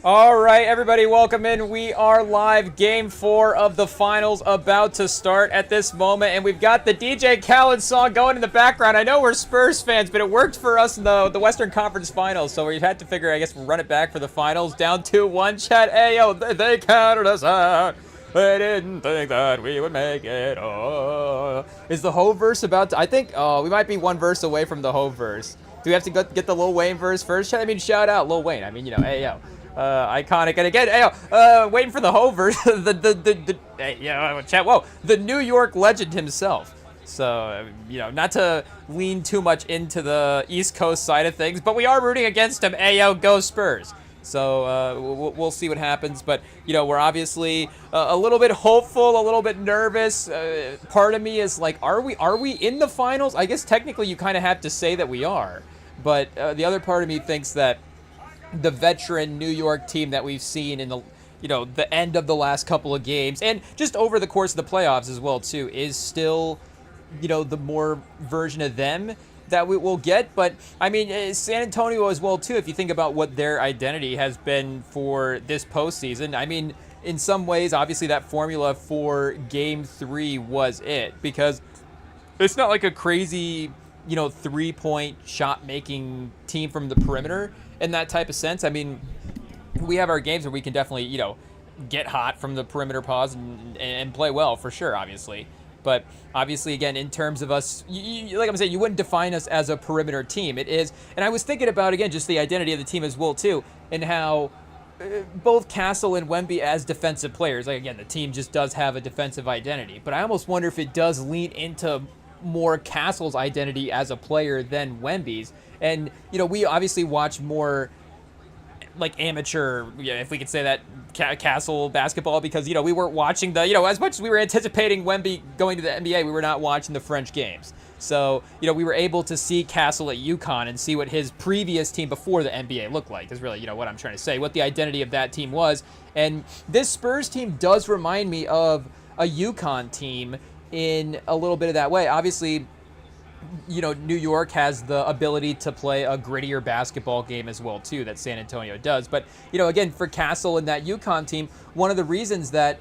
All right, everybody, welcome in. We are live. Game 4 of the finals about to start at this moment, and we've got the DJ Khaled song going in the background. I know we're Spurs fans, but it worked for us in the Western Conference Finals, so we had to figure, I guess, we'll run it back for the finals. Down 2-1, chat. Hey, yo, they counted us out. They didn't think that we would make it. Oh. Is the Ho verse about to... I think we might be one verse away from the Ho verse. Do we have to get the Lil Wayne verse first? I mean, shout out Lil Wayne. I mean, hey, yo. Iconic, and again, hey, waiting for the Hover, chat. Whoa, the New York legend himself. So, not to lean too much into the East Coast side of things, but we are rooting against him. Ayo, go Spurs. So we'll see what happens, but we're obviously a little bit hopeful, a little bit nervous. Part of me is like, are we in the finals? I guess technically you kind of have to say that we are, but the other part of me thinks that the veteran New York team that we've seen in the the end of the last couple of games and just over the course of the playoffs as well too is still the more version of them that we will get. But I mean, San Antonio as well too, if you think about what their identity has been for this postseason. I mean, in some ways obviously that formula for game 3 was it, because it's not like a crazy 3-point shot making team from the perimeter in that type of sense. I mean, we have our games where we can definitely, get hot from the perimeter pause and play well for sure, obviously. But obviously, again, in terms of us, like I'm saying, you wouldn't define us as a perimeter team. It is, and I was thinking about, again, just the identity of the team as well, too, and how both Castle and Wemby as defensive players, like, again, the team just does have a defensive identity. But I almost wonder if it does lean into more Castle's identity as a player than Wemby's. And, we obviously watch more like amateur, if we could say that, Castle basketball, because, we weren't watching the, as much as we were anticipating Wemby going to the NBA, we were not watching the French games. So, we were able to see Castle at UConn and see what his previous team before the NBA looked like, is really, what I'm trying to say, what the identity of that team was. And this Spurs team does remind me of a UConn team in a little bit of that way. Obviously, New York has the ability to play a grittier basketball game as well, too, that San Antonio does. But, again, for Castle and that UConn team, one of the reasons that,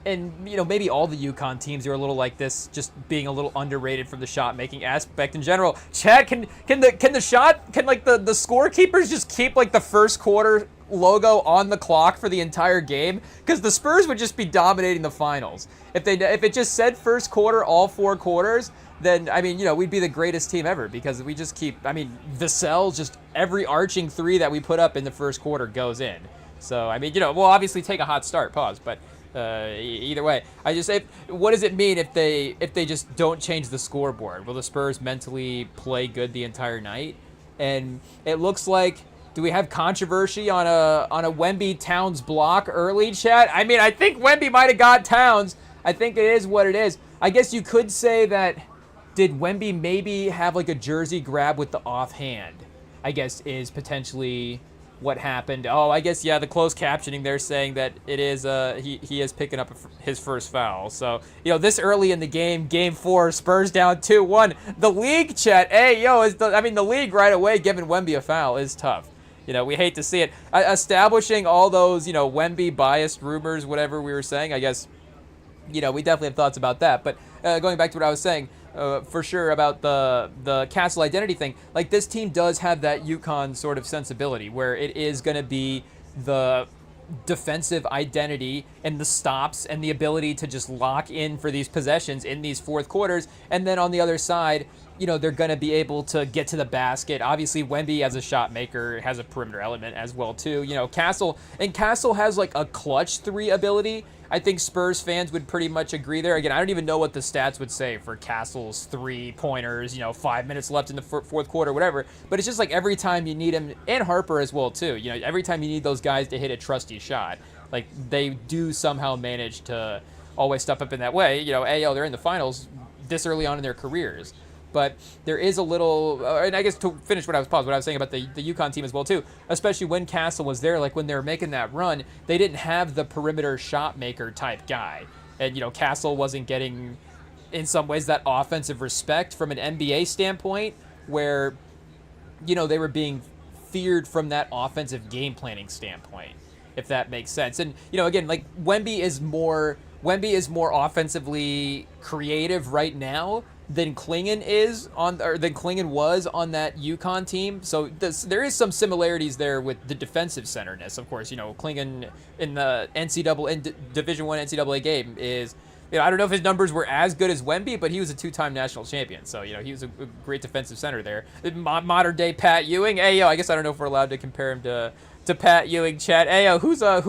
and, maybe all the UConn teams are a little like this, just being a little underrated from the shot-making aspect in general. Chad, can the scorekeepers just keep, like, the first quarter logo on the clock for the entire game? Because the Spurs would just be dominating the finals. If it just said first quarter, all 4 quarters, then, I mean, we'd be the greatest team ever, because we just keep, I mean, Vassell, just every arching 3 that we put up in the first quarter goes in. So, I mean, we'll obviously take a hot start, pause, but either way, I just say, what does it mean if they just don't change the scoreboard? Will the Spurs mentally play good the entire night? And it looks like, do we have controversy on a Wemby Towns block early, chat? I mean, I think Wemby might have got Towns. I think it is what it is. I guess you could say that, did Wemby maybe have like a jersey grab with the offhand? I guess is potentially what happened. Oh, I guess, yeah, the closed captioning, they're saying that it is, he is picking up his first foul. So, this early in the game, game 4, Spurs down 2-1. The league, chat, hey, yo, the league right away giving Wemby a foul is tough. We hate to see it. Establishing all those, Wemby biased rumors, whatever we were saying, I guess, we definitely have thoughts about that. But going back to what I was saying, for sure about the Castle identity thing, like, this team does have that UConn sort of sensibility where it is going to be the defensive identity and the stops and the ability to just lock in for these possessions in these fourth quarters. And then on the other side, they're going to be able to get to the basket. Obviously, Wemby as a shot maker has a perimeter element as well, too. Castle has like a clutch 3 ability. I think Spurs fans would pretty much agree there. Again, I don't even know what the stats would say for Castle's 3-pointers, 5 minutes left in the fourth quarter, whatever. But it's just like every time you need him, and Harper as well, too. Every time you need those guys to hit a trusty shot, like, they do somehow manage to always step up in that way. They're in the finals this early on in their careers. But there is a little, and I guess to finish what I was saying about the UConn team as well too, especially when Castle was there, like when they were making that run, they didn't have the perimeter shot maker type guy. And, Castle wasn't getting, in some ways, that offensive respect from an NBA standpoint where, they were being feared from that offensive game planning standpoint. if that makes sense. And again, like Wemby is more offensively creative right now than Klingon was on that UConn team. So there is some similarities there with the defensive centerness. Of course, Klingon in the Division I NCAA game is, I don't know if his numbers were as good as Wemby, but he was a 2-time national champion. So, he was a great defensive center there. Modern day Pat Ewing. Hey, I guess I don't know if we're allowed to compare him to Pat Ewing, Chat. Hey, who's a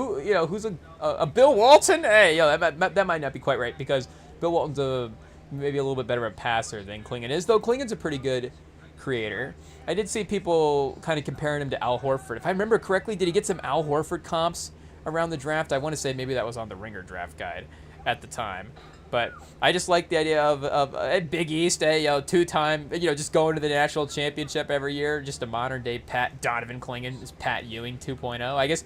Bill Walton? Hey, that might not be quite right, because Bill Walton's maybe a little bit better a passer than Klingon is, though Klingon's a pretty good creator. I did see people kind of comparing him to Al Horford. If I remember correctly, did he get some Al Horford comps around the draft? I want to say maybe that was on the Ringer draft guide at the time. But I just like the idea of a Big East, two-time, just going to the national championship every year. Just a modern-day Donovan Klingon is Pat Ewing 2.0. I guess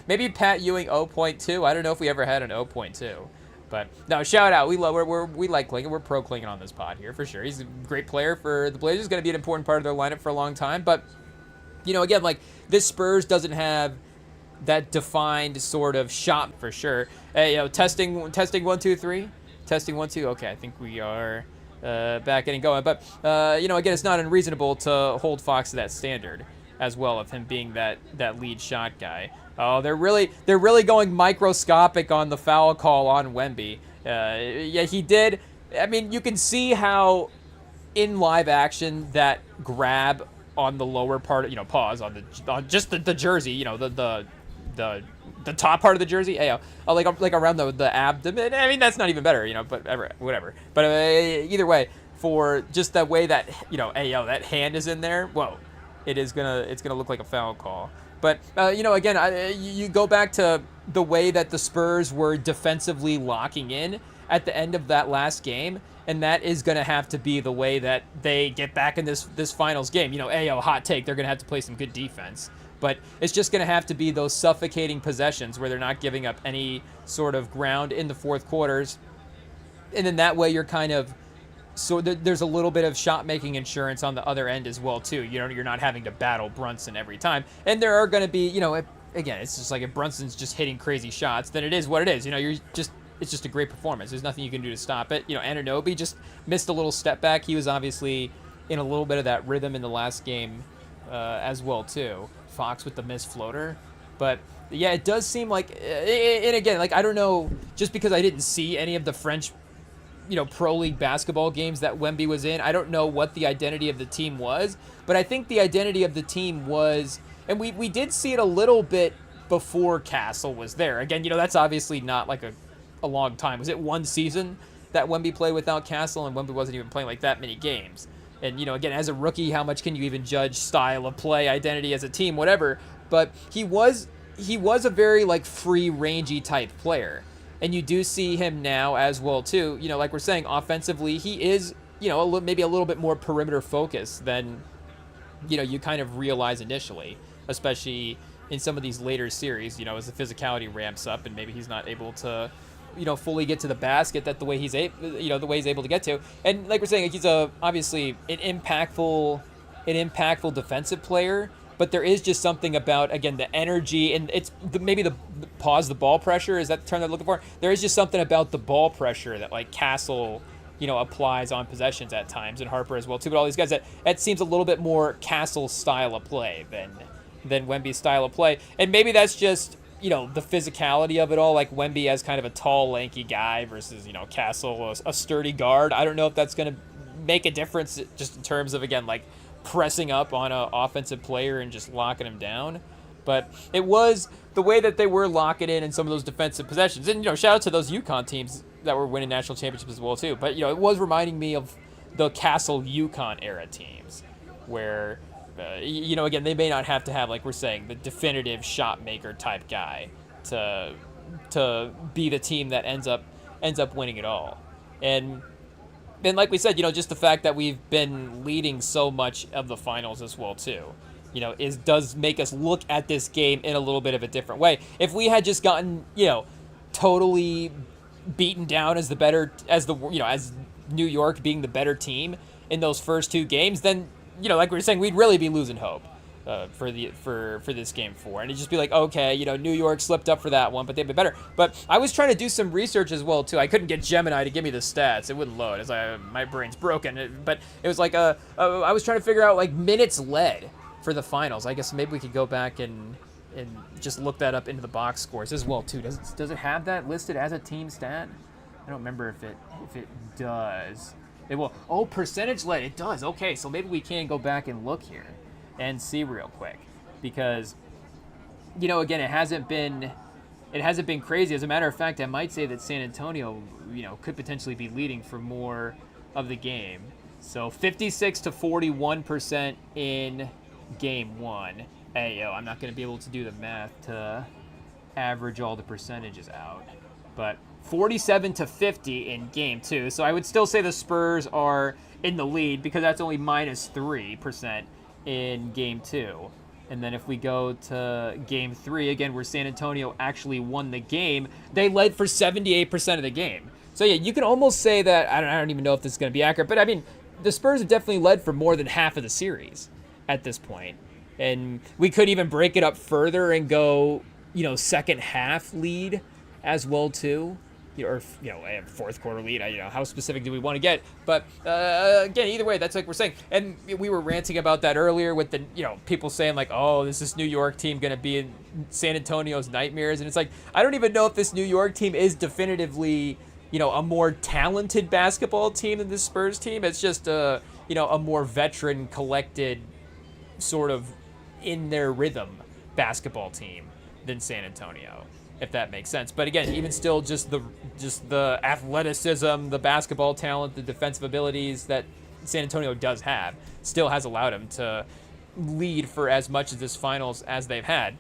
maybe Pat Ewing 0.2. I don't know if we ever had an 0.2. But no, shout out. We like Klingon. We're pro Klingon on this pod here for sure. He's a great player for the Blazers. Going to be an important part of their lineup for a long time. But again, like this Spurs doesn't have that defined sort of shot for sure. Hey, testing 1 2 3, testing 1 2. Okay, I think we are back getting going. But again, it's not unreasonable to hold Fox to that standard as well, of him being that lead shot guy. Oh, they're really going microscopic on the foul call on Wemby. Yeah, he did. I mean, you can see how in live action that grab on the lower part, pause on the jersey, the top part of the jersey, like around the abdomen. I mean, that's not even better, but whatever. But either way, for just the way that that hand is in there, whoa, it's gonna look like a foul call. But, again, you go back to the way that the Spurs were defensively locking in at the end of that last game, and that is going to have to be the way that they get back in this finals game. Hot take, they're going to have to play some good defense. But it's just going to have to be those suffocating possessions where they're not giving up any sort of ground in the fourth quarters. And then that way you're kind of... So there's a little bit of shot-making insurance on the other end as well, too. You're not having to battle Brunson every time. And there are going to be, again, it's just like if Brunson's just hitting crazy shots, then it is what it is. It's just a great performance. There's nothing you can do to stop it. Anunoby just missed a little step back. He was obviously in a little bit of that rhythm in the last game as well, too. Fox with the missed floater. But, yeah, it does seem like, and again, like, I don't know, just because I didn't see any of the French pro league basketball games that Wemby was in, I don't know what the identity of the team was, but I think the identity of the team was, and we did see it a little bit before Castle was there. Again, that's obviously not like a long time. Was it one season that Wemby played without Castle, and Wemby wasn't even playing like that many games? And, again, as a rookie, how much can you even judge style of play, identity as a team, whatever? But he was a very, like, free, rangy type player. And you do see him now as well, too. Like we're saying, offensively, he is, maybe a little bit more perimeter focused than, you kind of realize initially, especially in some of these later series, as the physicality ramps up and maybe he's not able to, fully get to the basket the way he's able to get to. And like we're saying, he's obviously an impactful defensive player. But there is just something about, again, the energy, and it's maybe the ball pressure, is that the term they're looking for? There is just something about the ball pressure that, like, Castle, applies on possessions at times, and Harper as well, too. But all these guys, that seems a little bit more Castle style of play than Wemby's style of play. And maybe that's just, the physicality of it all, like Wemby as kind of a tall, lanky guy versus, Castle, a sturdy guard. I don't know if that's going to make a difference just in terms of, again, like, pressing up on an offensive player and just locking him down. But it was the way that they were locking in some of those defensive possessions. And, shout out to those UConn teams that were winning national championships as well, too. But, it was reminding me of the Castle UConn era teams where, again, they may not have to have, like we're saying, the definitive shot maker type guy to be the team that ends up winning it all. And like we said, just the fact that we've been leading so much of the finals as well, too, does make us look at this game in a little bit of a different way. If we had just gotten, totally beaten down as as New York being the better team in those first two games, then, like we were saying, we'd really be losing hope. for this game 4, and it'd just be like, okay, New York slipped up for that one, but they've been better. But I was trying to do some research as well too. I couldn't get Gemini to give me the stats; it wouldn't load. My brain's broken. But it was like I was trying to figure out like minutes led for the finals. I guess maybe we could go back and just look that up into the box scores as well too. Does it have that listed as a team stat? I don't remember if it does. It will. Oh, percentage led. It does. Okay, so maybe we can go back and look here and see real quick, because again, it hasn't been crazy. As a matter of fact, I might say that San Antonio could potentially be leading for more of the game. So 56 to 41% in game 1. Hey, I'm not going to be able to do the math to average all the percentages out, but 47 to 50 in game 2. So I would still say the Spurs are in the lead, because that's only minus 3% in game 2. And then if we go to game 3, again, where San Antonio actually won the game, they led for 78% of the game. So yeah, you can almost say that, I don't even know if this is going to be accurate, but I mean, the Spurs have definitely led for more than half of the series at this point. And we could even break it up further and go, second half lead as well too. Or a fourth quarter lead. How specific do we want to get? But again, either way, that's like we're saying. And we were ranting about that earlier with the people saying like, oh, is this New York team going to be in San Antonio's nightmares? And it's like, I don't even know if this New York team is definitively a more talented basketball team than the Spurs team. It's just a more veteran, collected, sort of in their rhythm basketball team than San Antonio, if that makes sense. But again, even still, just the athleticism, the basketball talent, the defensive abilities that San Antonio does have still has allowed them to lead for as much of this finals as they've had.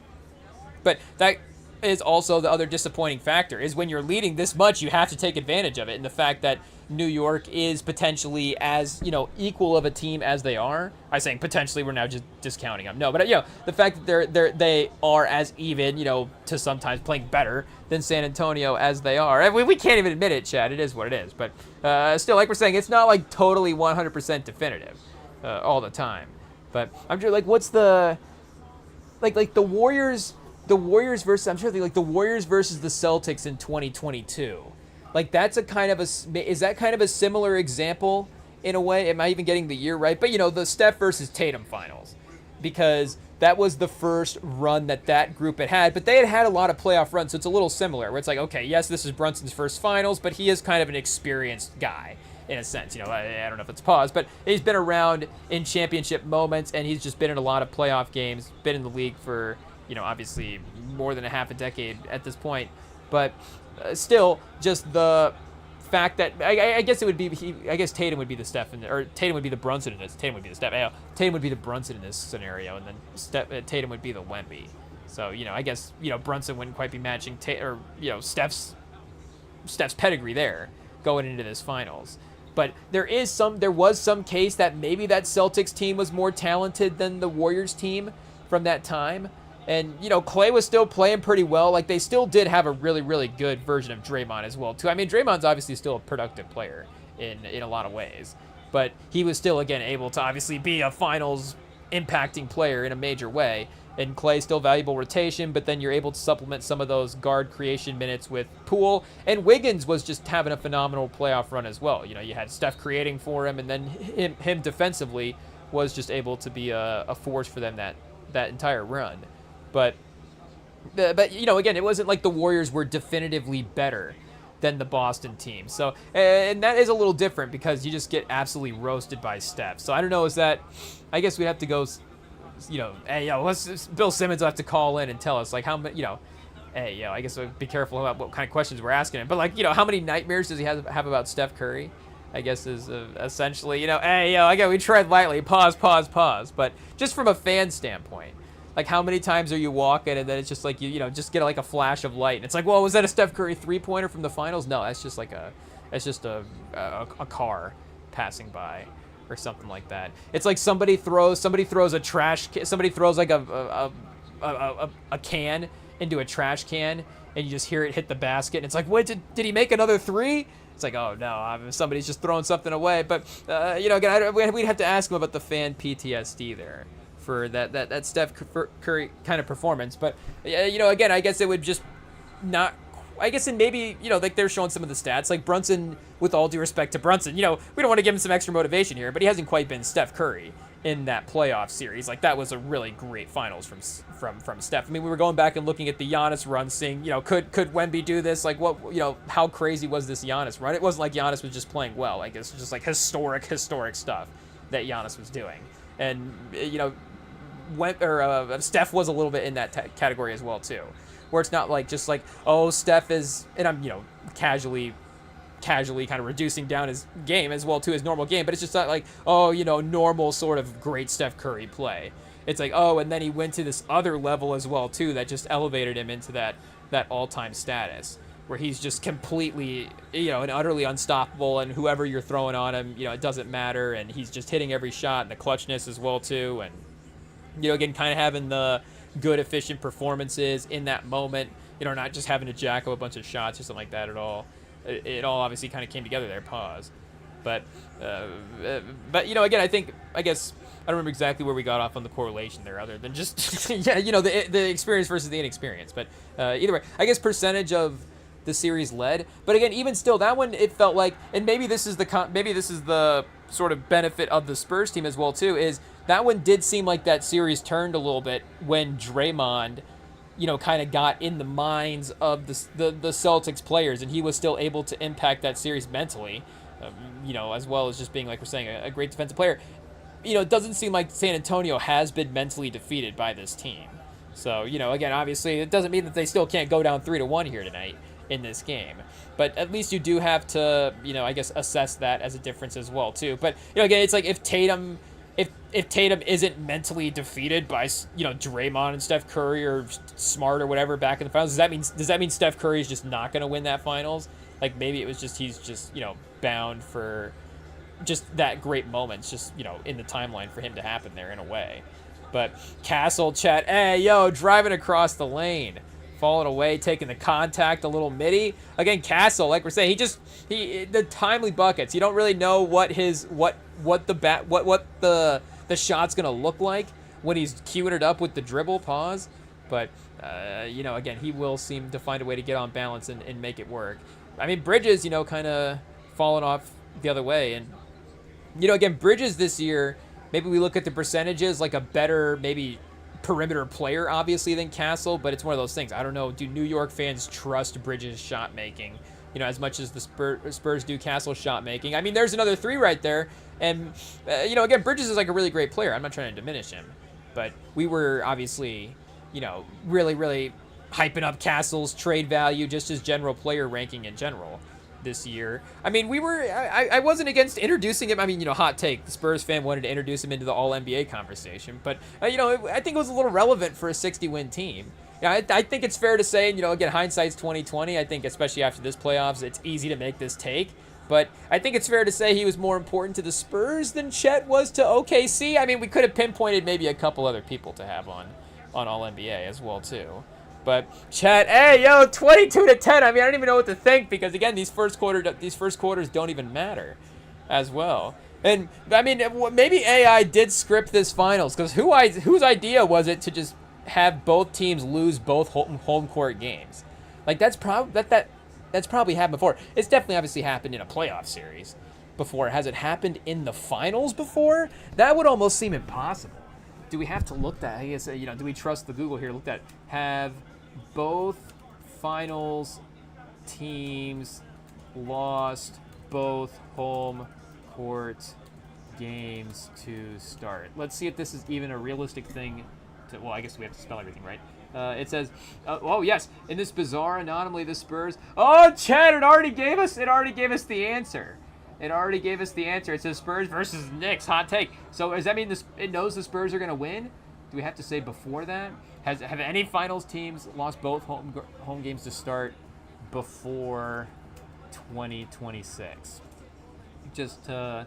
But that is also the other disappointing factor, is when you're leading this much, you have to take advantage of it. And the fact that New York is potentially as, equal of a team as they are. I'm saying potentially, we're now just discounting them. No, but the fact that they are as even, to sometimes playing better than San Antonio as they are. And we can't even admit it, Chad. It is what it is. But still, like we're saying, it's not like totally 100% definitive all the time. But I'm sure, like, what's the like the Warriors? The Warriors versus, I'm sure like the Warriors versus the Celtics in 2022. Like is that kind of a similar example in a way? Am I even getting the year right? But the Steph versus Tatum finals, because that was the first run that group had, but they had a lot of playoff runs, so it's a little similar, where it's like, okay, yes, this is Brunson's first finals, but he is kind of an experienced guy in a sense. I don't know if it's pause, but he's been around in championship moments, and he's just been in a lot of playoff games, been in the league for obviously more than a half a decade at this point, but still, just the fact that I guess it would be I guess Tatum would be the Steph or Tatum would be the Brunson in this. Tatum would be the Steph. Tatum would be the Brunson in this scenario, and then Tatum would be the Wemby. So I guess Brunson wouldn't quite be matching Steph's pedigree there going into this finals. But there was some case that maybe that Celtics team was more talented than the Warriors team from that time. And, Clay was still playing pretty well. Like, they still did have a really, really good version of Draymond as well, too. I mean, Draymond's obviously still a productive player in a lot of ways. But he was still, again, able to obviously be a finals impacting player in a major way. And Clay's still valuable rotation, but then you're able to supplement some of those guard creation minutes with Poole. And Wiggins was just having a phenomenal playoff run as well. You had Steph creating for him, and then him defensively was just able to be a force for them that entire run. But again, it wasn't like the Warriors were definitively better than the Boston team. So, and that is a little different, because you just get absolutely roasted by Steph. So I don't know, I guess we have to go, Bill Simmons will have to call in and tell us, like, how many, I guess we'll be careful about what kind of questions we're asking him. But, like, how many nightmares does he have about Steph Curry? I guess is essentially, again, we tread lightly, pause. But just from a fan standpoint, like, how many times are you walking and then it's just like just get like a flash of light and it's like, well, was that a Steph Curry 3-pointer from the finals? No, that's just like a car passing by or something like that. It's like somebody throws a trash, somebody throws like a can into a trash can, and you just hear it hit the basket, and it's like, wait, did he make another three? It's like, oh no, somebody's just throwing something away. But again, we'd have to ask him about the fan PTSD there for that Steph Curry kind of performance. But again, I guess it would just not. I guess, and maybe, like they're showing some of the stats, like Brunson, with all due respect to Brunson, we don't want to give him some extra motivation here, but he hasn't quite been Steph Curry in that playoff series. Like, that was a really great finals from Steph. I mean, we were going back and looking at the Giannis run, seeing, could Wemby do this? Like, what, how crazy was this Giannis run? It wasn't like Giannis was just playing well. Like, it's just like historic stuff that Giannis was doing. And, Steph was a little bit in that category as well, too. Where it's not like just like, oh, Steph is, and I'm, casually kind of reducing down his game as well, too, his normal game, but it's just not like, oh, normal sort of great Steph Curry play. It's like, oh, and then he went to this other level as well, too, that just elevated him into that all-time status, where he's just completely, and utterly unstoppable, and whoever you're throwing on him, it doesn't matter, and he's just hitting every shot, and the clutchness as well, too, and, again, kind of having the good, efficient performances in that moment, not just having to jack up a bunch of shots or something like that at all. It all obviously kind of came together there, pause. But again, I guess, I don't remember exactly where we got off on the correlation there, other than just, the experience versus the inexperience. But either way, I guess percentage of the series led. But again, even still, that one, it felt like, and maybe this is the sort of benefit of the Spurs team as well, too, is that one did seem like that series turned a little bit when Draymond, kind of got in the minds of the Celtics players, and he was still able to impact that series mentally, as well as just being, like we're saying, a great defensive player. It doesn't seem like San Antonio has been mentally defeated by this team. So, again, obviously, it doesn't mean that they still can't go down 3-1 here tonight in this game. But at least you do have to, I guess, assess that as a difference as well, too. But, again, it's like if Tatum isn't mentally defeated by, Draymond and Steph Curry or Smart or whatever back in the finals, does that mean Steph Curry is just not going to win that finals? Like, maybe it was just he's just, bound for just that great moment. It's just, in the timeline for him to happen there in a way. But Castle, chat, hey, driving across the lane, falling away, taking the contact, a little midi. Again, Castle, like we're saying, the timely buckets. You don't really know what the shot's gonna look like when he's queuing it up with the dribble pause. But again, he will seem to find a way to get on balance and make it work. I mean, Bridges, kind of falling off the other way, and again, Bridges this year, maybe we look at the percentages like a better maybe perimeter player, obviously, than Castle, but it's one of those things. I don't know. Do New York fans trust Bridges' shot making, as much as the Spurs do Castle's shot making? I mean, there's another three right there, and again, Bridges is like a really great player. I'm not trying to diminish him, but we were obviously, really, really hyping up Castle's trade value, just his general player ranking in general this year. I mean, I wasn't against introducing him. I mean, hot take, the Spurs fan wanted to introduce him into the All-NBA conversation, but, I think it was a little relevant for a 60-win team. I think it's fair to say, again, hindsight's 20/20. I think especially after this playoffs, it's easy to make this take, but I think it's fair to say he was more important to the Spurs than Chet was to OKC. I mean, we could have pinpointed maybe a couple other people to have on All-NBA as well, too. But Chet, hey, 22-10. I mean, I don't even know what to think, because again, these first quarters don't even matter, as well. And I mean, maybe AI did script this finals, because whose idea was it to just have both teams lose both home court games? Like, that's probably happened before. It's definitely obviously happened in a playoff series before. Has it happened in the finals before? That would almost seem impossible. Do we have to look that? I guess, do we trust the Google here? Look that. Have both finals teams lost both home court games to start? Let's see if this is even a realistic thing. Well, I guess we have to spell everything, right? It says, oh yes, in this bizarre anomaly, the Spurs. Oh, Chad, it already gave us the answer. It says Spurs versus Knicks. Hot take. So does that mean it knows the Spurs are going to win? Do we have to say before that? Have any finals teams lost both home games to start before 2026? Just to,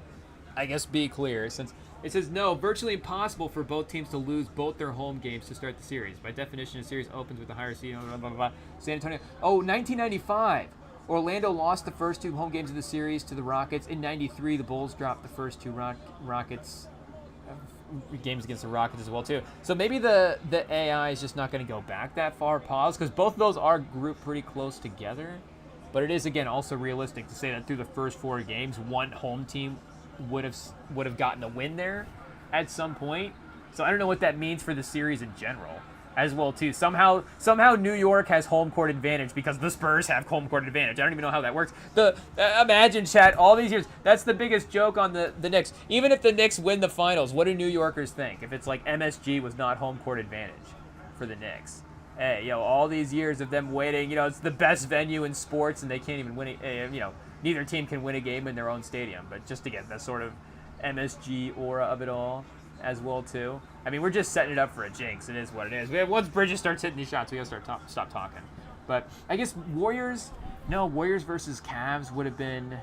I guess, be clear, since it says no, virtually impossible for both teams to lose both their home games to start the series. By definition, the series opens with the higher seed. Blah, blah, blah. San Antonio. Oh, 1995. Orlando lost the first two home games of the series to the Rockets. In 93, the Bulls dropped the first two Rockets games against the Rockets as well too. So maybe the AI is just not going to go back that far, because both of those are grouped pretty close together. But it is, again, also realistic to say that through the first 4 games, one home team would have gotten a win there at some point. So I don't know what that means for the series in general as well too. Somehow New York has home court advantage because the Spurs have home court advantage. I don't even know how that works. Imagine, chat, all these years, that's the biggest joke on the Knicks. Even if the Knicks win the finals, what do New Yorkers think if it's like MSG was not home court advantage for the Knicks? Hey, all these years of them waiting, it's the best venue in sports and they can't even win it. Neither team can win a game in their own stadium. But just to get that sort of MSG aura of it all as well too. I mean, we're just setting it up for a jinx. It is what it is. Once Bridges starts hitting these shots, we gotta stop talking. But I guess Warriors versus Cavs would have been.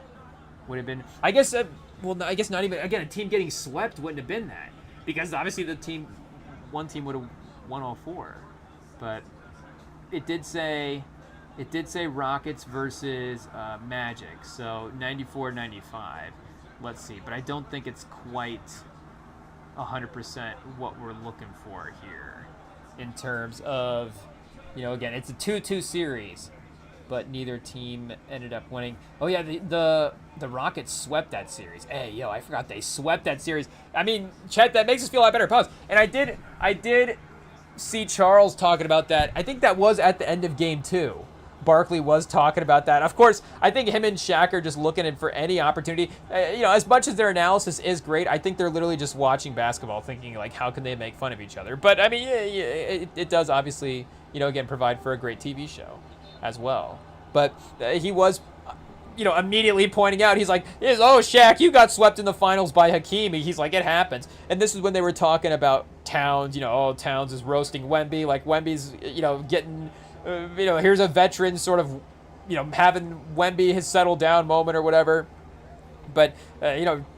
I guess. I guess not even. Again, a team getting swept wouldn't have been that, because obviously one team would have won all 4. But it did say Rockets versus Magic. So 94-95. Let's see. But I don't think it's quite 100% what we're looking for here in terms of, again, it's a 2-2 series, but neither team ended up winning. Oh yeah, the Rockets swept that series. Hey, I forgot they swept that series. I mean, Chet, that makes us feel a lot better. Pause. And I did see Charles talking about that. I think that was at the end of game 2. Barkley was talking about that. Of course, I think him and Shaq are just looking for any opportunity. As much as their analysis is great, I think they're literally just watching basketball, thinking like, how can they make fun of each other? But I mean, it does obviously, again, provide for a great TV show as well. But he was, immediately pointing out, he's like, oh, Shaq, you got swept in the finals by Hakeem. He's like, it happens. And this is when they were talking about Towns. Towns is roasting Wemby. Like Wemby's, getting. Here's a veteran sort of, having Wemby his settle down moment or whatever. But,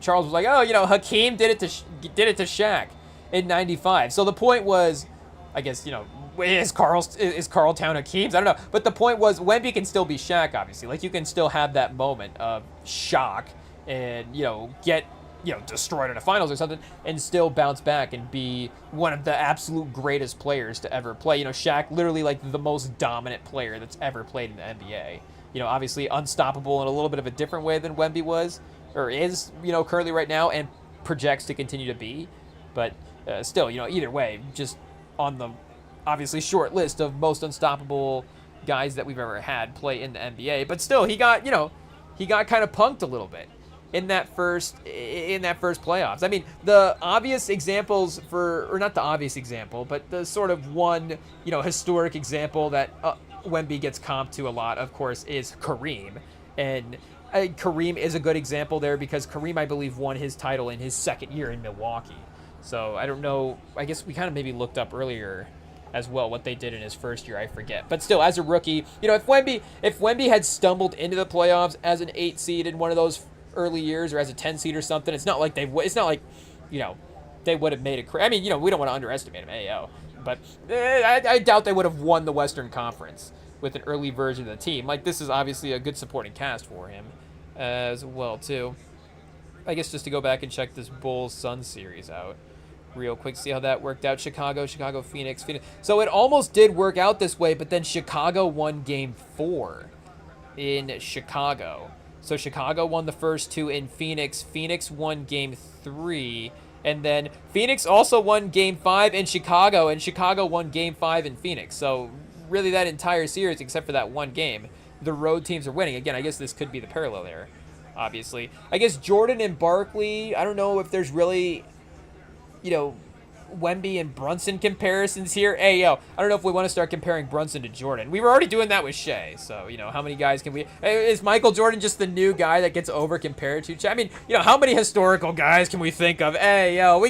Charles was like, oh, Hakeem did it to Shaq in 95. So the point was, I guess, is Karl Town Hakeem's? I don't know. But the point was, Wemby can still be Shaq, obviously. Like, you can still have that moment of shock and, get destroyed in the finals or something, and still bounce back and be one of the absolute greatest players to ever play. Shaq, literally like the most dominant player that's ever played in the NBA. Obviously unstoppable in a little bit of a different way than Wemby was, or is, currently right now, and projects to continue to be. But still, either way, just on the obviously short list of most unstoppable guys that we've ever had play in the NBA. But still, he got kind of punked a little bit in that first playoffs. I mean, the obvious examples or not the obvious example, but the sort of one, historic example that Wemby gets comped to a lot, of course, is Kareem. And Kareem is a good example there because Kareem, I believe, won his title in his second year in Milwaukee. So I don't know. I guess we kind of maybe looked up earlier as well what they did in his first year. I forget. But still, as a rookie, if Wemby had stumbled into the playoffs as an 8 seed in one of those early years or as a 10 seed or something, it's not like they would have made it. I mean, we don't want to underestimate him, but I doubt they would have won the Western Conference with an early version of the team. Like, this is obviously a good supporting cast for him as well too. I guess just to go back and check this Bulls-Suns series out real quick, see how that worked out. Chicago, Phoenix. So it almost did work out this way, but then Chicago won game 4 in Chicago. So Chicago won the first 2 in Phoenix. Phoenix won game 3. And then Phoenix also won game 5 in Chicago. And Chicago won game 5 in Phoenix. So really that entire series, except for that one game, the road teams are winning. Again, I guess this could be the parallel there, obviously. I guess Jordan and Barkley, I don't know if there's really, Wemby and Brunson comparisons here. Hey, I don't know if we want to start comparing Brunson to Jordan. We were already doing that with Shea. So, how many guys can we... Is Michael Jordan just the new guy that gets over-compared to? I mean, how many historical guys can we think of? Hey, we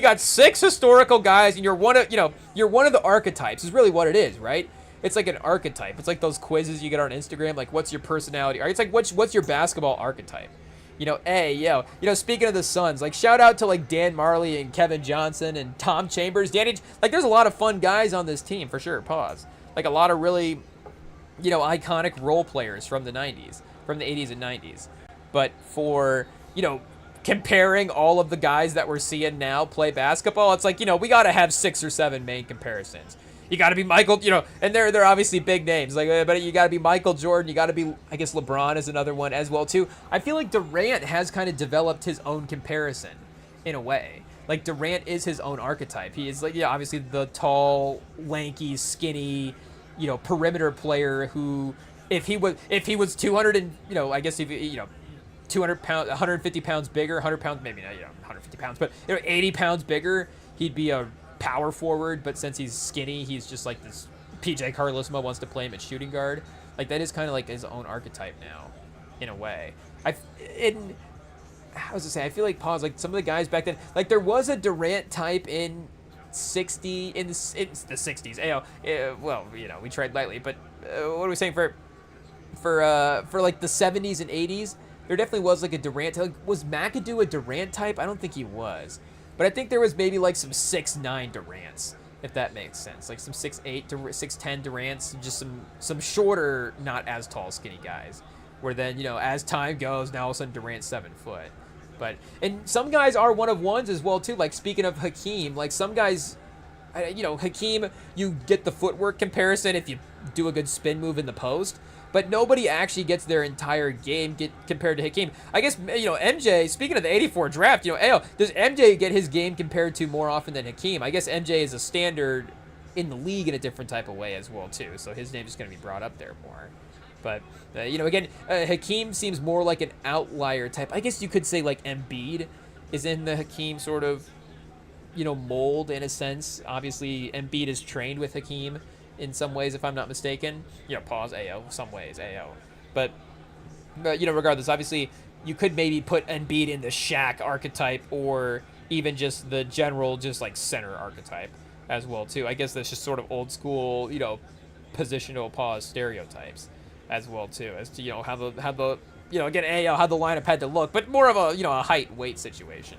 got 6 historical guys, and you're one of the archetypes is really what it is, right? It's like an archetype. It's like those quizzes you get on Instagram, like, what's your personality? It's like, what's your basketball archetype? Speaking of the Suns, like, shout out to, like, Dan Marley and Kevin Johnson and Tom Chambers, Danny, like, there's a lot of fun guys on this team, for sure, pause. Like, a lot of really, iconic role players from the 90s, from the 80s and 90s. But for, comparing all of the guys that we're seeing now play basketball, it's like, you know, we got to have 6 or 7 main comparisons. You got to be Michael, you know, and they're obviously big names, like, but you got to be Michael Jordan. You got to be, I guess LeBron is another one as well too. I feel like Durant has kind of developed his own comparison in a way. Like Durant is his own archetype. He is like, yeah, obviously the tall, lanky, skinny, you know, perimeter player who, if he was 200 and, you know, I guess if you know, 200 pounds, 150 pounds bigger, 100 pounds, maybe not, you know, 150 pounds, but, you know, 80 pounds bigger, he'd be a power forward. But since he's skinny, he's just like this. PJ Carlesmo wants to play him at shooting guard. Like that is kind of like his own archetype now, in a way. I was to say, I feel like some of the guys back then, like there was a Durant type in the 60s. Well, you know, we tried lightly, but what are we saying for like the 70s and 80s? There definitely was like a Durant type. Like, was McAdoo a Durant type? I don't think he was. But I think there was maybe like some 6'9" Durants, if that makes sense. Like some 6'8", 6'10" Durants, just some shorter, not as tall, skinny guys. Where then, you know, as time goes, now all of a sudden Durant's 7 foot. And some guys are one of ones as well too. Like speaking of Hakeem, like some guys, you know, Hakeem, you get the footwork comparison if you do a good spin move in the post. But nobody actually gets their entire game compared to Hakeem. I guess, you know, MJ, speaking of the 84 draft, you know, does MJ get his game compared to more often than Hakeem? I guess MJ is a standard in the league in a different type of way as well, too. So his name is going to be brought up there more. But, you know, again, Hakeem seems more like an outlier type. I guess you could say, like, Embiid is in the Hakeem sort of, you know, mold in a sense. Obviously, Embiid is trained with Hakeem in some ways, if I'm not mistaken. You know, pause, AO, some ways, AO. But, you know, regardless, obviously, you could maybe put Embiid in the Shaq archetype or even just the general, just like center archetype as well, too. I guess that's just sort of old school, you know, positional pause stereotypes as well, too, as to, you know, how the you know, again, AO, how the lineup had to look, but more of a, you know, a height weight situation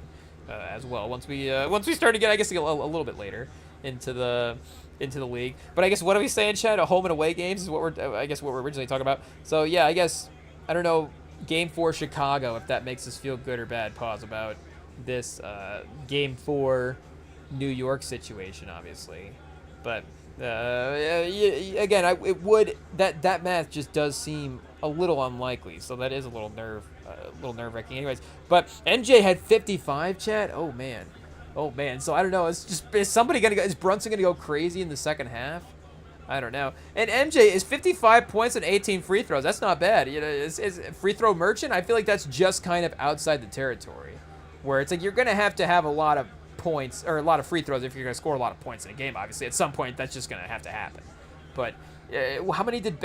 as well. Once we start to get, I guess, a little bit later into the league. But I guess, what are we saying, Chad? A home and away games is what we're originally talking about. So yeah, I guess, I don't know, Game 4 Chicago, if that makes us feel good or bad. Pause about this Game 4 New York situation, obviously. But again, that math just does seem a little unlikely. So that is a little nerve-wracking. Anyways, but MJ had 55, Chad. Oh man. So I don't know. Is Brunson gonna go crazy in the second half? I don't know. And MJ is 55 points and 18 free throws. That's not bad. You know, is free throw merchant. I feel like that's just kind of outside the territory, where it's like you're gonna have to have a lot of points or a lot of free throws if you're gonna score a lot of points in a game. Obviously, at some point that's just gonna have to happen. But how many did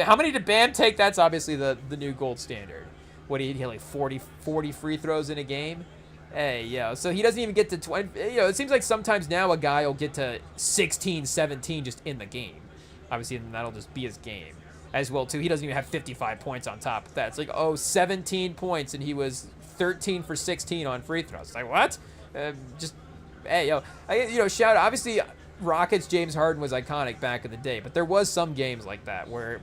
Bam take? That's obviously the new gold standard. What did he hit, like 40 free throws in a game? Hey, yo, so he doesn't even get to 20. You know, it seems like sometimes now a guy will get to 16, 17 just in the game. Obviously, and that'll just be his game as well, too. He doesn't even have 55 points on top of that. It's like, 17 points, and he was 13 for 16 on free throws. It's like, what? Hey, yo. Shout out. Obviously, Rockets, James Harden was iconic back in the day, but there was some games like that where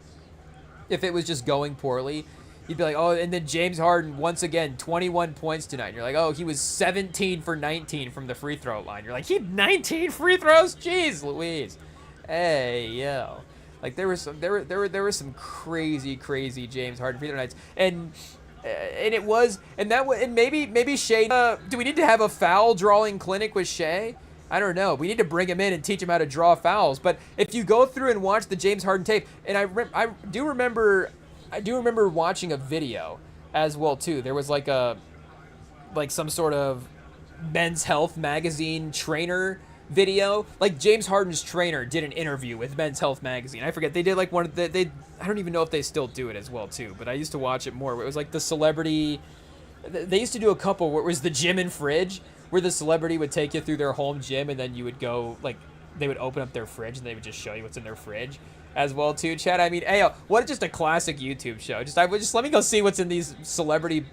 if it was just going poorly, you'd be like, and then James Harden, once again, 21 points tonight. And you're like, he was 17 for 19 from the free throw line. You're like, he had 19 free throws? Jeez Louise. Hey, yo. Like, there were some crazy James Harden free throw nights. And maybe Shea, do we need to have a foul drawing clinic with Shea? I don't know. We need to bring him in and teach him how to draw fouls. But if you go through and watch the James Harden tape, and I do remember watching a video as well too. There was like some sort of Men's Health magazine trainer video. Like James Harden's trainer did an interview with Men's Health magazine. I forget, they did like one of I don't even know if they still do it as well too, but I used to watch it more. It was like the celebrity. They used to do a couple where it was the gym and fridge, where the celebrity would take you through their home gym and then you would go, like, they would open up their fridge and they would just show you what's in their fridge as well too, Chad. I mean, what just a classic YouTube show. Just let me go see what's in these celebrity,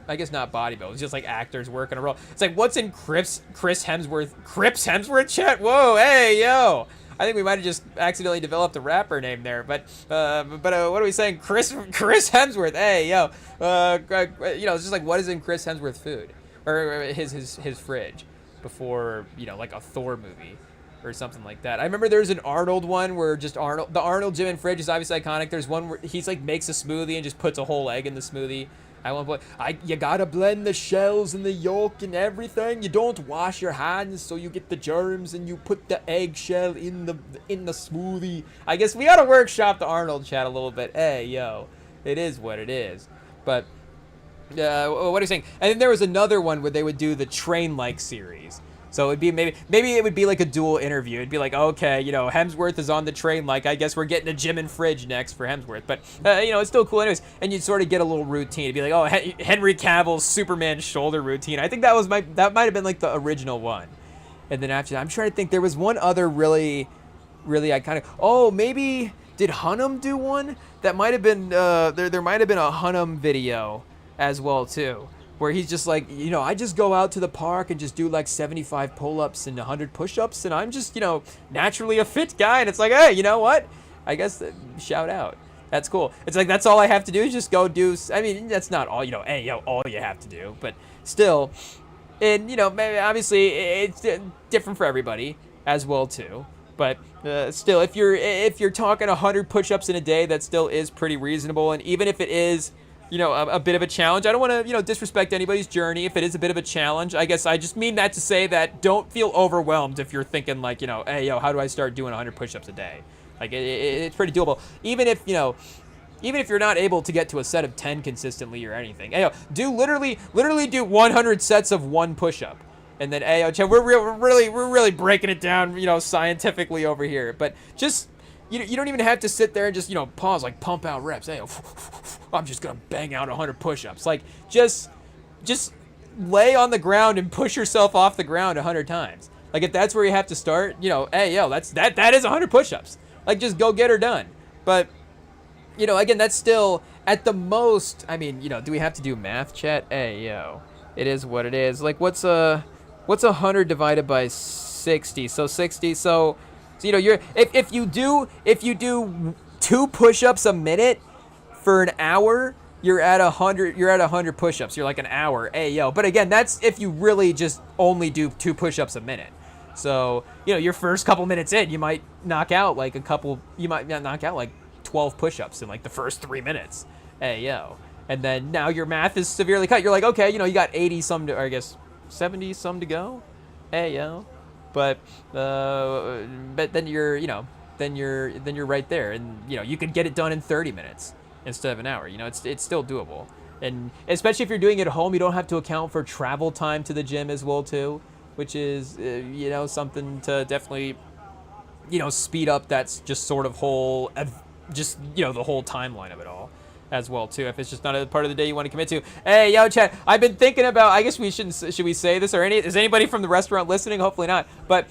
I guess not bodybuilders, just like actors working a role. It's like, what's in Chris Hemsworth, Chat? Whoa, hey, yo. I think we might have just accidentally developed a rapper name there, but what are we saying? Chris Hemsworth, hey, yo. It's just like, what is in Chris Hemsworth food? or his fridge before, like a Thor movie or something like that. I remember there's an Arnold one where just the Arnold gym and fridge is obviously iconic. There's one where he's like makes a smoothie and just puts a whole egg in the smoothie. You gotta blend the shells and the yolk and everything. You don't wash your hands, so you get the germs, and you put the eggshell in the smoothie. I guess we gotta workshop the Arnold chat a little bit. Hey, yo, it is what it is. But what are you saying? And then there was another one where they would do the train-like series. So it'd be maybe it would be like a dual interview. It'd be like, okay, Hemsworth is on the train. Like, I guess we're getting a gym and fridge next for Hemsworth. But, it's still cool anyways. And you'd sort of get a little routine. It'd be like, oh, Henry Cavill's Superman shoulder routine. I think that might have been like the original one. And then after that, I'm trying to think. There was one other really, really iconic. Oh, maybe did Hunnam do one? That might have been, there might have been a Hunnam video as well, too. Where he's just like, I just go out to the park and just do like 75 pull-ups and 100 push-ups, and I'm just, naturally a fit guy. And it's like, hey, you know what? I guess shout out. That's cool. It's like, that's all I have to do is just go do. I mean, that's not all, all you have to do, but still. And, maybe obviously it's different for everybody as well too. But still, if you're talking 100 push-ups in a day, that still is pretty reasonable. And even if it is, a bit of a challenge. I don't want to, disrespect anybody's journey. If it is a bit of a challenge, I guess I just mean that to say that don't feel overwhelmed if you're thinking like, hey, how do I start doing 100 push-ups a day? Like, it's pretty doable. Even if you're not able to get to a set of 10 consistently or anything. Hey, do literally do 100 sets of one push-up. And then, hey, we're really breaking it down, scientifically over here. But just, you don't even have to sit there and just, pause, like pump out reps. Hey, I'm just going to bang out 100 push-ups. Like, just lay on the ground and push yourself off the ground 100 times. Like, if that's where you have to start, hey, that is 100 push-ups. Like, just go get her done. But, again, that's still, at the most, I mean, do we have to do math, chat? Hey, it is what it is. Like, what's 100 divided by 60? So 60, so you're, if you do 2 push-ups a minute for an hour, you're at 100 push-ups. You're like an hour. Hey, but again, that's if you really just only do 2 push-ups a minute. So, your first couple minutes in, you might knock out like 12 push-ups in like the first 3 minutes. Hey, and then now your math is severely cut. You're like, okay, you got 80 some to, or I guess 70 some to go. Hey, but then you're right there, and you could get it done in 30 minutes instead of an hour. It's still doable, and especially if you're doing it at home, you don't have to account for travel time to the gym as well too, which is something to definitely speed up. That's just sort of whole, just the whole timeline of it all as well too, if it's just not a part of the day you want to commit to. Hey, chat, I've been thinking about, I guess should we say this, or is anybody from the restaurant listening? Hopefully not,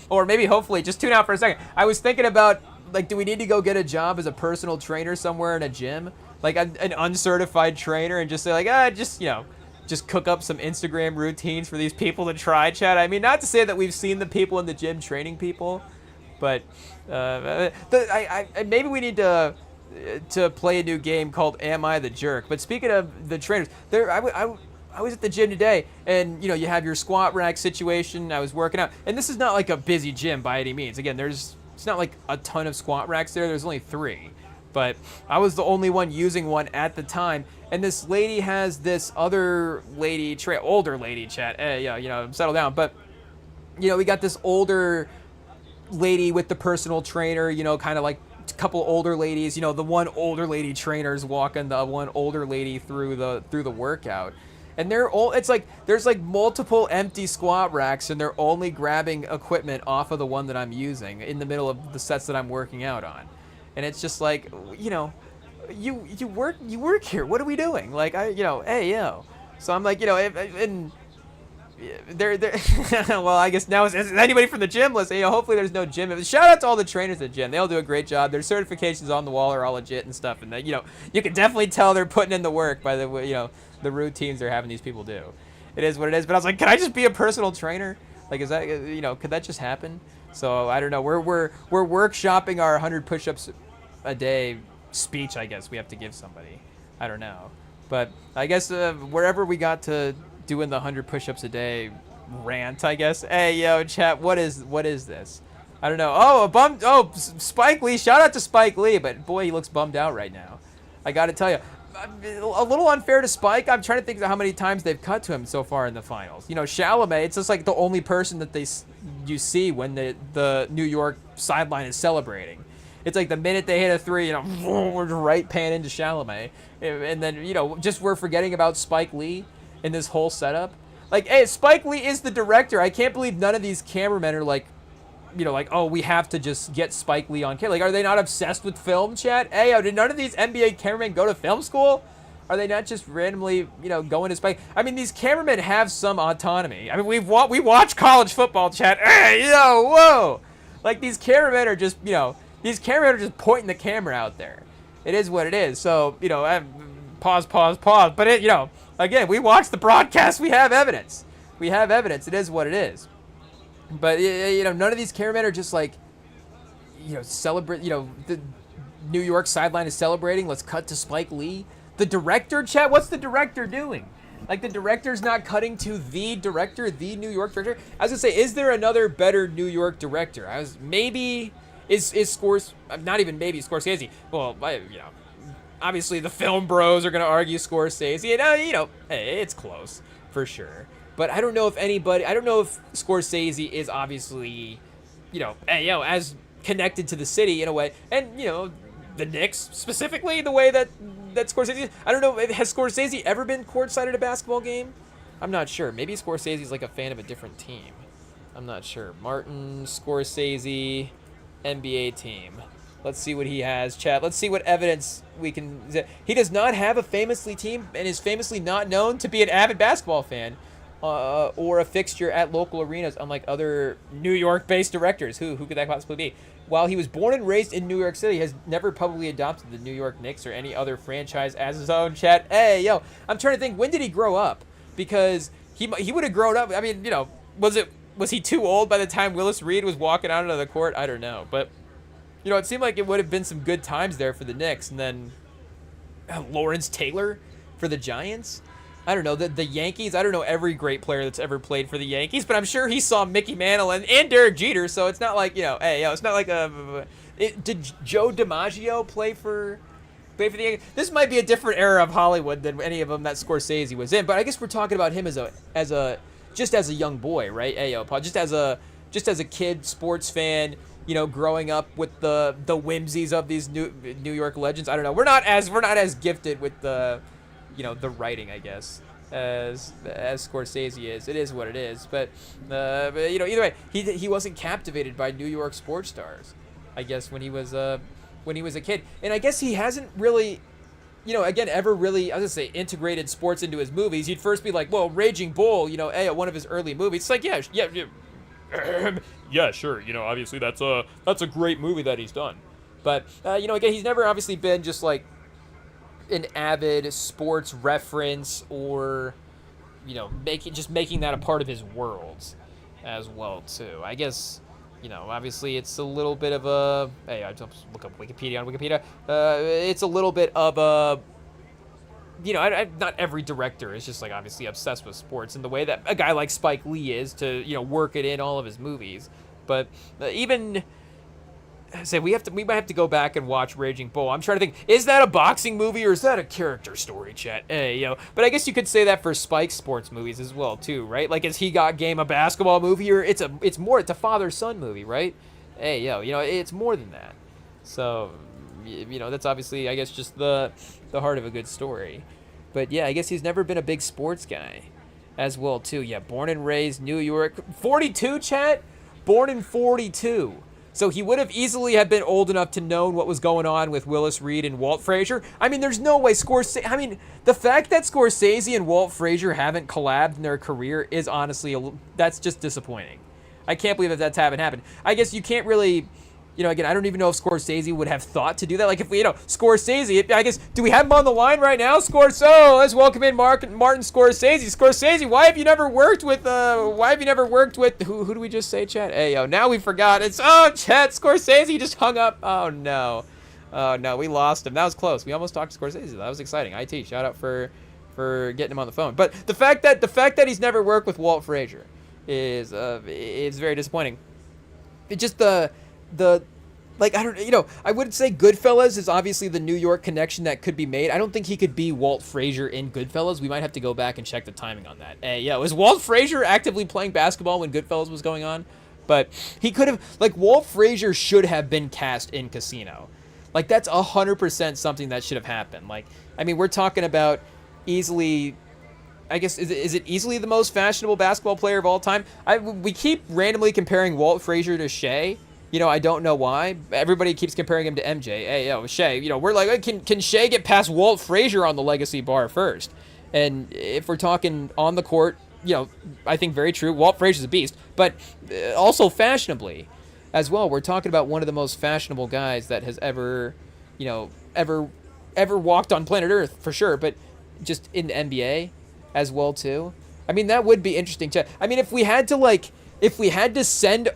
or maybe hopefully just tune out for a second. I was thinking about, like, do we need to go get a job as a personal trainer somewhere in a gym, like an uncertified trainer, and just say like, just cook up some Instagram routines for these people to try, chat? I mean, not to say that we've seen the people in the gym training people, but maybe we need to play a new game called Am I the Jerk? But speaking of the trainers, I was at the gym today, and you have your squat rack situation. I was working out, and this is not like a busy gym by any means. Again, it's not like a ton of squat racks there. There's only 3, but I was the only one using one at the time. And this lady has this other lady, older lady, chat. Hey, settle down. But we got this older lady with the personal trainer. Kind of like a couple older ladies. The one older lady trainer's walking the one older lady through the workout. And it's like there's like multiple empty squat racks, and they're only grabbing equipment off of the one that I'm using in the middle of the sets that I'm working out on. And it's just like, you work here. What are we doing? Like, hey, So I'm like, and they're well, I guess now is anybody from the gym listening? Hopefully there's no gym. Shout out to all the trainers at the gym. They all do a great job. Their certifications on the wall are all legit and stuff. And that, you can definitely tell they're putting in the work by the way, the routines they're having these people do. It is what it is. But I was like, can I just be a personal trainer? Like, is that, could that just happen? So I don't know. We're workshopping our 100 push-ups a day speech, I guess we have to give somebody. I don't know. But I guess wherever we got to doing the 100 push-ups a day rant, I guess. Hey, yo, chat, what is this? I don't know. Spike Lee. Shout out to Spike Lee, but boy, he looks bummed out right now. I got to tell you, a little unfair to Spike. I'm trying to think of how many times they've cut to him so far in the finals. You know, Chalamet, it's just like the only person that you see when the New York sideline is celebrating. It's like the minute they hit a three, we're right pan into Chalamet. And then, just we're forgetting about Spike Lee in this whole setup. Like, hey, Spike Lee is the director. I can't believe none of these cameramen are like, oh, we have to just get Spike Lee on camera. Like, are they not obsessed with film, chat? Hey, did none of these NBA cameramen go to film school? Are they not just randomly, going to Spike? I mean, these cameramen have some autonomy. I mean, we watch college football, chat. Hey, whoa. Like, these cameramen are just, pointing the camera out there. It is what it is. So, pause. But, again, we watch the broadcast. We have evidence. It is what it is. But, none of these cameramen are just like, celebrate, the New York sideline is celebrating. Let's cut to Spike Lee. The director, chat, what's the director doing? Like, the director's not cutting to the director, the New York director. I was going to say, is there another better New York director? Is Scorsese. Well, obviously the film bros are going to argue Scorsese. Hey, it's close, for sure. But I don't know if Scorsese is obviously, as connected to the city in a way. And, the Knicks, specifically, the way that Scorsese, I don't know, has Scorsese ever been courtside at a basketball game? I'm not sure. Maybe Scorsese's like a fan of a different team. I'm not sure. Martin Scorsese, NBA team. Let's see what he has, chat. Let's see what evidence we can... He does not have a famously team and is famously not known to be an avid basketball fan. Or a fixture at local arenas, unlike other New York-based directors. Who could that possibly be? While he was born and raised in New York City, has never publicly adopted the New York Knicks or any other franchise as his own, chat. Hey, I'm trying to think, when did he grow up? Because he would have grown up, I mean, was he too old by the time Willis Reed was walking out onto the court? I don't know. But, it seemed like it would have been some good times there for the Knicks. And then Lawrence Taylor for the Giants. I don't know, the Yankees. I don't know every great player that's ever played for the Yankees, but I'm sure he saw Mickey Mantle and Derek Jeter, so it's not like, it's not like did Joe DiMaggio play for the Yankees? This might be a different era of Hollywood than any of them that Scorsese was in, but I guess we're talking about him as a young boy, right? Just as a kid sports fan, growing up with the whimsies of these New York legends. I don't know. We're not as gifted with the writing, I guess, as Scorsese is. It is what it is. But either way, he wasn't captivated by New York sports stars, I guess, when he was a kid. And I guess he hasn't really, ever really, I was gonna say, integrated sports into his movies. He'd first be like, well, Raging Bull, one of his early movies. It's like, yeah, sure. Obviously that's a great movie that he's done. But again, he's never obviously been just like an avid sports reference or making that a part of his worlds as well too. I guess obviously it's a little bit of a I just look up Wikipedia on Wikipedia. It's a little bit of a not every director is just like obviously obsessed with sports in the way that a guy like Spike Lee is to work it in all of his movies. But even say we might have to go back and watch Raging Bull. I'm trying to think, is that a boxing movie or is that a character story, chat? Hey, but I guess you could say that for Spike's sports movies as well too, right? Like, is He Got Game a basketball movie, or it's a father-son movie, right? Hey, it's more than that. So, that's obviously, I guess, just the heart of a good story. But yeah, I guess he's never been a big sports guy as well too. Yeah, born and raised New York. 42, chat? Born in 42. So he would have easily have been old enough to know what was going on with Willis Reed and Walt Frazier. I mean, there's no way Scorsese... I mean, the fact that Scorsese and Walt Frazier haven't collabed in their career is honestly... that's just disappointing. I can't believe that haven't happened. I guess you can't really... again, I don't even know if Scorsese would have thought to do that. Like, if we, Scorsese, I guess, do we have him on the line right now? Let's welcome in Martin Scorsese. Scorsese, why have you never worked with, who do we just say, chat? Hey, now we forgot. Chat, Scorsese just hung up. Oh, no, we lost him. That was close. We almost talked to Scorsese. That was exciting. IT, shout out for for getting him on the phone. But the fact that he's never worked with Walt Frazier is very disappointing. It just the like, I don't, I wouldn't say Goodfellas is obviously the New York connection that could be made. I don't think he could be Walt Frazier in Goodfellas. We might have to go back and check the timing on that. Hey, was Walt Frazier actively playing basketball when Goodfellas was going on? But he could have, like, Walt Frazier should have been cast in Casino. Like, that's 100% something that should have happened. Like, I mean, we're talking about easily, I guess, is it easily the most fashionable basketball player of all time? We keep randomly comparing Walt Frazier to Shea. I don't know why. Everybody keeps comparing him to MJ. Hey, Shea. We're like, can Shea get past Walt Frazier on the legacy bar first? And if we're talking on the court, I think very true. Walt Frazier's a beast, but also fashionably as well. We're talking about one of the most fashionable guys that has ever walked on planet Earth, for sure, but just in the NBA as well too. I mean, that would be interesting to. I mean, if we had to send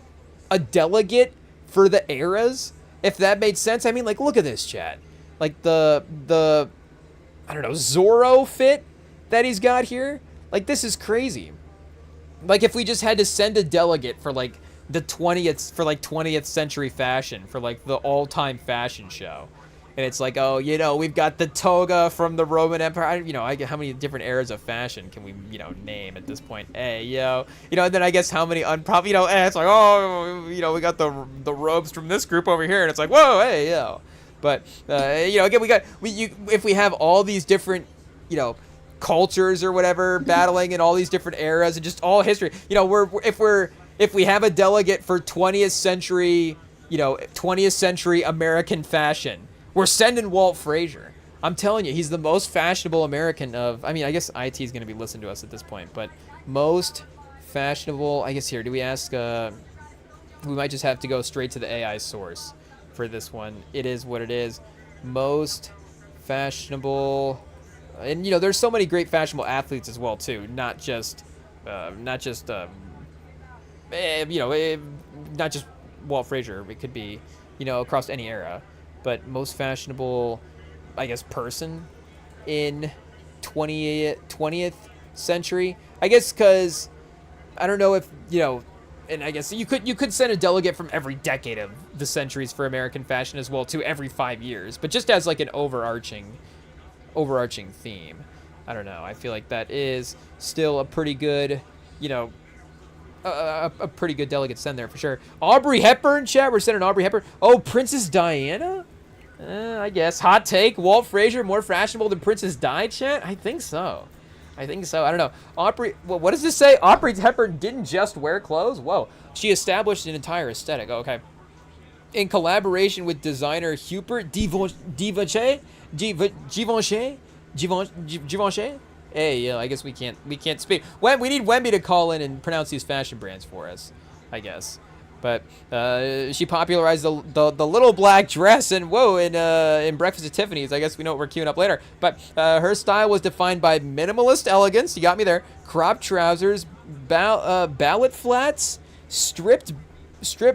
a delegate for the eras, if that made sense. I mean, like, look at this, chat. Like the I don't know, Zorro fit that he's got here. Like, this is crazy. Like, if we just had to send a delegate for like the 20th century fashion, for like the all-time fashion show. And it's like, we've got the toga from the Roman Empire. How many different eras of fashion can we, name at this point? Hey, and then I guess how many it's like, we got the robes from this group over here, and it's like, whoa, hey, But, again, if we have all these different, cultures or whatever battling in all these different eras and just all history, if we have a delegate for 20th century American fashion, we're sending Walt Frazier. I'm telling you, he's the most fashionable American of. I mean, I guess IT is going to be listening to us at this point, but most fashionable. I guess here, do we ask? We might just have to go straight to the AI source for this one. It is what it is. Most fashionable, and there's so many great fashionable athletes as well too. Not just Walt Frazier. It could be, across any era. But most fashionable, I guess, person in 20th century. I guess because I don't know if, and I guess you could send a delegate from every decade of the centuries for American fashion as well, to every 5 years. But just as like an overarching theme. I don't know. I feel like that is still a pretty good, a pretty good delegate send there for sure. Aubrey Hepburn, chat. We're sending Aubrey Hepburn. Oh, Princess Diana? I guess. Hot take. Walt Frazier more fashionable than Princess Di, chat? I think so. I don't know. Aubrey, well, what does this say? Aubrey Hepburn didn't just wear clothes? Whoa. She established an entire aesthetic. Oh, okay. In collaboration with designer Hubert Givenchy? Hey, I guess we can't speak. We need Wemby to call in and pronounce these fashion brands for us, I guess. But she popularized the little black dress in Breakfast at Tiffany's. I guess we know what we're queuing up later. But her style was defined by minimalist elegance. You got me there. Cropped trousers, ballet flats, stripped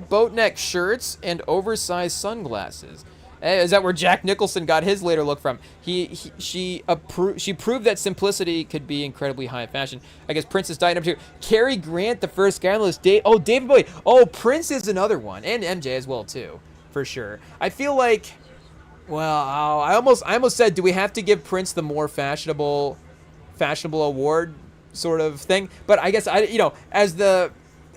boat neck shirts, and oversized sunglasses. Is that where Jack Nicholson got his later look from? She proved that simplicity could be incredibly high fashion. I guess Princess Di number 2. Cary Grant, the first guy on the list. David Bowie. Oh, Prince is another one, and MJ as well too, for sure. I feel like, I almost said, do we have to give Prince the more fashionable award sort of thing? But I guess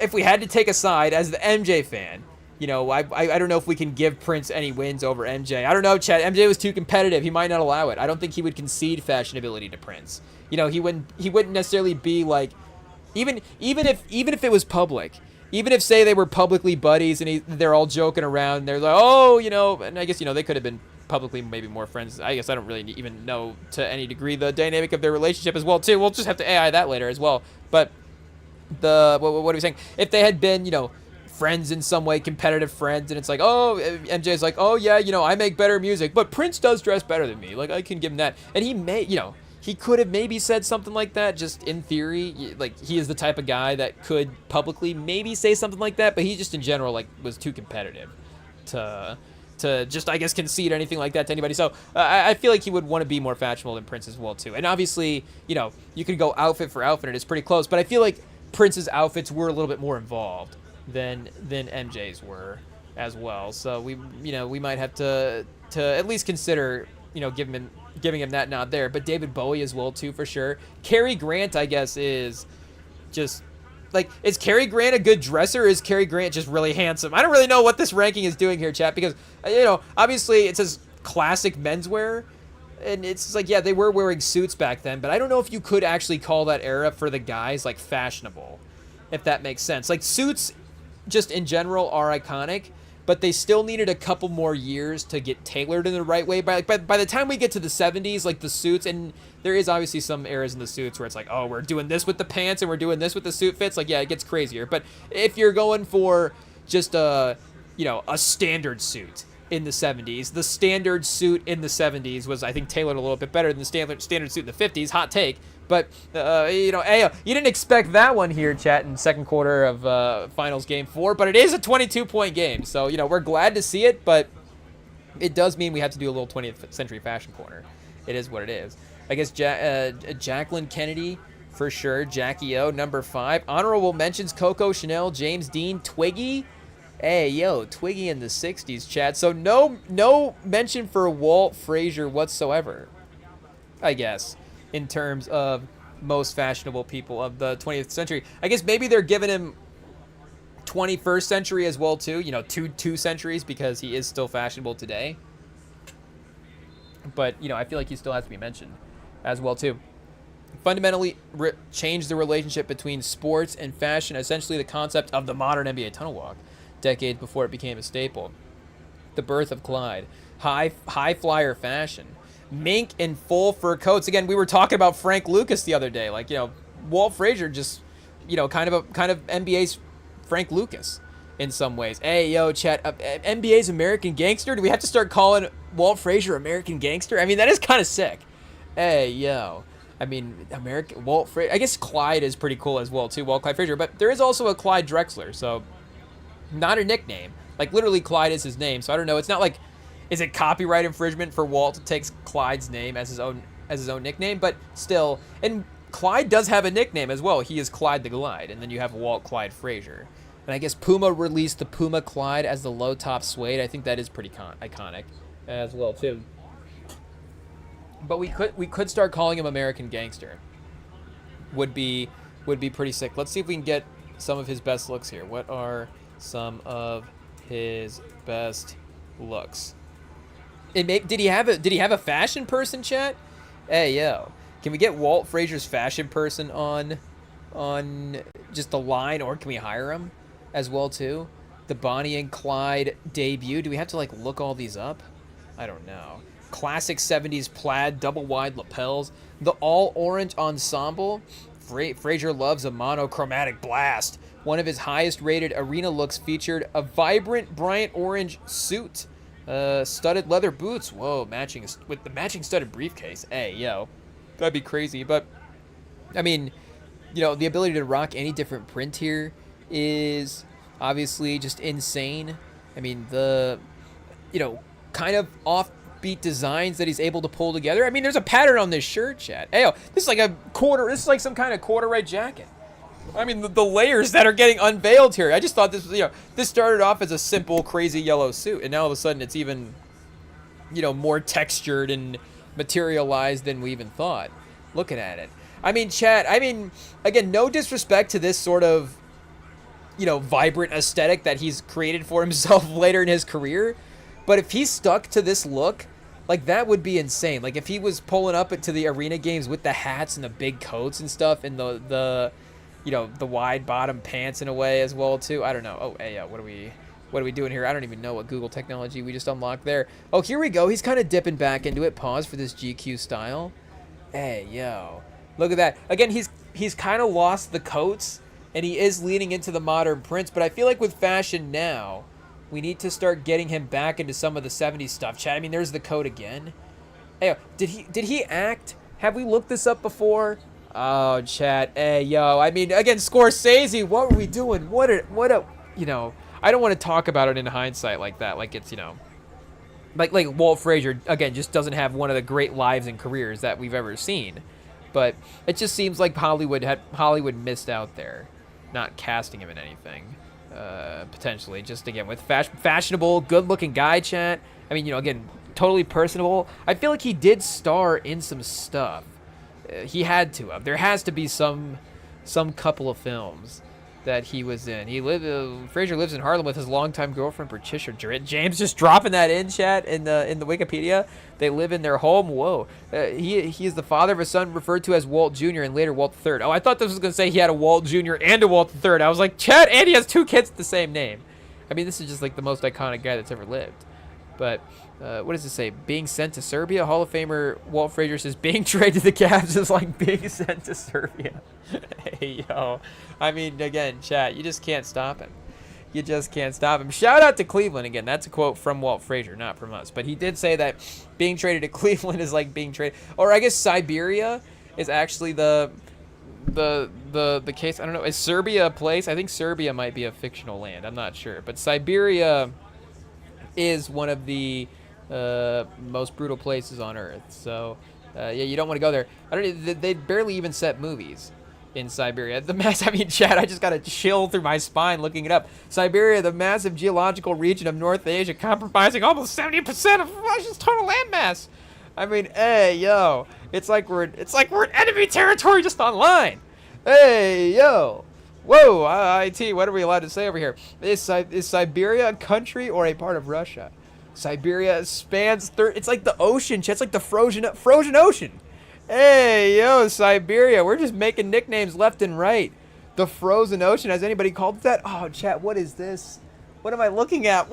if we had to take a side as the MJ fan. I don't know if we can give Prince any wins over MJ. I don't know, Chad. MJ was too competitive. He might not allow it. I don't think he would concede fashionability to Prince. He wouldn't necessarily be like, even if it was public, even if say they were publicly buddies and they're all joking around. And they're like, and I guess they could have been publicly maybe more friends. I guess I don't really even know to any degree the dynamic of their relationship as well too. We'll just have to AI that later as well. But what are we saying? If they had been friends in some way, competitive friends, and it's like, MJ's like, I make better music, but Prince does dress better than me, like I can give him that. And he could have maybe said something like that, just in theory. Like, he is the type of guy that could publicly maybe say something like that, but he just in general was too competitive to to just, I guess, concede anything like that to anybody. So I feel like he would want to be more fashionable than Prince as well, too. And obviously, you know, you could go outfit for outfit, and it's pretty close. But I feel like Prince's outfits were a little bit more involved than MJ's were as well. So we might have to at least consider, you know, giving him that nod there. But David Bowie as well, too, for sure. Cary Grant, I guess, is just... Like, is Cary Grant a good dresser, or is Cary Grant just really handsome? I don't really know what this ranking is doing here, chat, because, you know, obviously it says classic menswear, and it's like, yeah, they were wearing suits back then, but I don't know if you could actually call that era for the guys, like, fashionable, if that makes sense. Like, suits, just in general, are iconic, but they still needed a couple more years to get tailored in the right way. By the time we get to the 70s, like, the suits, and there is obviously some eras in the suits where it's like, oh, we're doing this with the pants and we're doing this with the suit fits. Like, yeah, it gets crazier. But if you're going for just a standard suit in the 70s, the standard suit in the 70s was, I think, tailored a little bit better than the standard suit in the 50s. Hot take. But, you know, hey, you didn't expect that one here, chat, in second quarter of Finals Game 4. But it is a 22-point game. So, you know, we're glad to see it. But it does mean we have to do a little 20th century fashion corner. It is what it is. I guess Jacqueline Kennedy, for sure. Jackie O, number 5. Honorable mentions, Coco Chanel, James Dean, Twiggy. Hey, yo, Twiggy in the 60s, chat. So no mention for Walt Frazier whatsoever, I guess, in terms of most fashionable people of the 20th century. I guess maybe they're giving him 21st century as well, too. You know, two centuries, because he is still fashionable today. But, you know, I feel like he still has to be mentioned as well, too. Fundamentally changed the relationship between sports and fashion, essentially the concept of the modern NBA tunnel walk, decades before it became a staple. The birth of Clyde. High flyer fashion. Mink and full fur coats. Again, we were talking about Frank Lucas the other day. Like, you know, Walt Frazier just, you know, kind of NBA's Frank Lucas in some ways. Hey, yo, chat, NBA's American Gangster? Do we have to start calling Walt Frazier American Gangster? I mean, that is kind of sick. Hey, yo. I mean, Walt Frazier. I guess Clyde is pretty cool as well, too. Walt Clyde Frazier. But there is also a Clyde Drexler, so not a nickname. Like, literally, Clyde is his name. So I don't know. It's not like, is it copyright infringement for Walt to take Clyde's name as his own nickname? But still, and Clyde does have a nickname as well. He is Clyde the Glide, and then you have Walt Clyde Frazier. And I guess Puma released the Puma Clyde as the low top suede. I think that is pretty iconic as well, too. But we could start calling him American Gangster. Would be pretty sick. Let's see if we can get some of his best looks here. What are some of his best looks? Did he have a fashion person, chat? Hey, yo. Can we get Walt Frazier's fashion person on just the line, or can we hire him as well, too? The Bonnie and Clyde debut. Do we have to, like, look all these up? I don't know. Classic 70s plaid, double-wide lapels. The all-orange ensemble. Frazier loves a monochromatic blast. One of his highest-rated arena looks featured a vibrant, bright orange suit. Studded leather boots. Whoa, with the matching studded briefcase. Hey, yo. That'd be crazy. But, I mean, you know, the ability to rock any different print here is obviously just insane. I mean, the, you know, kind of offbeat designs that he's able to pull together. I mean, there's a pattern on this shirt, chat. Hey, yo, this is like some kind of corduroy jacket. I mean, the layers that are getting unveiled here. I just thought this was, you know, this started off as a simple, crazy yellow suit, and now all of a sudden it's even, you know, more textured and materialized than we even thought. Looking at it. I mean, chat, again, no disrespect to this sort of, you know, vibrant aesthetic that he's created for himself later in his career, but if he stuck to this look, like, that would be insane. Like, if he was pulling up into the arena games with the hats and the big coats and stuff, and the you know, the wide bottom pants in a way as well, too. I don't know. Oh, hey, what are we doing here? I don't even know what Google technology we just unlocked there. Oh, here we go. He's kind of dipping back into it. Pause for this GQ style. Hey, yo. Look at that. Again, he's kind of lost the coats, and he is leaning into the modern prints, but I feel like with fashion now, we need to start getting him back into some of the 70s stuff, chat. I mean, there's the coat again. Hey, did he act? Have we looked this up before? Oh, chat. Hey, yo. I mean, again, Scorsese, what were we doing? What a, you know, I don't want to talk about it in hindsight like that. Like, it's, you know, like Walt Frazier, again, just doesn't have one of the great lives and careers that we've ever seen. But it just seems like Hollywood missed out there, not casting him in anything, potentially. Just, again, with fashionable, good-looking guy, chat. I mean, again, totally personable. I feel like he did star in some stuff. He had to have. There has to be some couple of films that he was in. Frazier lives in Harlem with his longtime girlfriend Patricia James. Just dropping that in, chat, in the Wikipedia. They live in their home. Whoa. He is the father of a son referred to as Walt Jr. and later Walt III. Oh, I thought this was going to say he had a Walt Jr. and a Walt III. I was like, chat, and he has 2 kids with the same name. I mean, this is just like the most iconic guy that's ever lived. But what does it say? Being sent to Serbia? Hall of Famer Walt Frazier says being traded to the Cavs is like being sent to Serbia. Hey, yo. I mean, again, chat, you just can't stop him. You just can't stop him. Shout out to Cleveland. Again, that's a quote from Walt Frazier, not from us. But he did say that being traded to Cleveland is like being traded. Or I guess Siberia is actually the case. I don't know. Is Serbia a place? I think Serbia might be a fictional land. I'm not sure. But Siberia is one of the most brutal places on Earth. So, yeah, you don't want to go there. They barely even set movies in Siberia. Chad, I just got a chill through my spine looking it up. Siberia, the massive geological region of North Asia, comprising almost 70% of Russia's total landmass. I mean, hey, yo, it's like we're in enemy territory just online. Hey, yo. Whoa, IT, what are we allowed to say over here? Is Siberia a country or a part of Russia? Siberia spans it's like the ocean. It's like the frozen ocean. Hey, yo, Siberia. We're just making nicknames left and right. The frozen ocean. Has anybody called it that? Oh, chat, what is this? What am I looking at?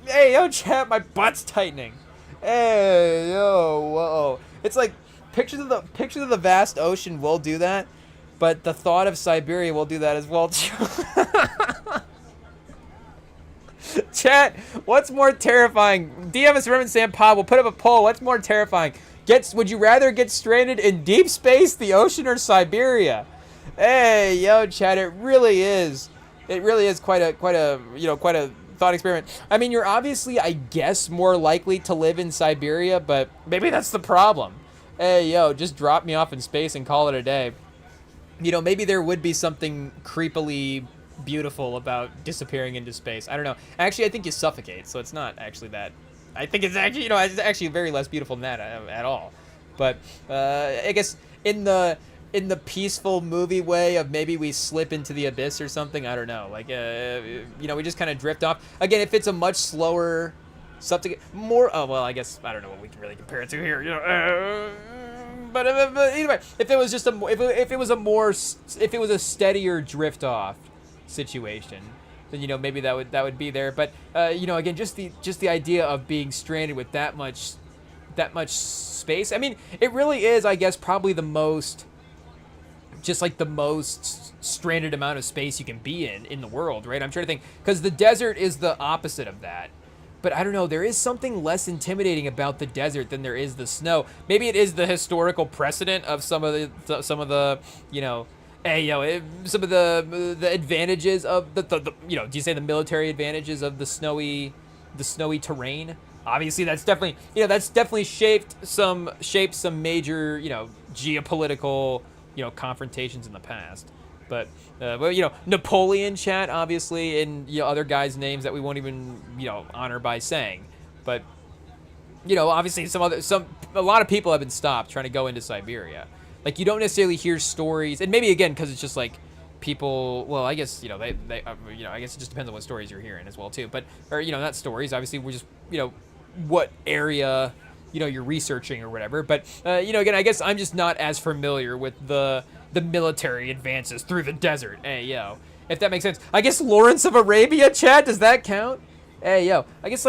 Hey, yo, chat, my butt's tightening. Hey, yo, whoa. It's like pictures of the vast ocean will do that, but the thought of Siberia will do that as well. Chat, what's more terrifying? DMS REMINGTOM Pod will put up a poll. What's more terrifying? Would you rather get stranded in deep space, the ocean, or Siberia? Hey, yo, chat, it really is quite a thought experiment. I mean, you're obviously, I guess, more likely to live in Siberia, but maybe that's the problem. Hey, yo, just drop me off in space and call it a day. Maybe there would be something creepily beautiful about disappearing into space. I don't know. Actually, I think you suffocate, so it's not actually that. I think it's actually, it's actually very less beautiful than that at all. But I guess in the peaceful movie way of maybe we slip into the abyss or something. I don't know. Like, we just kind of drift off. Again, if it's a much slower something more. Oh well, I guess I don't know what we can really compare it to here. But either way, if it was just if it was a steadier drift off situation, then maybe that would be there. But again, just the idea of being stranded with that much space. I mean, it really is, I guess, probably the most stranded amount of space you can be in the world, right? I'm trying to think, because the desert is the opposite of that. But I don't know, there is something less intimidating about the desert than there is the snow. Maybe it is the historical precedent of some of the some of the advantages of the do you say the military advantages of the snowy terrain? Obviously, that's definitely shaped some major geopolitical confrontations in the past. But Napoleon, chat, obviously, and other guys' names that we won't even honor by saying. But obviously a lot of people have been stopped trying to go into Siberia. Like, you don't necessarily hear stories, and maybe again because it's just like people. Well, I guess I guess it just depends on what stories you're hearing as well too. But not stories. Obviously, we're just what area you're researching or whatever. But again, I guess I'm just not as familiar with the military advances through the desert. Hey, yo, if that makes sense. I guess Lawrence of Arabia, Chad, does that count? Hey, yo, I guess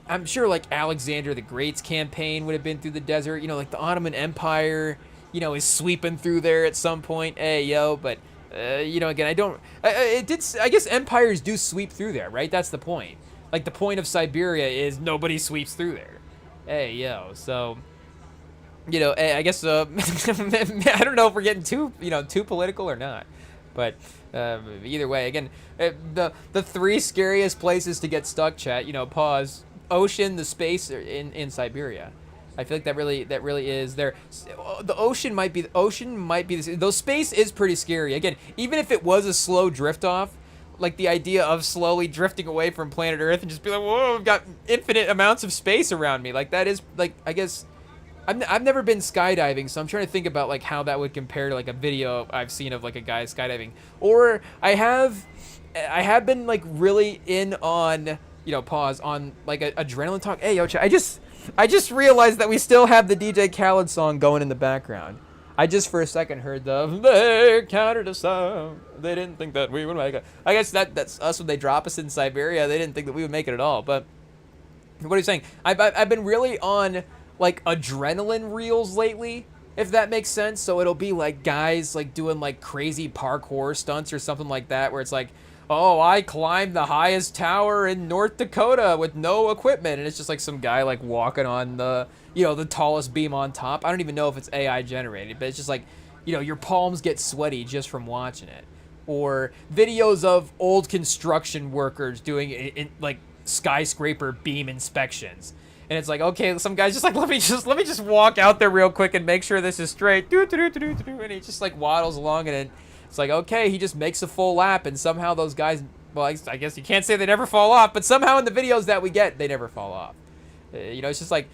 I'm sure Alexander the Great's campaign would have been through the desert. Like the Ottoman Empire, is sweeping through there at some point. Hey, yo, but again, I guess empires do sweep through there, right? That's the point. Like, the point of Siberia is nobody sweeps through there. Hey, yo, so I guess I don't know if we're getting too political or not, but either way, again, the 3 scariest places to get stuck, chat. Pause. ocean, the space in Siberia. I feel like that really is there. The ocean might be though space is pretty scary. Again, even if it was a slow drift off, like the idea of slowly drifting away from planet Earth and just be like, whoa, I've got infinite amounts of space around me. Like that is like, I guess I've never been skydiving, so I'm trying to think about like how that would compare to like a video I've seen of like a guy skydiving. Or I have been like really in on, pause on like a adrenaline talk. Hey, yo, I just realized that we still have the DJ Khaled song going in the background. I just for a second heard they counted us out. They didn't think that we would make it. I guess that's us when they drop us in Siberia. They didn't think that we would make it at all. But what are you saying? I've been really on like adrenaline reels lately, if that makes sense. So it'll be like guys like doing like crazy parkour stunts or something like that, where it's like, oh, I climbed the highest tower in North Dakota with no equipment, and it's just like some guy like walking on the the tallest beam on top. I don't even know if it's AI generated, but it's just like, your palms get sweaty just from watching it. Or videos of old construction workers doing like skyscraper beam inspections. And it's like, okay, some guy's just like, let me just walk out there real quick and make sure this is straight. And he just like waddles along, and it's like, okay, he just makes a full lap, and somehow those guys, well, I guess you can't say they never fall off, but somehow in the videos that we get, they never fall off. It's just like,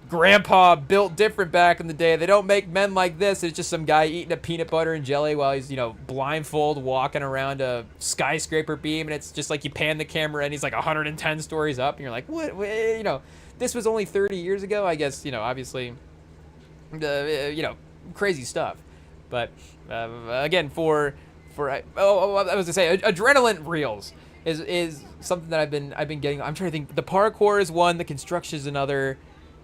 grandpa built different back in the day. They don't make men like this. It's just some guy eating a peanut butter and jelly while he's, blindfold walking around a skyscraper beam. And it's just like you pan the camera and he's like 110 stories up. And you're like, what? This was only 30 years ago. I guess, obviously, crazy stuff. But again, I was going to say, adrenaline reels is something that I've been getting. I'm trying to think. The parkour is one. The construction is another.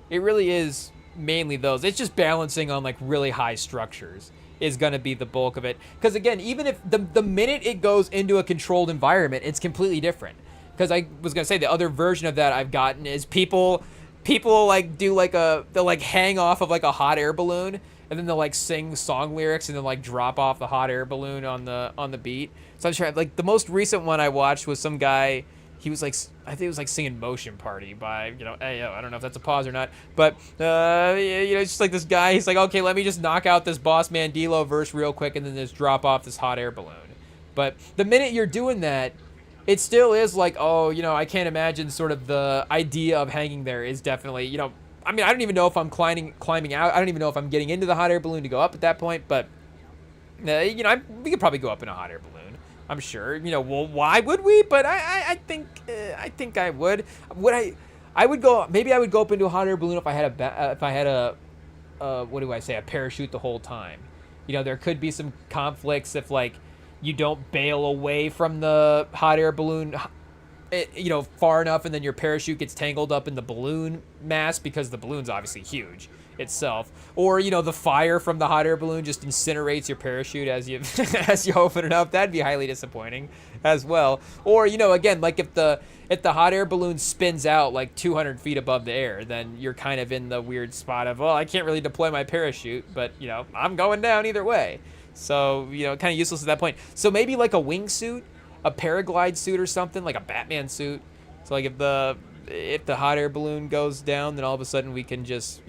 It really is mainly those. It's just balancing on like really high structures is going to be the bulk of it. Because again, even if the minute it goes into a controlled environment, it's completely different. Because I was going to say the other version of that I've gotten is people like do like they'll like hang off of like a hot air balloon, and then they'll like sing song lyrics and then like drop off the hot air balloon on the beat. So I'm sure like the most recent one I watched was some guy. He was like, I think it was like singing "Motion Party" by Ayo. I don't know if that's a pause or not, but it's just like this guy. He's like, okay, let me just knock out this Boss Mandilo verse real quick, and then just drop off this hot air balloon. But the minute you're doing that, it still is like, oh, I can't imagine sort of the idea of hanging there is definitely, I mean, I don't even know if I'm climbing out. I don't even know if I'm getting into the hot air balloon to go up at that point, but we could probably go up in a hot air balloon. I'm sure. Well, why would we? But I think I would. I would go. Maybe I would go up into a hot air balloon if I had a what do I say? A parachute the whole time. There could be some conflicts if like you don't bail away from the hot air balloon, far enough, and then your parachute gets tangled up in the balloon mass because the balloon's obviously huge itself. Or the fire from the hot air balloon just incinerates your parachute as you as you open it up. That'd be highly disappointing as well. Or again, like if the hot air balloon spins out like 200 feet above the air, then you're kind of in the weird spot of, well, I can't really deploy my parachute, but I'm going down either way. So kind of useless at that point. So maybe like a wingsuit, a paraglide suit or something, like a Batman suit. So like if the hot air balloon goes down, then all of a sudden we can just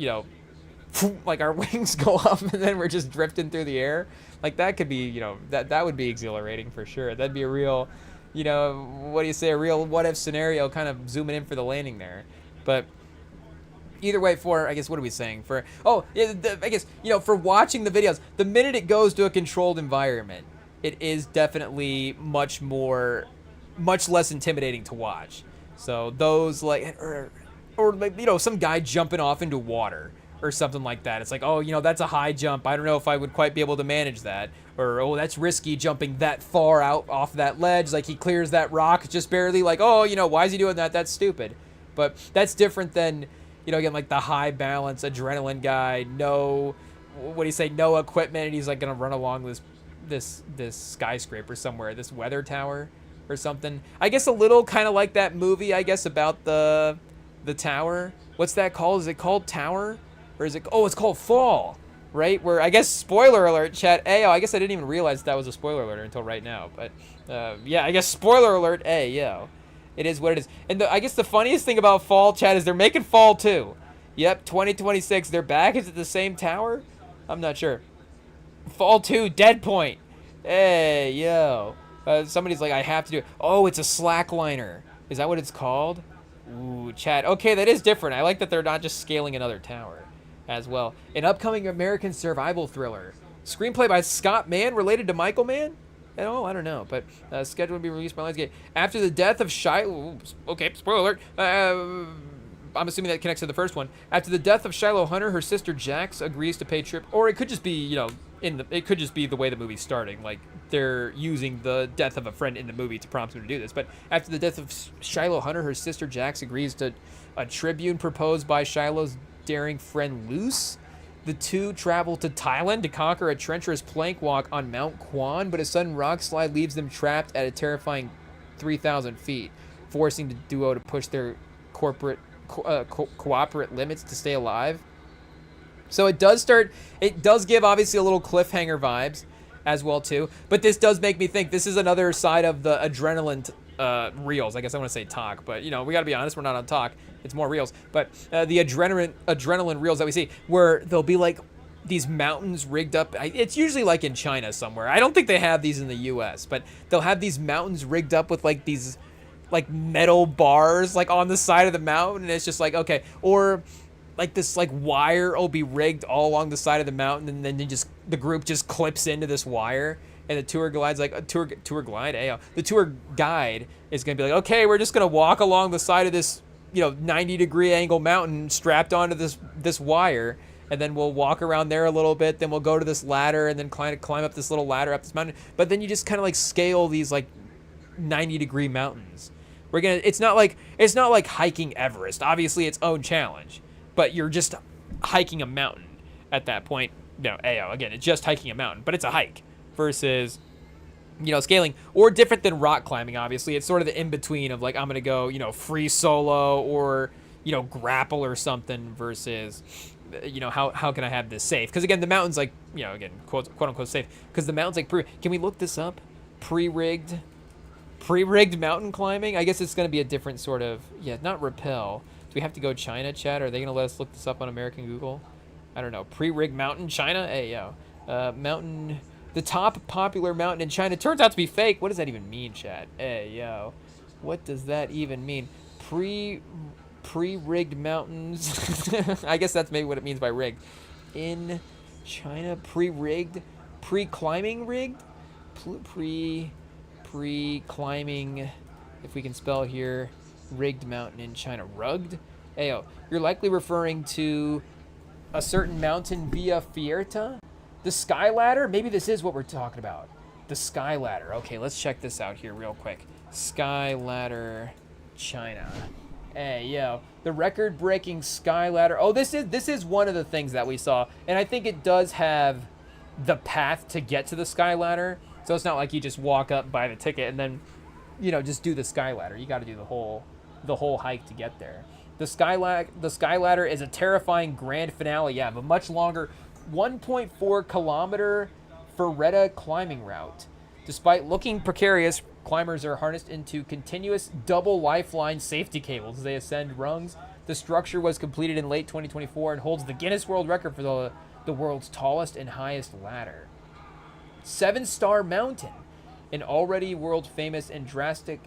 like our wings go up and then we're just drifting through the air. Like that could be, that would be exhilarating for sure. That'd be a real, what do you say, a real what if scenario, kind of zooming in for the landing there. But either way, I guess, what are we saying? I guess, for watching the videos, the minute it goes to a controlled environment, it is definitely much less intimidating to watch. So those like, or like, some guy jumping off into water or something like that. It's like, oh, that's a high jump. I don't know if I would quite be able to manage that. Or, oh, that's risky jumping that far out off that ledge. Like he clears that rock just barely. Like, oh, why is he doing that? That's stupid. But that's different than, again, like the high balance adrenaline guy. No, what do you say? No equipment. And he's like going to run along this skyscraper somewhere, this weather tower or something. I guess a little kind of like that movie, I guess, about the tower. What's that called? Is it called Tower? Or is it, it's called Fall, right? Where, I guess, spoiler alert, chat, I guess I didn't even realize that was a spoiler alert until right now. But, yeah, I guess spoiler alert, It is what it is. And I guess the funniest thing about Fall, Chat, is they're making Fall 2. Yep, 2026. They're back. Is it the same tower? I'm not sure. Fall 2, Dead Point. Hey, yo. Somebody's like, I have to do it. Oh, it's a slackliner. Is that what it's called? Ooh, chat. Okay, that is different. I like that they're not just scaling another tower as well. An upcoming American survival thriller. Screenplay by Scott Mann, related to Michael Mann? Oh, I don't know, but scheduled to be released by Lionsgate. After the death of Shiloh... Okay, spoiler alert. I'm assuming that connects to the first one. After the death of Shiloh Hunter, her sister Jax agrees to pay trip... Or it could just be, you know, it could just be the way the movie's starting. Like, they're using the death of a friend in the movie to prompt them to do this. But after the death of Shiloh Hunter, her sister Jax agrees to a tribute proposed by Shiloh's daring friend Luce. The two travel to Thailand to conquer a treacherous plank walk on Mount Kwan, but a sudden rock slide leaves them trapped at a terrifying 3,000 feet, forcing the duo to push their cooperate limits to stay alive. So it does give obviously a little cliffhanger vibes as well too, but this does make me think this is another side of the adrenaline reels. I guess I want to say talk, but you know, we got to be honest, we're not on talk. It's more reels. But the adrenaline reels that we see, where there'll be like these mountains rigged up. It's usually like in China somewhere. I don't think they have these in the U.S., but they'll have these mountains rigged up with like these like metal bars like on the side of the mountain, and it's just like, okay, or like this like wire will be rigged all along the side of the mountain, and then the group just clips into this wire. And the tour guide's like, the tour guide is going to be like, okay, we're just going to walk along the side of this, you know, 90-degree angle mountain strapped onto this wire, and then we'll walk around there a little bit, then we'll go to this ladder, and then climb up this little ladder up this mountain. But then you just kind of like scale these like 90-degree mountains. It's not like hiking Everest. Obviously, its own challenge, but you're just hiking a mountain at that point. No, again, it's just hiking a mountain, but it's a hike. Versus, you know, scaling, or different than rock climbing. Obviously, it's sort of the in-between of like, I'm gonna go, you know, free solo or, you know, grapple or something, versus, you know, how can I have this safe? Because again, the mountain's like, you know, again, quote unquote safe, because the mountain's like can we look this up? Pre-rigged mountain climbing. I guess it's gonna be a different sort of, not rappel. Do we have to go China, chat? Are they gonna let us look this up on American Google? I don't know. Pre-rigged mountain, China. Hey, yo, mountain. The top popular mountain in China turns out to be fake. What does that even mean, chat? Hey, yo. What does that even mean? Pre-rigged mountains. I guess that's maybe what it means by rigged. In China, pre-rigged. Pre-climbing rigged? Pre-climbing, if we can spell here, rigged mountain in China. Rugged? Hey, yo. You're likely referring to a certain mountain via Fierta? The Sky Ladder? Maybe this is what we're talking about. The Sky Ladder. Okay, let's check this out here real quick. Sky Ladder, China. Hey, yo. The record-breaking Sky Ladder. Oh, this is one of the things that we saw. And I think it does have the path to get to the Sky Ladder. So it's not like you just walk up, buy the ticket, and then, you know, just do the Sky Ladder. You got to do the whole hike to get there. The Sky Ladder is a terrifying grand finale, of a much longer 1.4 kilometer Ferretta climbing route. Despite looking precarious, climbers are harnessed into continuous double lifeline safety cables as they ascend rungs. The structure was completed in late 2024 and holds the Guinness World Record for the world's tallest and highest ladder. 7-Star Mountain, an already world famous and drastic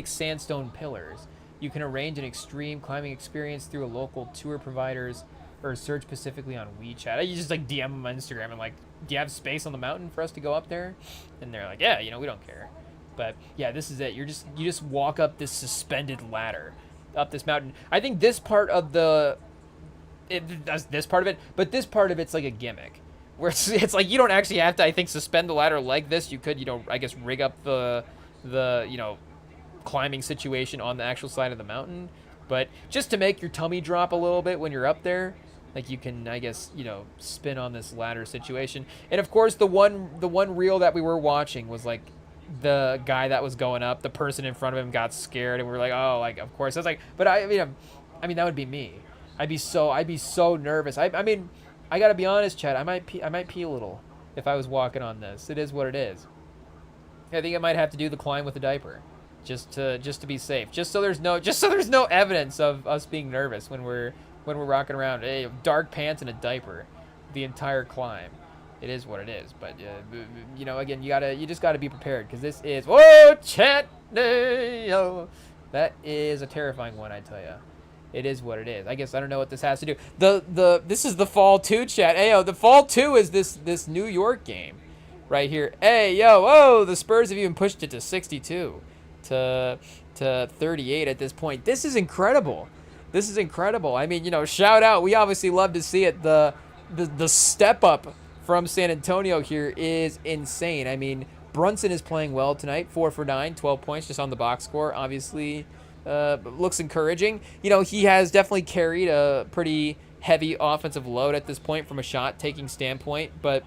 sandstone pillars. You can arrange an extreme climbing experience through a local tour providers or search specifically on WeChat. You just like DM them on Instagram and like, do you have space on the mountain for us to go up there? And they're like, yeah, you know, we don't care. But yeah, this is it. You just walk up this suspended ladder up this mountain. I think this part of this part of it, but this part of it's like a gimmick where it's like you don't actually have to, I think, suspend the ladder like this. You could, you know, I guess rig up the you know, climbing situation on the actual side of the mountain, but just to make your tummy drop a little bit when you're up there. Like you can, I guess, you know, spin on this ladder situation. And of course, the one reel that we were watching was like the guy that was going up. The person in front of him got scared, and we were like, oh, like of course. I was like, but I mean that would be me. I'd be so nervous. I mean, I gotta be honest, Chad. I might pee a little if I was walking on this. It is what it is. I think I might have to do the climb with a diaper. just to be safe, just so there's no evidence of us being nervous when we're rocking around dark pants and a diaper the entire climb. It is what it is, but again, you just gotta be prepared, because this is chat. That is a terrifying one, I tell you. It is what it is. I guess I don't know what this has to do. This is the fall 2, chat. The fall 2 is this New York game right here. The Spurs have even pushed it to 62 to 38 at this point. This is incredible. I mean, shout out. We obviously love to see it. The step up from San Antonio here is insane. I mean, Brunson is playing well tonight. 4 for 9, 12 points just on the box score. Obviously, looks encouraging. He has definitely carried a pretty heavy offensive load at this point from a shot-taking standpoint. But,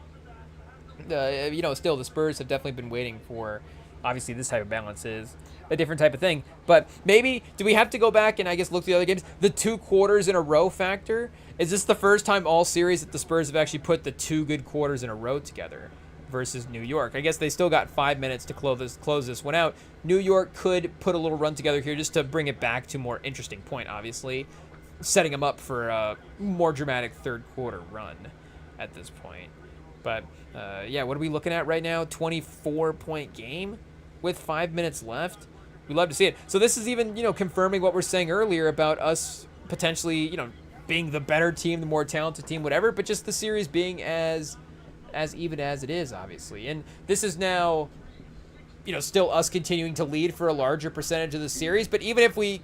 still, the Spurs have definitely been waiting for, obviously, this type of balance is a different type of thing. But maybe, do we have to go back and, I guess, look at the other games? The 2 quarters in a row factor? Is this the first time all series that the Spurs have actually put the 2 good quarters in a row together versus New York? I guess they still got 5 minutes to close this one out. New York could put a little run together here just to bring it back to a more interesting point, obviously, setting them up for a more dramatic third quarter run at this point. But, what are we looking at right now? 24-point game with 5 minutes left. We'd love to see it. So this is even, confirming what we're saying earlier about us potentially, being the better team, the more talented team, whatever, but just the series being as even as it is, obviously. And this is now, still us continuing to lead for a larger percentage of the series. But even if we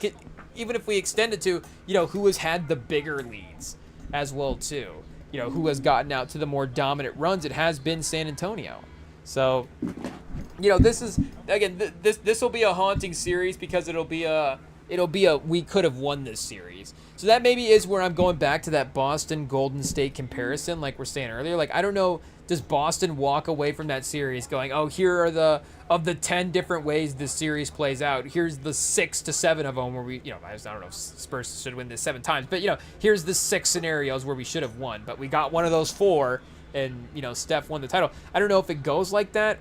extend it to, who has had the bigger leads as well too, who has gotten out to the more dominant runs, it has been San Antonio. So, this is, again, this will be a haunting series, because it'll be a we could have won this series. So that maybe is where I'm going back to that Boston Golden State comparison, like we're saying earlier. Like, I don't know, does Boston walk away from that series going, here are of the 10 different ways this series plays out, here's the 6 to 7 of them where we, I don't know if Spurs should win this 7 times, but here's the 6 scenarios where we should have won, but we got one of those 4, and Steph won the title. I don't know if it goes like that,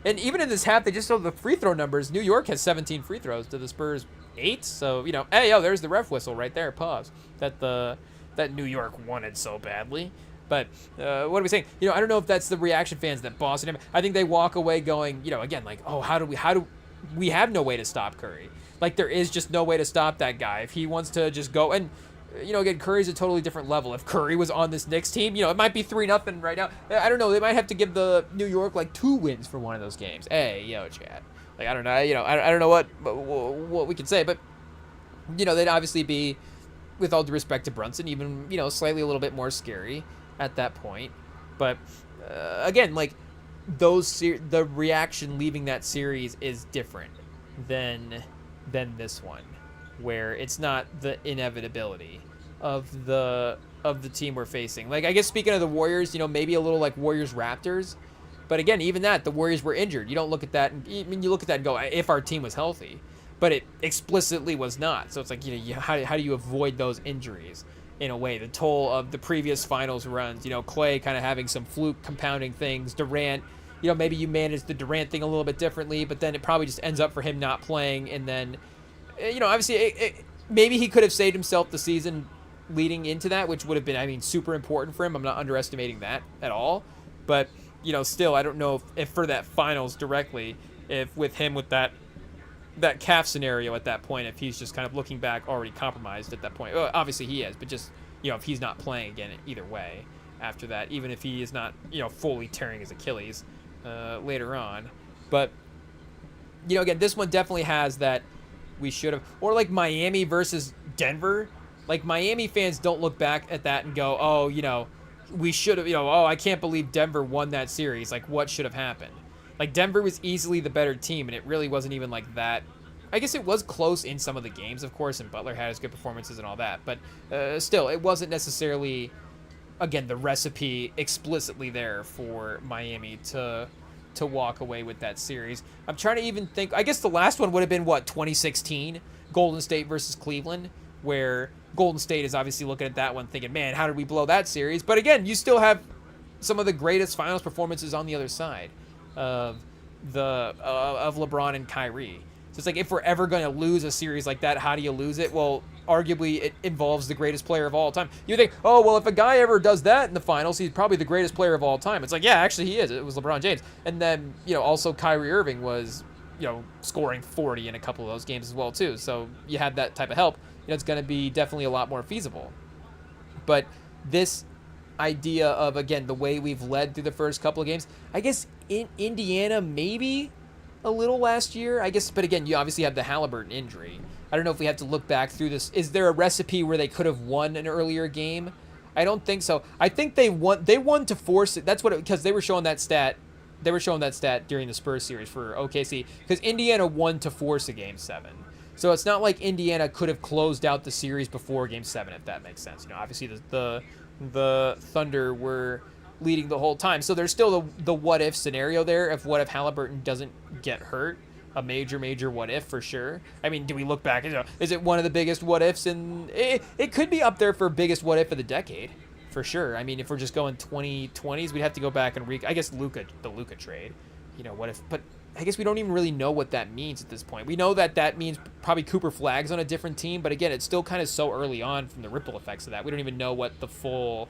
and even in this half, they just showed the free throw numbers. New York has 17 free throws to the Spurs 8. So, there's the ref whistle right there. Pause. That New York wanted so badly. But what are we saying? I don't know if that's the reaction fans that Boston have. I think they walk away going, again, like, how do we have no way to stop Curry? Like, there is just no way to stop that guy. If he wants to just go, and again, Curry's a totally different level. If Curry was on this Knicks team, it might be 3-0 right now. I don't know. They might have to give the New York like 2 wins for one of those games. Chad. Like, I don't know. I don't know what we can say, but they'd obviously be, with all due respect to Brunson, even slightly a little bit more scary at that point. But again, like, the reaction leaving that series is different than this one, where it's not the inevitability of the team we're facing. Like, I guess speaking of the Warriors, maybe a little like Warriors Raptors, but again, even that, the Warriors were injured. You don't look at that, you look at that and go, if our team was healthy, but it explicitly was not. So it's like, how do you avoid those injuries in a way? The toll of the previous finals runs, Clay kind of having some fluke compounding things, Durant, maybe you manage the Durant thing a little bit differently, but then it probably just ends up for him not playing, and then obviously, maybe he could have saved himself the season leading into that, which would have been, super important for him. I'm not underestimating that at all. But, still, I don't know if for that finals directly, if with him with that calf scenario at that point, if he's just kind of looking back already compromised at that point. Well, obviously he is, but just, if he's not playing again either way after that, even if he is not, fully tearing his Achilles later on. But, again, this one definitely has that we should have, or like Miami versus Denver. Like, Miami fans don't look back at that and go, we should have, I can't believe Denver won that series. Like, what should have happened? Like, Denver was easily the better team, and it really wasn't even like that. I guess it was close in some of the games, of course, and Butler had his good performances and all that, but still, it wasn't necessarily, again, the recipe explicitly there for Miami to walk away with that series. I'm trying to even think, I guess the last one would have been, 2016? Golden State versus Cleveland, where Golden State is obviously looking at that one thinking, man, how did we blow that series? But again, you still have some of the greatest finals performances on the other side of LeBron and Kyrie. it's like, if we're ever going to lose a series like that, how do you lose it? Well, arguably it involves the greatest player of all time. You think, oh, well, if a guy ever does that in the finals, he's probably the greatest player of all time. It's like, yeah, actually he is. It was LeBron James. And then, also Kyrie Irving was, scoring 40 in a couple of those games as well, too. So you had that type of help. It's going to be definitely a lot more feasible. But this idea of, again, the way we've led through the first couple of games, I guess in Indiana, maybe a little last year, I guess. But again, you obviously have the Halliburton injury. I don't know if we have to look back through this. Is there a recipe where they could have won an earlier game? I don't think so. I think they won to force it. That's what because they were showing that stat. They were showing that stat during the Spurs series for OKC because Indiana won to force a Game 7. So it's not like Indiana could have closed out the series before Game 7, if that makes sense. Obviously the Thunder were leading the whole time. So there's still the what if scenario there of what if Halliburton doesn't get hurt. A major what if for sure. I mean, do we look back? Is it one of the biggest what ifs? And it could be up there for biggest what if of the decade. For sure. I mean, if we're just going 2020s, we'd have to go back and I guess the Luka trade. What if? But I guess we don't even really know what that means at this point. We know that means probably Cooper Flagg's on a different team, but again, it's still kind of so early on from the ripple effects of that. We don't even know what the full,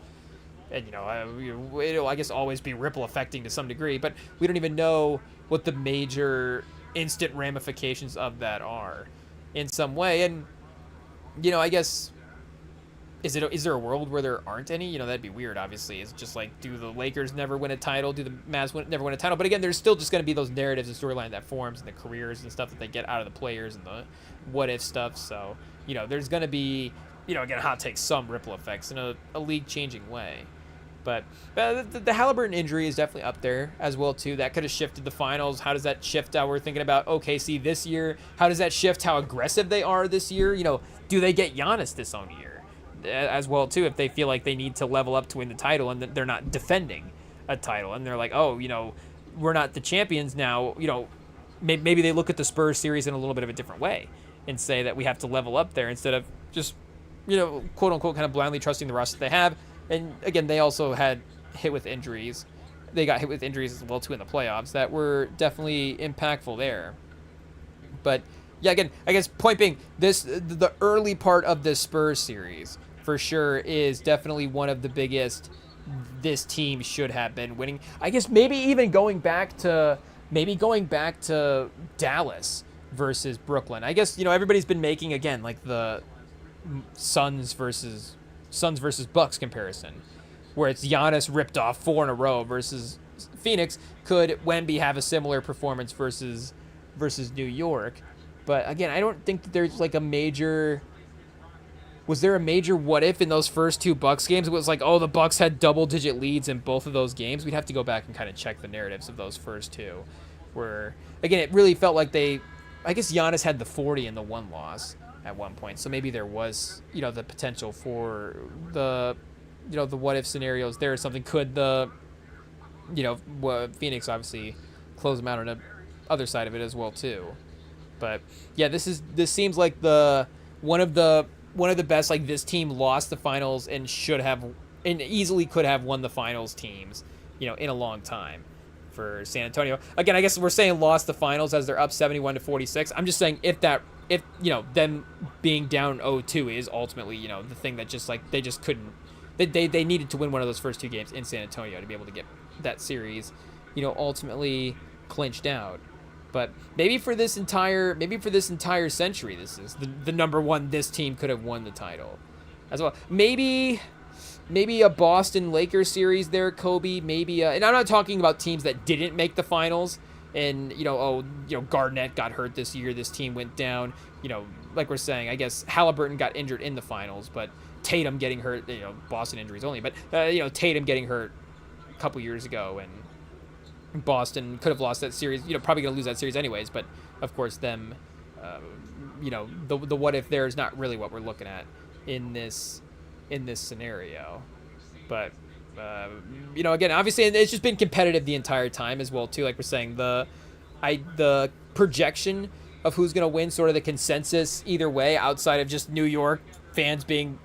and it'll I guess always be ripple affecting to some degree, but we don't even know what the major instant ramifications of that are in some way. And I guess. Is there a world where there aren't any? That'd be weird, obviously. It's just like, do the Lakers never win a title? Do the Mavs never win a title? But again, there's still just going to be those narratives and storyline that forms and the careers and stuff that they get out of the players and the what-if stuff. So, there's going to be, again, hot take, some ripple effects in a league-changing way. But the Halliburton injury is definitely up there as well, too. That could have shifted the finals. How does that shift how we're thinking about OKC this year? How does that shift how aggressive they are this year? Do they get Giannis this own year? As well too, if they feel like they need to level up to win the title and they're not defending a title and they're like, oh, we're not the champions now, maybe they look at the Spurs series in a little bit of a different way and say that we have to level up there instead of just quote unquote kind of blindly trusting the roster they have. And again, they also had hit with injuries. They got hit with injuries as well too in the playoffs that were definitely impactful there. But yeah, again, I guess point being, the early part of this Spurs series for sure is definitely one of the biggest this team should have been winning. I guess maybe even going back to Dallas versus Brooklyn. I guess everybody's been making again like the Suns versus Bucks comparison, where it's Giannis ripped off 4 in a row versus Phoenix. Could Wemby have a similar performance versus New York? But again, I don't think that there's like a major. Was there a major what if in those first 2 Bucks games? It was like, oh, the Bucks had double-digit leads in both of those games. We'd have to go back and kind of check the narratives of those first 2. Where, again, it really felt like I guess Giannis had the 40 in the 1 loss at one point. So maybe there was, the potential for the what if scenarios there or something. Could Phoenix obviously close them out on the other side of it as well too. But yeah, this seems like one of the best. Like, this team lost the finals and easily could have won the finals teams, in a long time for San Antonio. Again, I guess we're saying lost the finals as they're up 71-46. I'm just saying if them being down 0-2 is ultimately, the thing that just like they just couldn't. They needed to win one of those first 2 games in San Antonio to be able to get that series, ultimately clinched out. But maybe for this entire century, this is the number one this team could have won the title as well. Maybe a Boston Lakers series there, Kobe. Maybe and I'm not talking about teams that didn't make the finals. And Garnett got hurt this year. This team went down. Like we're saying, I guess Halliburton got injured in the finals, but Tatum getting hurt. Boston injuries only, but Tatum getting hurt a couple years ago and. Boston could have lost that series, probably going to lose that series anyways, but of course them, the what if there is not really what we're looking at in this scenario. But, again, obviously it's just been competitive the entire time as well too. Like we're saying, the projection of who's going to win, sort of the consensus either way outside of just New York fans being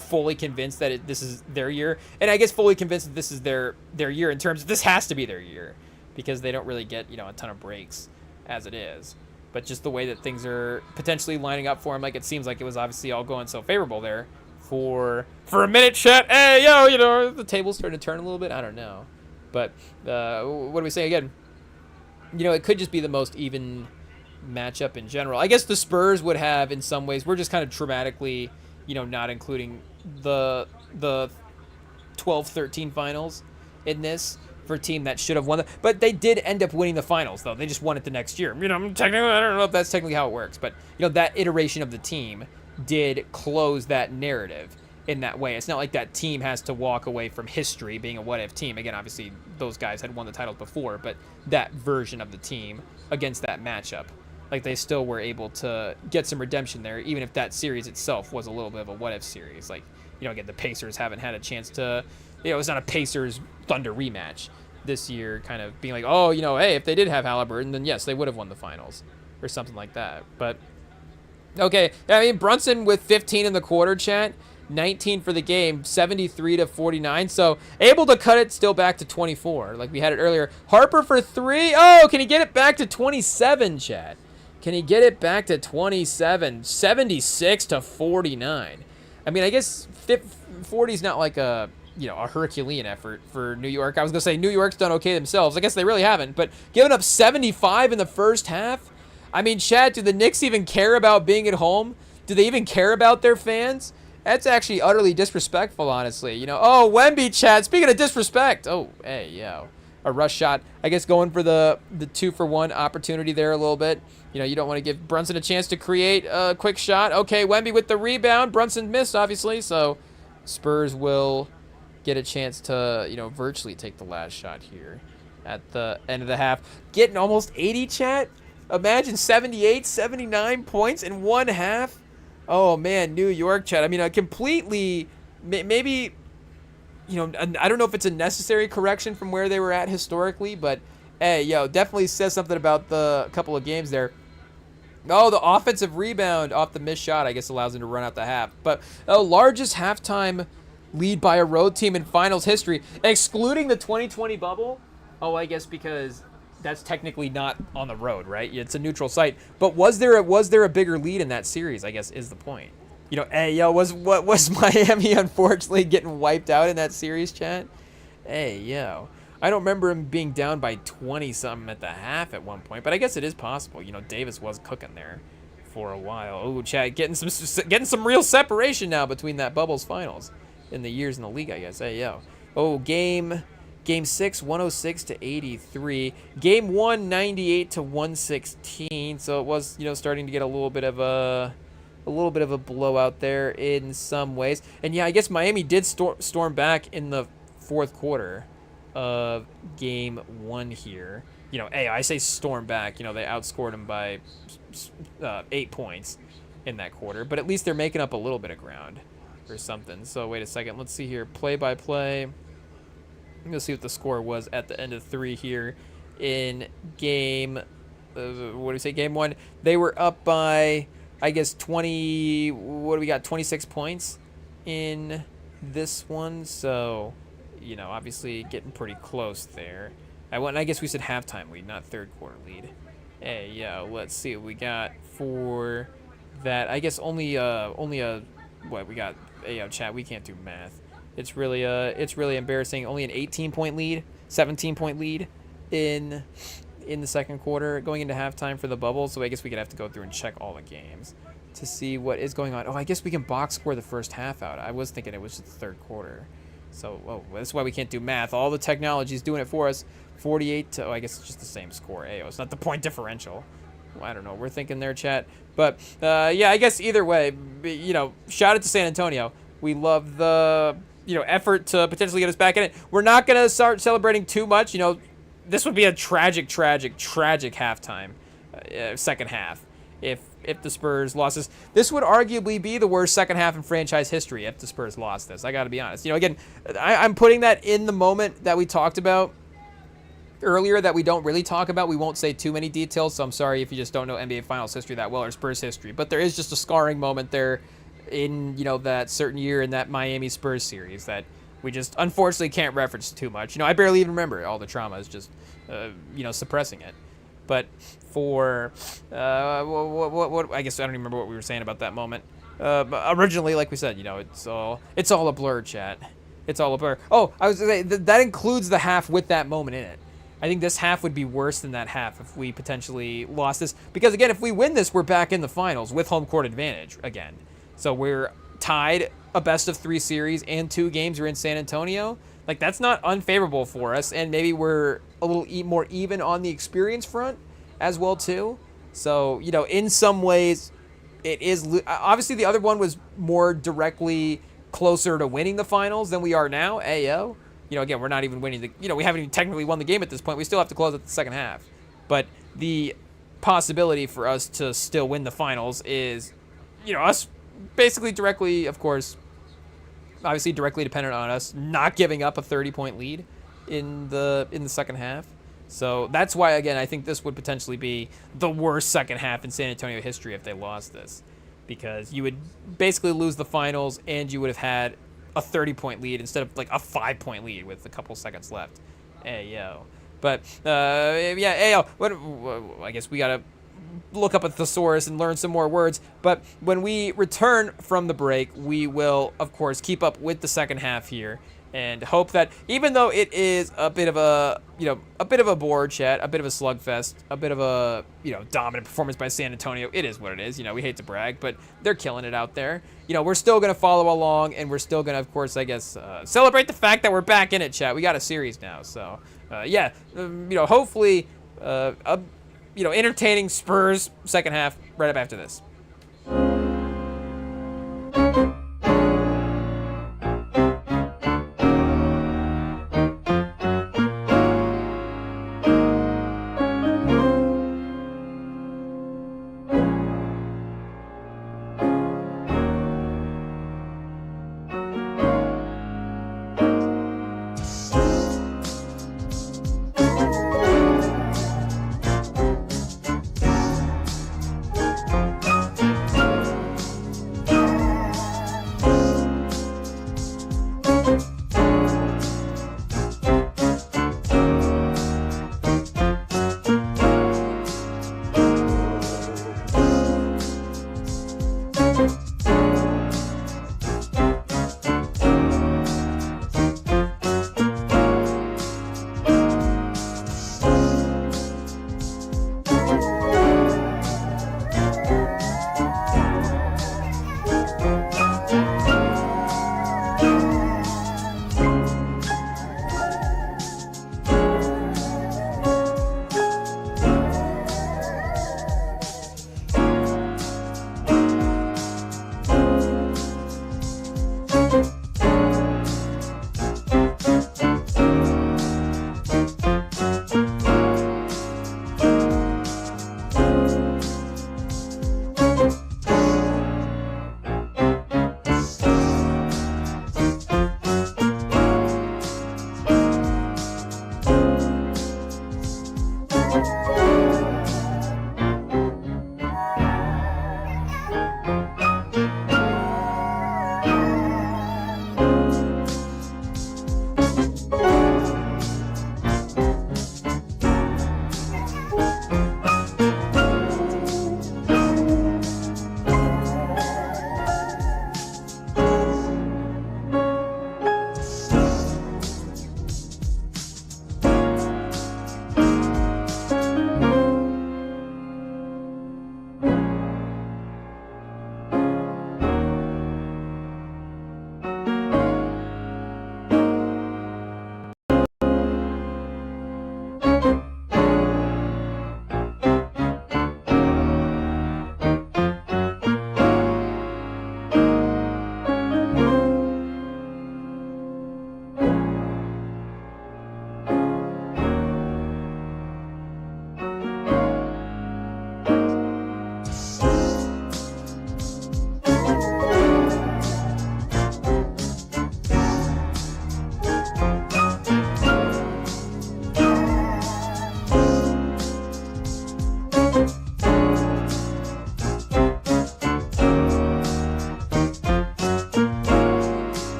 fully convinced that this is their year. And I guess fully convinced that this is their year in terms of this has to be their year because they don't really get, a ton of breaks as it is. but just the way that things are potentially lining up for him, like it seems like it was obviously all going so favorable there for a minute. Chat, hey yo, the table's starting to turn a little bit. I don't know, but what do we say again? It could just be the most even matchup in general. I guess the Spurs would have, in some ways, we're just kind of dramatically, not including the 12-13 finals in this for a team that should have won but they did end up winning the finals, though. They just won it the next year. Technically, I don't know if that's technically how it works, but that iteration of the team did close that narrative in that way. It's not like that team has to walk away from history being a what-if team. Again, obviously, those guys had won the titles before, but that version of the team against that matchup, like they still were able to get some redemption there, even if that series itself was a little bit of a what-if series. Like, again, the Pacers haven't had a chance to, it's not a Pacers-Thunder rematch this year, kind of being like, oh, hey, if they did have Halliburton, then yes, they would have won the finals or something like that. But, okay, I mean, Brunson with 15 in the quarter, chat, 19 for the game, 73-49, so able to cut it still back to 24, like we had it earlier. Harper for 3. Oh, can he get it back to 27, chat? Can he get it back to 27? 76-49. I mean, I guess 40 is not like a Herculean effort for New York. I was going to say New York's done okay themselves. I guess they really haven't. But giving up 75 in the first half? I mean, Chad, do the Knicks even care about being at home? Do they even care about their fans? That's actually utterly disrespectful, honestly. Oh, Wemby, Chad, speaking of disrespect. Oh, hey, yo. A rush shot. I guess going for the 2-for-1 opportunity there a little bit. You don't want to give Brunson a chance to create a quick shot. Okay, Wemby with the rebound. Brunson missed, obviously, so Spurs will get a chance to, virtually take the last shot here at the end of the half. Getting almost 80, chat. Imagine 78, 79 points in one half. Oh, man, New York, chat. I mean, a completely, maybe, I don't know if it's a necessary correction from where they were at historically, but, hey, definitely says something about the couple of games there. Oh, the offensive rebound off the missed shot, I guess, allows them to run out the half. But largest halftime lead by a road team in finals history, excluding the 2020 bubble. Oh, I guess because that's technically not on the road, right? It's a neutral site. But was there a bigger lead in that series, I guess, is the point. Was Miami unfortunately getting wiped out in that series, chat? I don't remember him being down by 20-something at the half at one point, but I guess it is possible. Davis was cooking there for a while. Oh, chat, getting some real separation now between that Bubbles finals in the years in the league, I guess. Oh, game 6, 106-83. Game 1, 98-116. So it was, starting to get a little bit of a blowout there in some ways. And yeah, I guess Miami did storm back in the fourth quarter of game 1 here. I say storm back. They outscored them by 8 points in that quarter, but at least they're making up a little bit of ground or something. So wait a second. Let's see here. Play by play. Let's see what the score was at the end of 3 here in game. Game 1. They were up by, I guess, 20. What do we got? 26 points in this one. So, obviously getting pretty close there. I guess we said halftime lead, not third quarter lead. Let's see what we got for that. I guess only a what we got. Chat, we can't do math. It's really embarrassing. Only an 18-point lead, 17-point lead in the second quarter going into halftime for the bubble. So I guess we could have to go through and check all the games to see what is going on. Oh, I guess we can box score the first half out. I was thinking it was just the third quarter. So, that's why we can't do math. All the technology is doing it for us. 48 to, I guess it's just the same score. It's not the point differential. Well, I don't know. We're thinking there, chat. But, I guess either way, shout out to San Antonio. We love the, effort to potentially get us back in it. We're not going to start celebrating too much. This would be a tragic halftime, second half. If the Spurs lost this would arguably be the worst second half in franchise history if the Spurs lost this. I got to be honest. Again, I'm putting that in the moment that we talked about earlier that we don't really talk about. We won't say too many details, so I'm sorry if you just don't know NBA Finals history that well or Spurs history. But there is just a scarring moment there in, that certain year in that Miami Spurs series that we just unfortunately can't reference too much. I barely even remember all the trauma. Is just, suppressing it. But for what I guess I don't even remember what we were saying about that moment. But originally, like we said, it's all a blur, chat. It's all a blur. Oh, I was gonna say that includes the half with that moment in it. I think this half would be worse than that half if we potentially lost this. Because, again, if we win this, we're back in the finals with home court advantage again. So we're tied a best-of-3 series and 2 games are in San Antonio. Like, that's not unfavorable for us. And maybe we're a little more even on the experience front as well, too. So, in some ways, it is... Obviously, the other one was more directly closer to winning the finals than we are now, AO. Again, we're not even winning we haven't even technically won the game at this point. We still have to close at the second half. But the possibility for us to still win the finals is, us basically directly, of course, obviously directly dependent on us not giving up a 30-point lead in the second half. So that's why, again, I think this would potentially be the worst second half in San Antonio history if they lost this. Because you would basically lose the finals and you would have had a 30-point lead instead of like a 5-point lead with a couple seconds left. Ayo. But, ayo. I guess we got to look up a thesaurus and learn some more words. But when we return from the break, we will, of course, keep up with the second half here and hope that even though it is a bit of a, a bit of a bore, chat, a bit of a slugfest, a bit of a, dominant performance by San Antonio. It is what it is. We hate to brag, but they're killing it out there. We're still going to follow along, and we're still going to, of course, I guess, celebrate the fact that we're back in it, chat. We got a series now. So, hopefully, entertaining Spurs second half right up after this.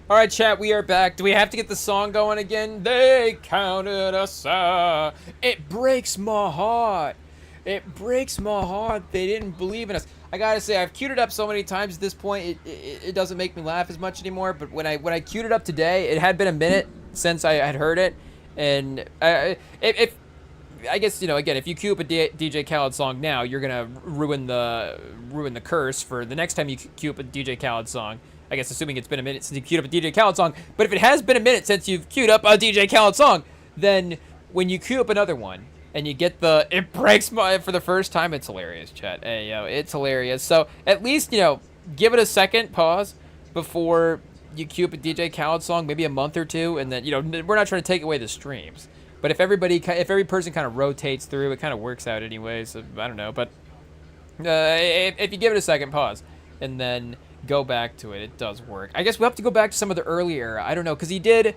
All right, chat, we are back. Do we have to get the song going again? They counted us out. It breaks my heart. It breaks my heart. They didn't believe in us. I gotta say, I've queued it up so many times at this point, it doesn't make me laugh as much anymore. But when I queued it up today, it had been a minute since I had heard it, and I guess, you know, again, if you queue up a DJ Khaled song now, you're gonna ruin the curse for the next time you queue up a DJ Khaled song. I guess assuming it's been a minute since you queued up a DJ Khaled song. But if it has been a minute since you've queued up a DJ Khaled song, then when you queue up another one and you get the "it breaks my" for the first time, it's hilarious, chat. Hey, yo, it's hilarious. So at least, you know, give it a second pause before you queue up a DJ Khaled song, maybe a month or two, and then, you know, we're not trying to take away the streams. But if every person kind of rotates through, it kind of works out anyway. So I don't know, but if you give it a second pause and then go back to it, it does work. I guess we'll have to go back to some of the early era. I don't know, because he did,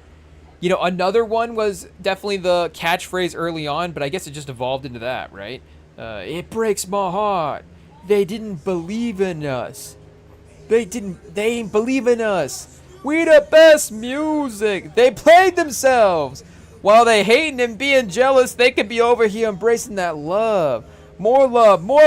you know, another one was definitely the catchphrase early on, but I guess it just evolved into that, right? It breaks my heart. They didn't believe in us. They ain't believe in us. We the best music. They played themselves. While they hating and being jealous, they could be over here embracing that love, more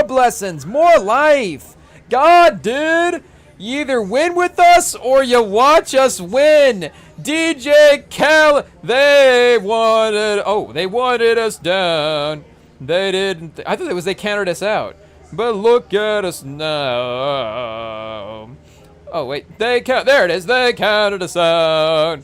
blessings, more life. God, dude. You either win with us or you watch us win. DJ Khaled, they wanted us down. They didn't. I thought it was they counted us out. But look at us now. Oh wait, there it is. They counted us out.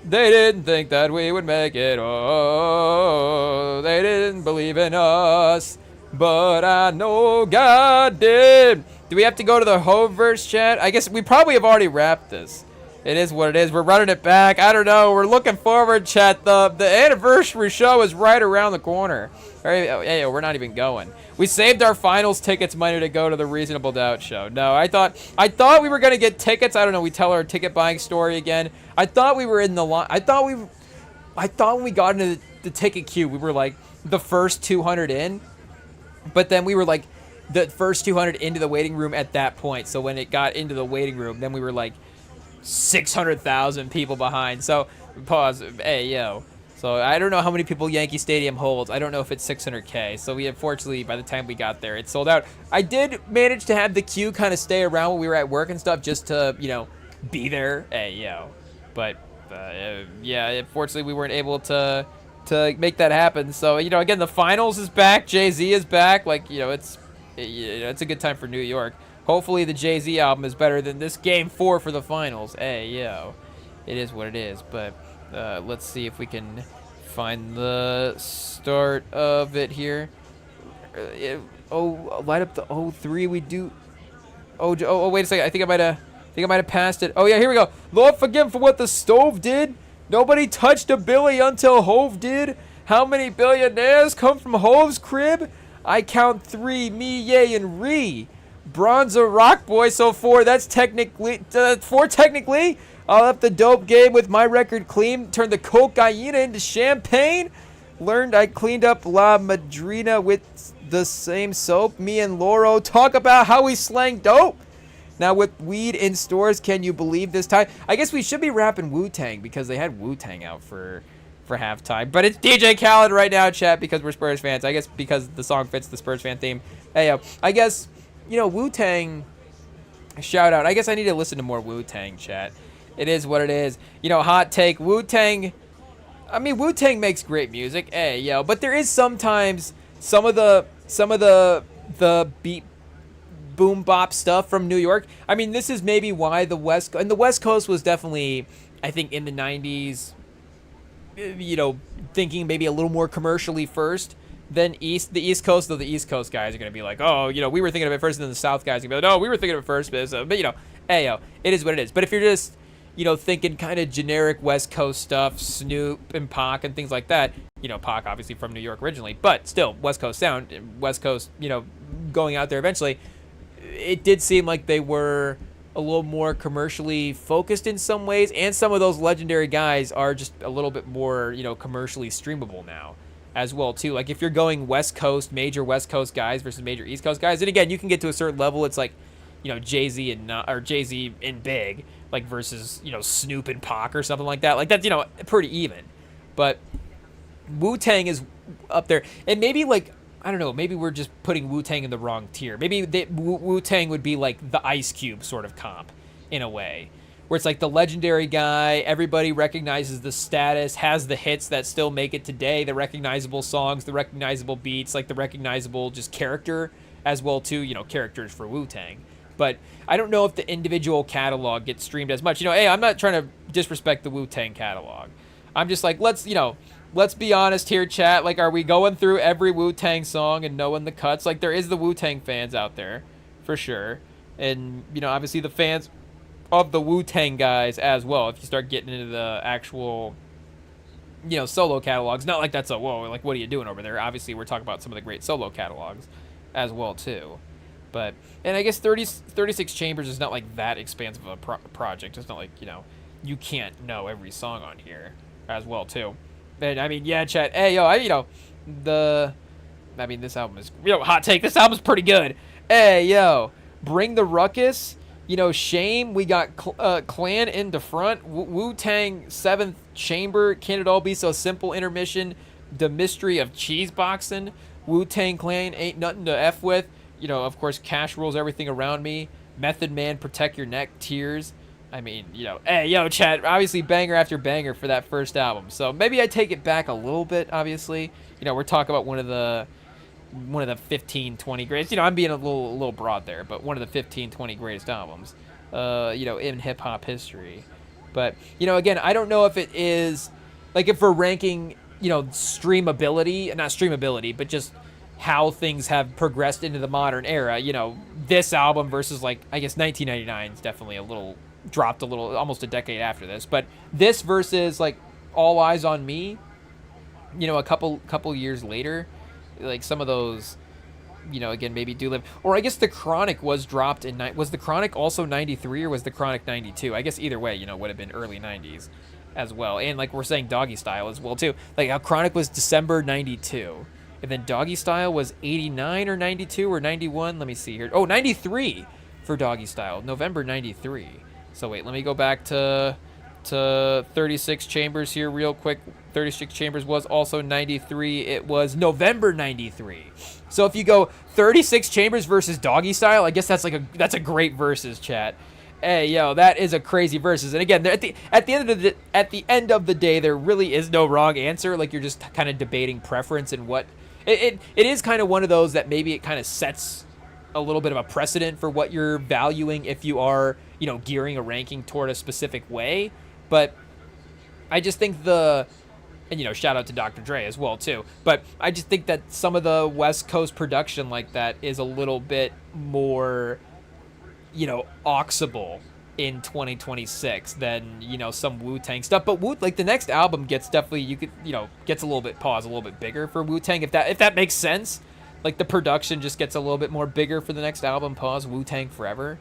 They didn't think that we would make it. Oh, they didn't believe in us. But I know God did. Do we have to go to the Hove verse, chat? I guess we probably have already wrapped this. It is what it is. We're running it back. I don't know. We're looking forward, chat. The anniversary show is right around the corner. Hey, we're not even going. We saved our finals tickets money to go to the Reasonable Doubt show. No, I thought we were gonna get tickets. I don't know. We tell our ticket buying story again. I thought we were in the line. I thought when we got into the ticket queue, we were like the first 200 in. But then we were like the first 200 into the waiting room at that point. So when it got into the waiting room, then we were like 600,000 people behind. So pause. Hey, yo. So I don't know how many people Yankee Stadium holds. I don't know if it's 600K. So we unfortunately, by the time we got there, it sold out. I did manage to have the queue kind of stay around when we were at work and stuff, just to, you know, be there. Hey, yo. But yeah, unfortunately we weren't able to to make that happen. So, you know, again, the finals is back. Jay-Z is back. Like, you know, it's a good time for New York. Hopefully the Jay-Z album is better than this Game 4 for the finals. Hey, yo. It is what it is. But let's see if we can find the start of it here. Light up the 03. We do. Oh, wait a second. I think I might have passed it. Oh, yeah, here we go. Lord forgive him for what the stove did. Nobody touched a Billy until Hove did. How many billionaires come from Hove's crib? I count 3, me, yay, and re. Bronzer Rock Boy, so 4. That's technically 4 technically. I'll up the dope game with my record clean. Turned the cocaine into champagne. Learned I cleaned up La Madrina with the same soap. Me and Loro talk about how we slang dope. Now with weed in stores, can you believe this time? I guess we should be rapping Wu-Tang because they had Wu-Tang out for halftime. But it's DJ Khaled right now, chat, because we're Spurs fans. I guess because the song fits the Spurs fan theme. Hey, I guess, you know, Wu-Tang, shout out. I guess I need to listen to more Wu-Tang, chat. It is what it is. You know, hot take, Wu-Tang, I mean, Wu-Tang makes great music. Hey, yo, but there is sometimes some of the beat boom bop stuff from New York. I mean, this is maybe why the West Coast was definitely, I think, in the 90s, you know, thinking maybe a little more commercially first than the East Coast. Though the East Coast guys are going to be like, oh, you know, we were thinking of it first, and then the South guys are going to be like, no, we were thinking of it first. But you know, hey, yo, it is what it is. But if you're just, you know, thinking kind of generic West Coast stuff, Snoop and Pac and things like that, you know, Pac obviously from New York originally, but still West Coast sound, West Coast, you know, going out there eventually, it did seem like they were a little more commercially focused in some ways, and some of those legendary guys are just a little bit more, you know, commercially streamable now as well too. Like if you're going West Coast, major West Coast guys versus major East Coast guys, and again, you can get to a certain level, it's like, you know, Jay-Z and Big, like versus, you know, Snoop and Pac or something like that. Like that's, you know, pretty even. But Wu-Tang is up there, and maybe like, I don't know, maybe we're just putting Wu-Tang in the wrong tier. Maybe Wu-Tang would be like the Ice Cube sort of comp in a way, where it's like the legendary guy, everybody recognizes the status, has the hits that still make it today, the recognizable songs, the recognizable beats, like the recognizable just character as well too, you know, characters for Wu-Tang. But I don't know if the individual catalog gets streamed as much. You know, hey, I'm not trying to disrespect the Wu-Tang catalog. I'm just like, let's be honest here, chat. Like, are we going through every Wu-Tang song and knowing the cuts? Like, there is the Wu-Tang fans out there, for sure. And, you know, obviously the fans of the Wu-Tang guys as well. If you start getting into the actual, you know, solo catalogs. Not like that's a, whoa, like, what are you doing over there? Obviously, we're talking about some of the great solo catalogs as well, too. But, and I guess 36 Chambers is not like that expansive of a project. It's not like, you know, you can't know every song on here as well, too. And I mean, yeah, chat. Hey, yo, this album is, you know, hot take. This album's pretty good. Hey, yo, Bring the Ruckus. You know, Shame. We got Clan in the front. Wu-Tang 7th Chamber. Can It All Be So Simple? Intermission. The Mystery of Cheeseboxing. Wu-Tang Clan. Ain't Nothing to F With. You know, of course, Cash Rules Everything Around Me. Method Man, Protect Your Neck. Tears. I mean, you know, hey, yo, chat, obviously banger after banger for that first album. So maybe I take it back a little bit, obviously. You know, we're talking about one of the 15, 20 greatest. You know, I'm being a little broad there, but one of the 15, 20 greatest albums, you know, in hip-hop history. But, you know, again, I don't know if it is, like, if we're ranking, you know, streamability, not streamability, but just how things have progressed into the modern era. You know, this album versus, like, I guess 1999 is definitely dropped a little, almost a decade after this, but this versus like All Eyes on Me, you know, a couple years later, like some of those, you know, again, maybe do live, or I guess The Chronic was dropped in, was The Chronic also 93 or was The Chronic 92? I guess either way, you know, would have been early 90s as well. And like we're saying Doggy Style as well too, like how Chronic was December 92 and then Doggy Style was 89 or 92 or 91, let me see here, 93 for Doggy Style, November 93. So wait, let me go back to 36 Chambers here real quick. 36 Chambers was also 93. It was November 93. So if you go 36 Chambers versus Doggy Style, I guess that's a great versus, chat. Hey, yo, that is a crazy versus. And again, at the end of the day, there really is no wrong answer. Like, you're just kind of debating preference and what it is kind of one of those that maybe it kind of sets a little bit of a precedent for what you're valuing if you are, gearing a ranking toward a specific way. But I just think and shout out to Dr. Dre as well too. But I just think that some of the West Coast production like that is a little bit more, auxable in 2026 than, some Wu-Tang stuff. But the next album gets definitely, gets a little bit bigger for Wu-Tang, if that makes sense. Like, the production just gets a little bit more bigger for the next album, Wu-Tang Forever.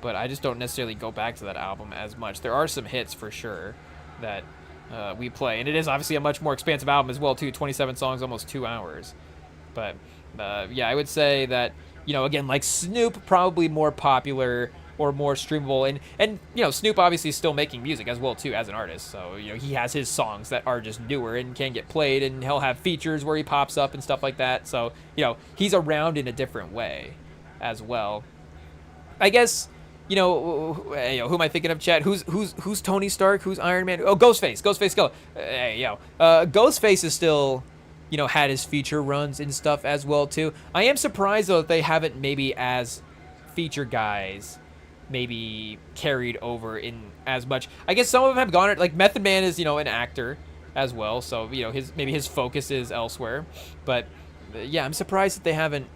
But I just don't necessarily go back to that album as much. There are some hits for sure that we play, and it is obviously a much more expansive album as well too. 27 songs, almost 2 hours. But yeah, I would say that, again, like Snoop, probably more popular or more streamable, and Snoop obviously is still making music as well too as an artist. So he has his songs that are just newer and can get played, and he'll have features where he pops up and stuff like that. So he's around in a different way as well. I guess. Who am I thinking of, chat? Who's Tony Stark? Who's Iron Man? Oh, Ghostface. Ghostface, go. Ghostface is still, had his feature runs and stuff as well too. I am surprised though that they haven't maybe as feature guys maybe carried over in as much. I guess some of them have gone like Method Man is an actor as well, so his focus is elsewhere. But yeah, I'm surprised that they haven't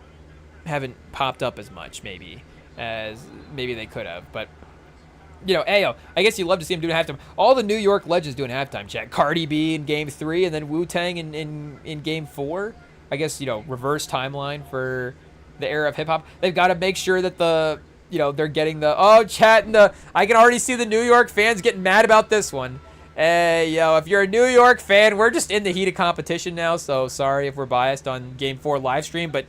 popped up as much maybe as maybe they could have. But Ayo, I guess you love to see him doing halftime. All the New York legends doing halftime, chat. Cardi B in Game 3, and then Wu-Tang in Game 4. I guess reverse timeline for the era of hip hop. They've got to make sure that they're getting chat, and I can already see the New York fans getting mad about this one. Hey, if you're a New York fan, we're just in the heat of competition now, so sorry if we're biased on Game 4 live stream, but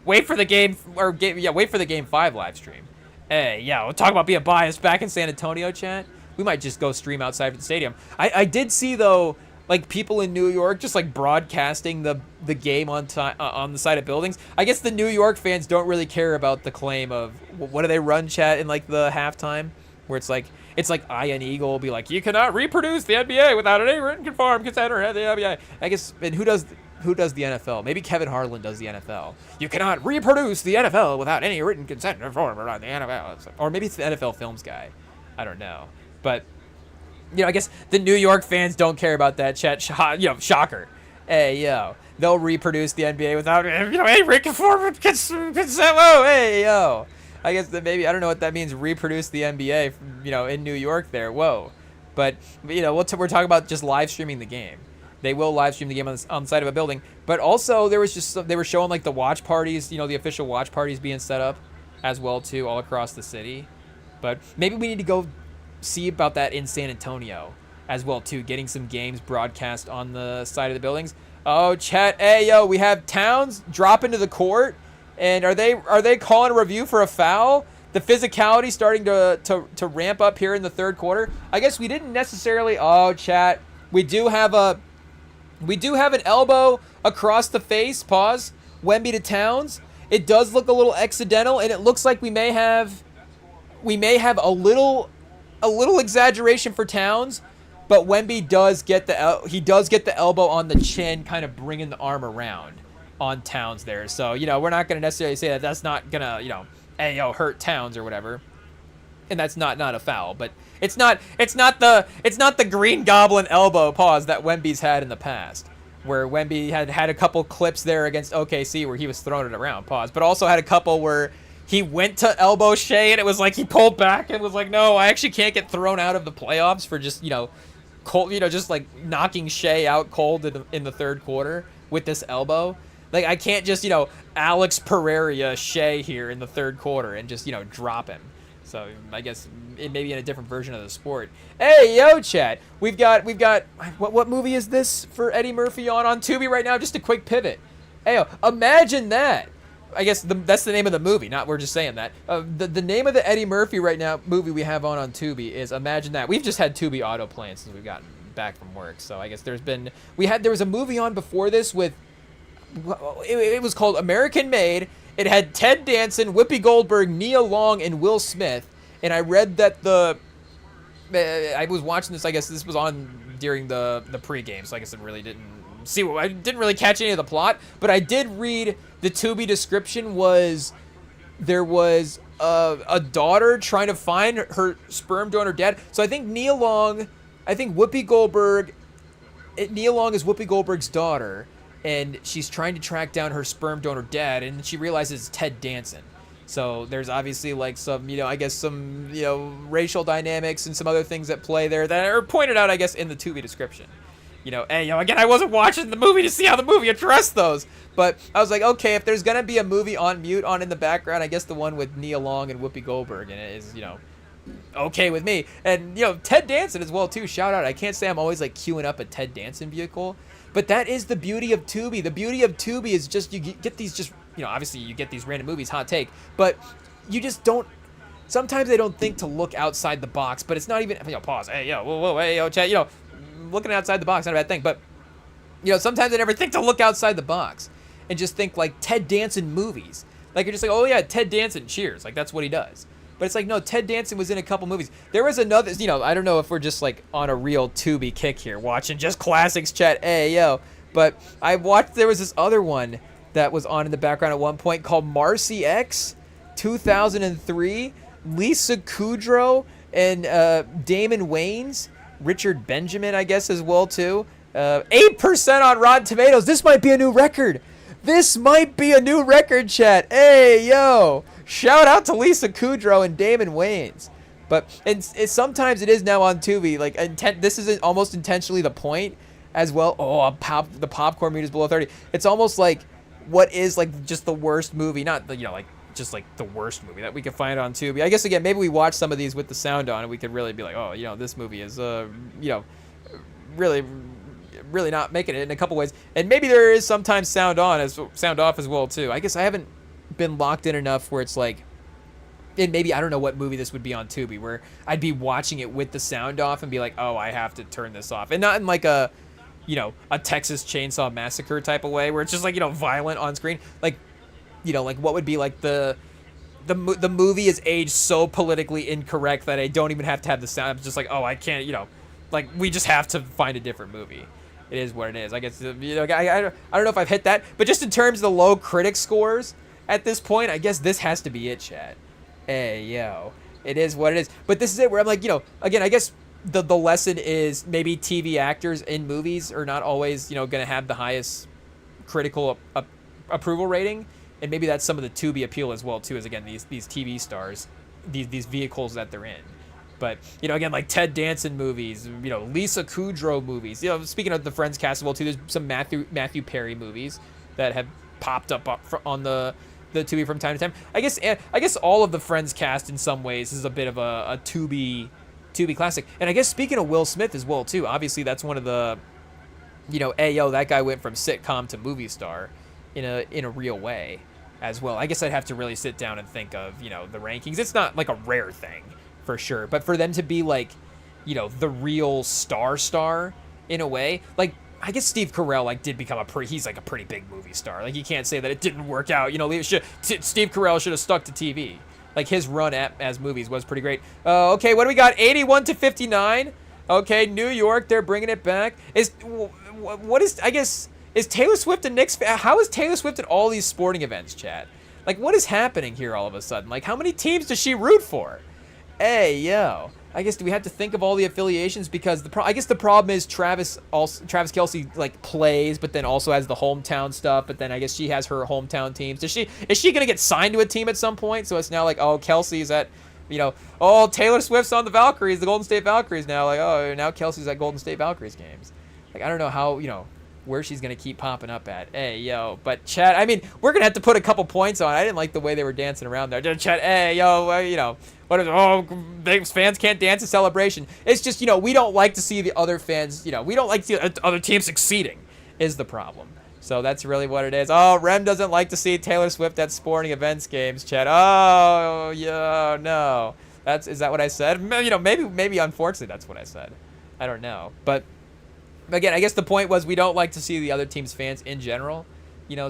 wait for the Game 5 live stream. Hey, we'll talk about being biased back in San Antonio, chat. We might just go stream outside of the stadium. I did see though, like, people in New York just like broadcasting the game on the side of buildings. I guess the New York fans don't really care about the claim of what do they run, chat, in like the halftime, where it's like Ian Eagle will be like, you cannot reproduce the NBA without any written conformed consent or the NBA. I guess, and who does the NFL? Maybe Kevin Harlan does the NFL. You cannot reproduce the NFL without any written consent or form on the NFL. Or maybe it's the NFL Films guy. I don't know. But, I guess the New York fans don't care about that, chat. Shocker. Hey, they'll reproduce the NBA without any written form consent. Whoa, hey, I guess that maybe, I don't know what that means, reproduce the NBA, in New York there. Whoa. But, we're talking about just live streaming the game. They will live stream the game on the side of a building. But also, they were showing like the watch parties, the official watch parties being set up as well too, all across the city. But maybe we need to go see about that in San Antonio as well too, getting some games broadcast on the side of the buildings. Oh, chat, hey, we have Towns drop into the court, and are they calling a review for a foul? The physicality starting to ramp up here in the third quarter. I guess we didn't necessarily. Oh, chat, we do have an elbow across the face. Pause. Wemby to Towns. It does look a little accidental, and it looks like we may have a little exaggeration for Towns, but Wemby does get the elbow on the chin, kind of bringing the arm around on Towns there. So we're not gonna necessarily say that that's not gonna hurt Towns or whatever, and that's not a foul, but it's not the Green Goblin elbow, pause, that Wemby's had in the past, where Wemby had a couple clips there against OKC where he was throwing it around, pause, but also had a couple where he went to elbow Shea and it was like he pulled back and was like, no, I actually can't get thrown out of the playoffs for just cold, just like knocking Shea out cold in the third quarter with this elbow. Like, I can't just Alex Pereira Shea here in the third quarter and just drop him. So I guess it may be in a different version of the sport. Hey, chat. We've got what movie is this for Eddie Murphy on Tubi right now? Just a quick pivot. Hey, imagine that. I guess that's the name of the movie. Not we're just saying that. The name of the Eddie Murphy right now movie we have on Tubi is Imagine That. We've just had Tubi auto playing since we've gotten back from work. So I guess there was a movie on before this with. It was called American Made. It had Ted Danson, Whoopi Goldberg, Nia Long, and Will Smith. And I read that I was watching this. I guess this was on during the pregame, so I guess I didn't really catch any of the plot. But I did read the Tubi description was there was a daughter trying to find her sperm donor dad. So I think Nia Long, Whoopi Goldberg. Nia Long is Whoopi Goldberg's daughter, and she's trying to track down her sperm donor dad, and she realizes it's Ted Danson. So there's obviously like some, I guess some, racial dynamics and some other things at play there that are pointed out, I guess, in the Tubi description. Again, I wasn't watching the movie to see how the movie addressed those, but I was like, okay, if there's gonna be a movie on mute on in the background, I guess the one with Nia Long and Whoopi Goldberg in it is, okay with me. And Ted Danson as well too. Shout out. I can't say I'm always like queuing up a Ted Danson vehicle, but that is the beauty of Tubi. The beauty of Tubi is just you get these just obviously you get these random movies, hot take, but you just don't. Sometimes they don't think to look outside the box, but it's not even. Pause. Hey, whoa, hey, chat. Looking outside the box, not a bad thing, but sometimes I never think to look outside the box and just think like Ted Danson movies. Like you're just like, oh yeah, Ted Danson, Cheers, like that's what he does. But it's like, no, Ted Danson was in a couple movies. There was another, I don't know if we're just like on a real Tubi kick here, watching just classics, chat. Hey yo, but I watched. There was this other one that was on in the background at one point called Marcy X, 2003. Lisa Kudrow and Damon Wayans. Richard Benjamin, I guess, as well, too. 8% on Rotten Tomatoes. This might be a new record. Chat. Hey, yo. Shout out to Lisa Kudrow and Damon Wayans. But sometimes it is now on Tubi. Like, this is almost intentionally the point as well. Oh, the popcorn meter's below 30. It's almost like what is, like, just the worst movie. Not, just like the worst movie that we could find on Tubi. I guess again, maybe we watch some of these with the sound on and we could really be like, oh, this movie is really not making it in a couple ways. And maybe there is sometimes sound off as well too. I guess I haven't been locked in enough where it's like, and maybe I don't know what movie this would be on Tubi where I'd be watching it with the sound off and be like, oh, I have to turn this off. And not in like a Texas Chainsaw Massacre type of way where it's just like, violent on screen. Like, like what would be like the movie is aged so politically incorrect that I don't even have to have the sound. I'm just like, oh, I can't, like we just have to find a different movie. It is what it is. I guess, I don't know if I've hit that, but just in terms of the low critic scores at this point, I guess this has to be it, chat. Hey, yo, it is what it is. But this is it where I'm like, again, I guess the lesson is maybe TV actors in movies are not always, going to have the highest critical approval rating. And maybe that's some of the Tubi appeal as well, too, is, again, these TV stars, these vehicles that they're in. But, again, like Ted Danson movies, Lisa Kudrow movies. Speaking of the Friends cast as well, too, there's some Matthew Perry movies that have popped up on the Tubi from time to time. I guess all of the Friends cast in some ways is a bit of a Tubi classic. And I guess speaking of Will Smith as well, too, obviously that's one of the, hey, yo, that guy went from sitcom to movie star in a real way as well. I guess I'd have to really sit down and think of, the rankings. It's not like a rare thing for sure, but for them to be like, the real star in a way, like I guess Steve Carell did become he's like a pretty big movie star. Like you can't say that it didn't work out. Steve Carell should have stuck to TV. Like his run as movies was pretty great. Okay, what do we got? 81-59. Okay, New York, they're bringing it back. Is Taylor Swift a Knicks fan? How is Taylor Swift at all these sporting events, chat? Like, what is happening here all of a sudden? Like, how many teams does she root for? Hey, yo. I guess, do we have to think of all the affiliations? Because I guess the problem is Travis Kelce, plays, but then also has the hometown stuff, but then I guess she has her hometown teams. Is she going to get signed to a team at some point? So it's now like, oh, Kelce's at, Taylor Swift's on the Valkyries, the Golden State Valkyries now. Like, oh, now Kelce's at Golden State Valkyries games. Like, I don't know how, where she's going to keep popping up at. Hey, yo. But, chat, I mean, we're going to have to put a couple points on. I didn't like the way they were dancing around there. Chat, hey, yo, fans can't dance in celebration. It's just, we don't like to see the other fans, we don't like to see other teams succeeding is the problem. So that's really what it is. Oh, Rem doesn't like to see Taylor Swift at sporting events games, chat. Oh, yeah, no. Is that what I said? Maybe unfortunately that's what I said. I don't know. But again, I guess the point was we don't like to see the other team's fans in general,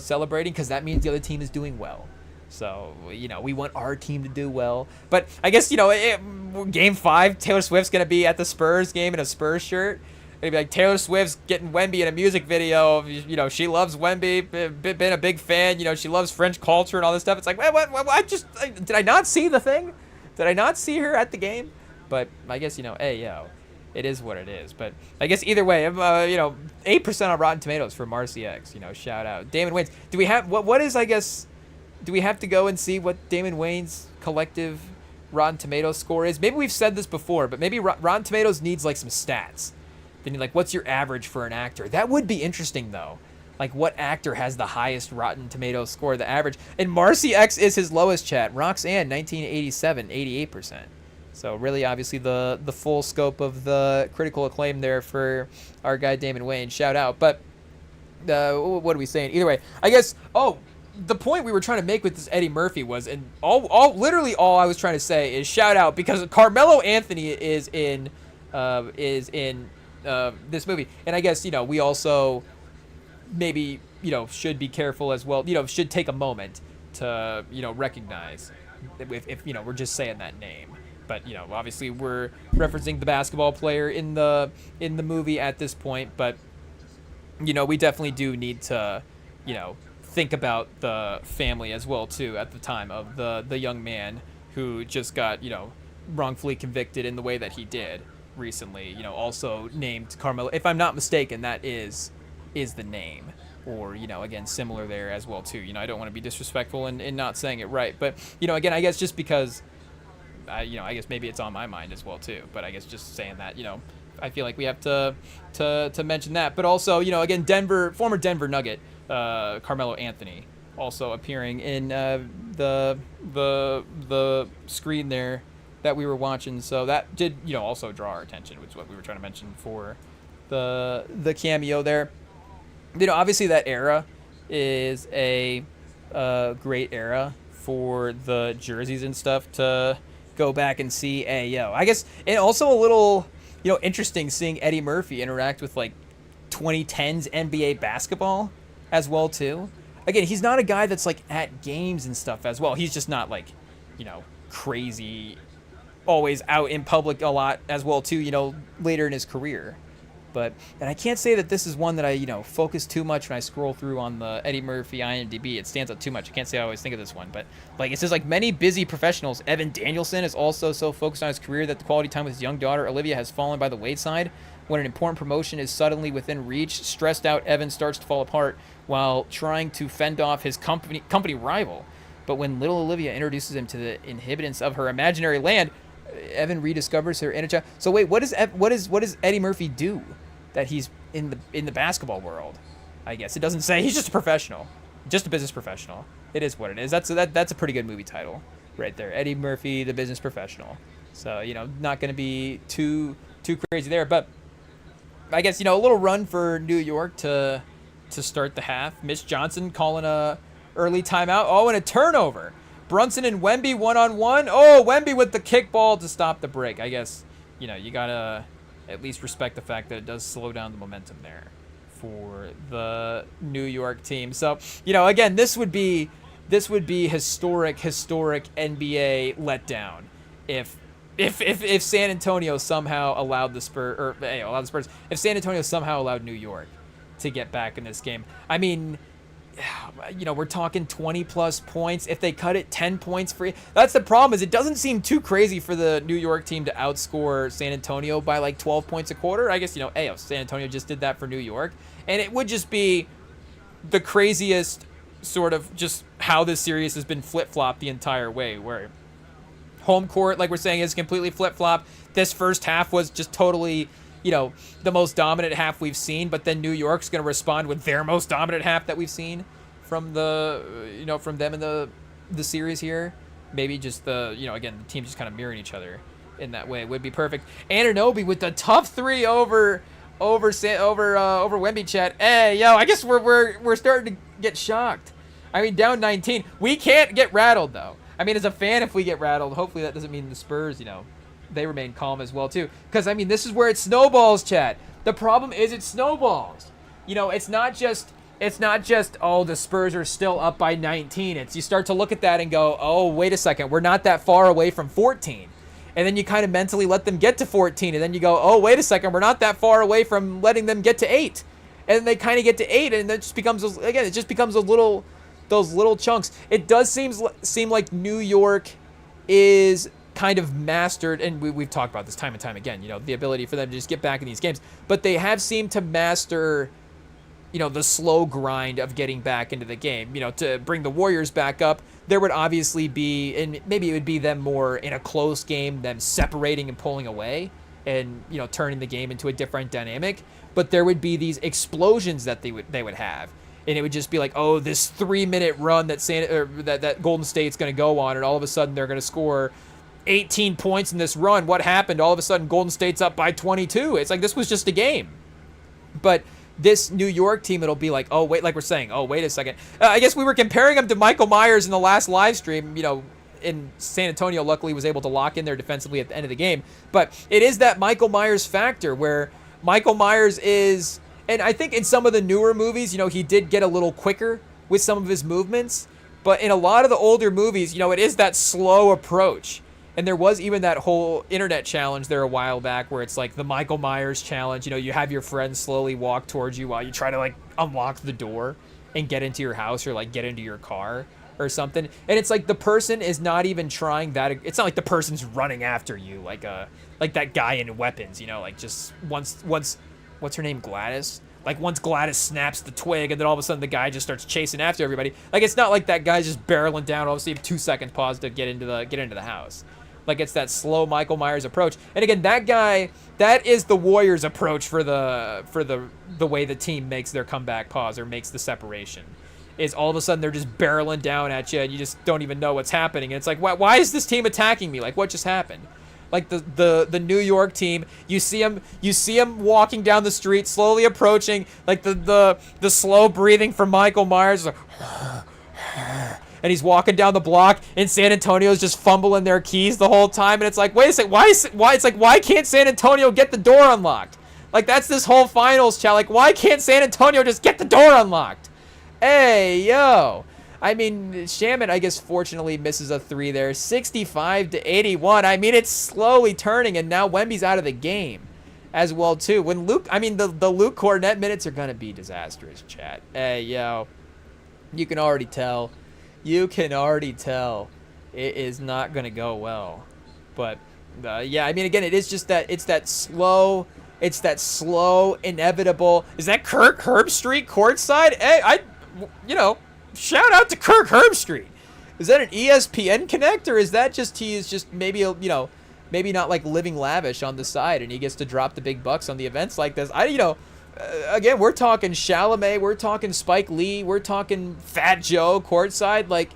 celebrating because that means the other team is doing well. So, we want our team to do well. But I guess, game 5, Taylor Swift's going to be at the Spurs game in a Spurs shirt. It'd be like Taylor Swift's getting Wemby in a music video. She loves Wemby, been a big fan. She loves French culture and all this stuff. It's like, what? Did I not see the thing? Did I not see her at the game? But I guess, it is what it is. But I guess either way, 8% on Rotten Tomatoes for Marcy X. Shout out. Damon Wayans. Do we have, what is, I guess, do we have to go and see what Damon Wayans' collective Rotten Tomatoes score is? Maybe we've said this before, but maybe Rotten Tomatoes needs, like, some stats. They need, like, what's your average for an actor? That would be interesting, though. Like, what actor has the highest Rotten Tomatoes score, the average? And Marcy X is his lowest, chat. Roxanne, 1987, 88%. So really, obviously, the full scope of the critical acclaim there for our guy Damon Wayans. Shout out. But what are we saying? Either way, I guess. Oh, the point we were trying to make with this Eddie Murphy was, and literally all I was trying to say is shout out because Carmelo Anthony is in this movie, and I guess we also maybe should be careful as well. Should take a moment to recognize if we're just saying that name. But obviously we're referencing the basketball player in the movie at this point. But we definitely do need to think about the family as well too at the time of the young man who just got wrongfully convicted in the way that he did recently. Also named Carmelo. If I'm not mistaken, that is the name. Or again, similar there as well too. I don't want to be disrespectful in not saying it right. But again, I guess just because. I guess maybe it's on my mind as well too, but I guess just saying that, I feel like we have to mention that. But also, again, former Denver Nugget, Carmelo Anthony, also appearing in the screen there that we were watching. So that did, also draw our attention, which is what we were trying to mention for the cameo there. Obviously that era is a great era for the jerseys and stuff to go back and see. I guess, and also a little, interesting seeing Eddie Murphy interact with like 2010s NBA basketball as well too. Again, he's not a guy that's like at games and stuff as well. He's just not like, crazy, always out in public a lot as well too, later in his career. And I can't say that this is one that I, focus too much when I scroll through on the Eddie Murphy IMDb. It stands out too much. I can't say I always think of this one. But, it says, many busy professionals, Evan Danielson is also so focused on his career that the quality time with his young daughter, Olivia, has fallen by the wayside. When an important promotion is suddenly within reach, stressed out Evan starts to fall apart while trying to fend off his company rival. But when little Olivia introduces him to the inhabitants of her imaginary land, Evan rediscovers her inner child. So wait, what does Eddie Murphy do that he's in the basketball world? I guess it doesn't say. He's just a professional, just a business professional. It is what it is. That's a pretty good movie title right there. Eddie Murphy, the business professional. So not going to be too crazy there. But I guess a little run for New York to start the half. Mitch Johnson calling a early timeout. Oh, and a turnover. Brunson and Wemby 1-on-1. Oh, Wemby with the kickball to stop the break. I guess you gotta at least respect the fact that it does slow down the momentum there for the New York team. So, again, this would be historic NBA letdown if San Antonio somehow allowed the Spurs, if San Antonio somehow allowed New York to get back in this game. I mean, we're talking 20 plus points. If they cut it 10 points free, that's the problem. Is it doesn't seem too crazy for the New York team to outscore San Antonio by like 12 points a quarter. I guess San Antonio just did that for New York, and it would just be the craziest sort of just how this series has been flip flopped the entire way. Where home court, like we're saying, is completely flip flop. This first half was just totally, the most dominant half we've seen, but then New York's going to respond with their most dominant half that we've seen from from them in the series here. Maybe just again, the teams just kind of mirroring each other in that way would be perfect. Anunoby with the tough three over Wemby, chat. I guess we're starting to get shocked. I mean, down 19. We can't get rattled though. I mean, as a fan, if we get rattled, hopefully that doesn't mean the Spurs, they remain calm as well too. Because, I mean, this is where it snowballs, chat. The problem is it snowballs. It's not just it's not just, oh, the Spurs are still up by 19. It's you start to look at that and go, oh, wait a second, we're not that far away from 14. And then you kind of mentally let them get to 14, and then you go, oh, wait a second, we're not that far away from letting them get to 8. And then they kind of get to 8, and it just becomes, again, it just becomes those little chunks. It does seem like New York is kind of mastered, and we've talked about this time and time again, the ability for them to just get back in these games. But they have seemed to master the slow grind of getting back into the game. To bring the Warriors back up, there would obviously be, and maybe it would be them more in a close game, them separating and pulling away and, turning the game into a different dynamic. But there would be these explosions that they would have. And it would just be like, oh, this 3-minute run that Golden State's going to go on, and all of a sudden they're going to score 18 points in this run. What happened? All of a sudden Golden State's up by 22. It's like this was just a game. But this New York team, it'll be like, oh, wait, like we're saying, oh, wait a second. I guess we were comparing him to Michael Myers in the last live stream, in San Antonio. Luckily was able to lock in there defensively at the end of the game. But it is that Michael Myers factor where Michael Myers is, and I think in some of the newer movies, he did get a little quicker with some of his movements. But in a lot of the older movies, it is that slow approach. And there was even that whole internet challenge there a while back where it's like the Michael Myers challenge. You have your friends slowly walk towards you while you try to unlock the door and get into your house or get into your car or something. And it's like the person is not even trying that. It's not like the person's running after you like that guy in Weapons, just once, what's her name? Gladys? Once Gladys snaps the twig and then all of a sudden the guy just starts chasing after everybody. It's not like that guy's just barreling down. Obviously, you have 2 seconds pause to get into the house. It's that slow Michael Myers approach. And again, that is the Warriors' approach for the way the team makes their comeback pause or makes the separation. Is all of a sudden they're just barreling down at you and you just don't even know what's happening. And it's like, why is this team attacking me? What just happened? The New York team, you see him walking down the street, slowly approaching, the slow breathing from Michael Myers, and he's walking down the block, and San Antonio's just fumbling their keys the whole time, and it's like, wait a second, why can't San Antonio get the door unlocked? That's this whole finals chat. Why can't San Antonio just get the door unlocked? Hey, yo. I mean, Shaman, I guess, fortunately misses a 3 there. 65-81. I mean, it's slowly turning, and now Wemby's out of the game as well, too. When Luke, I mean, the Luke Cornett minutes are going to be disastrous, chat. Hey, yo. You can already tell. It is not going to go well. But, yeah, I mean, again, it is just that, it's that slow, inevitable. Is that Kirk Herbstreit courtside? Hey, shout out to Kirk Herbstreit. Is that an ESPN connect, or is that just he is just maybe maybe not living lavish on the side and he gets to drop the big bucks on the events like this? Again, we're talking Chalamet, we're talking Spike Lee, we're talking Fat Joe courtside,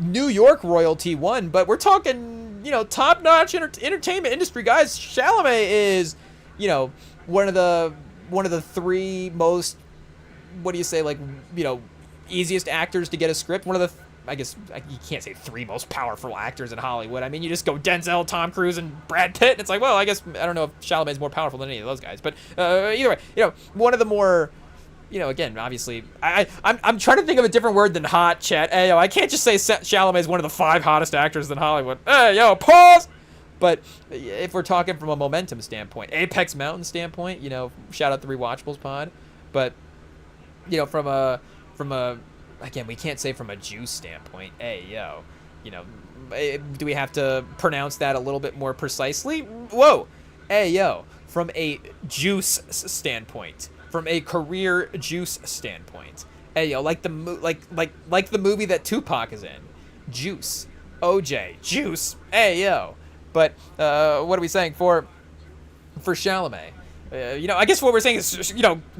New York royalty won, but we're talking top-notch entertainment industry guys. Chalamet is one of the 3 most, what do you say, easiest actors to get a script. One of the, I guess you can't say 3 most powerful actors in Hollywood. I mean, you just go Denzel, Tom Cruise, and Brad Pitt, and it's like, well, I guess, I don't know if Chalamet's more powerful than any of those guys, but either way, one of the more, again, obviously, I'm trying to think of a different word than hot, chat. Hey, yo, I can't just say Chalamet's one of the 5 hottest actors in Hollywood. Hey, yo, pause! But if we're talking from a momentum standpoint, Apex Mountain standpoint, shout out the Rewatchables pod, but from a again, we can't say from a juice standpoint. Hey, yo, do we have to pronounce that a little bit more precisely? Whoa, hey, yo, from a juice standpoint, from a career juice standpoint. Hey, yo, like the movie that Tupac is in, Juice, OJ, Juice. Hey, yo, but what are we saying for Chalamet? I guess what we're saying is,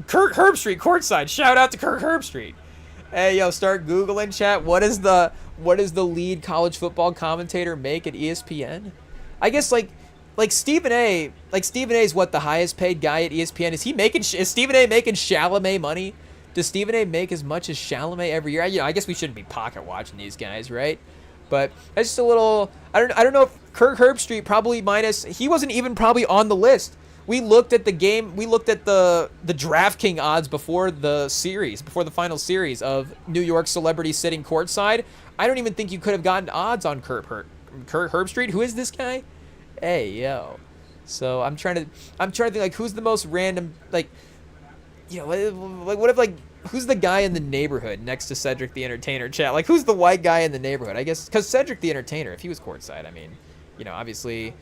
Kirk Herbstreit courtside. Shout out to Kirk Herbstreit. Hey, yo, start Googling, chat. What is the lead college football commentator make at ESPN? I guess Stephen A. Stephen A. is what, the highest paid guy at ESPN. Is Stephen A. making Chalamet money? Does Stephen A. make as much as Chalamet every year? I guess we shouldn't be pocket watching these guys, right? But that's just a little. I don't know if Kirk Herbstreit probably minus. He wasn't even probably on the list we looked at the game. We looked at the DraftKings odds before the series, before the final series of New York celebrities sitting courtside. I don't even think you could have gotten odds on Kurt Herbstreit. Who is this guy? Hey yo. So I'm trying to think like who's the most random like, you know, like what if like who's the guy in the neighborhood next to Cedric the Entertainer, chat? Like who's the white guy in the neighborhood? I guess because Cedric the Entertainer, if he was courtside, I mean, you know, obviously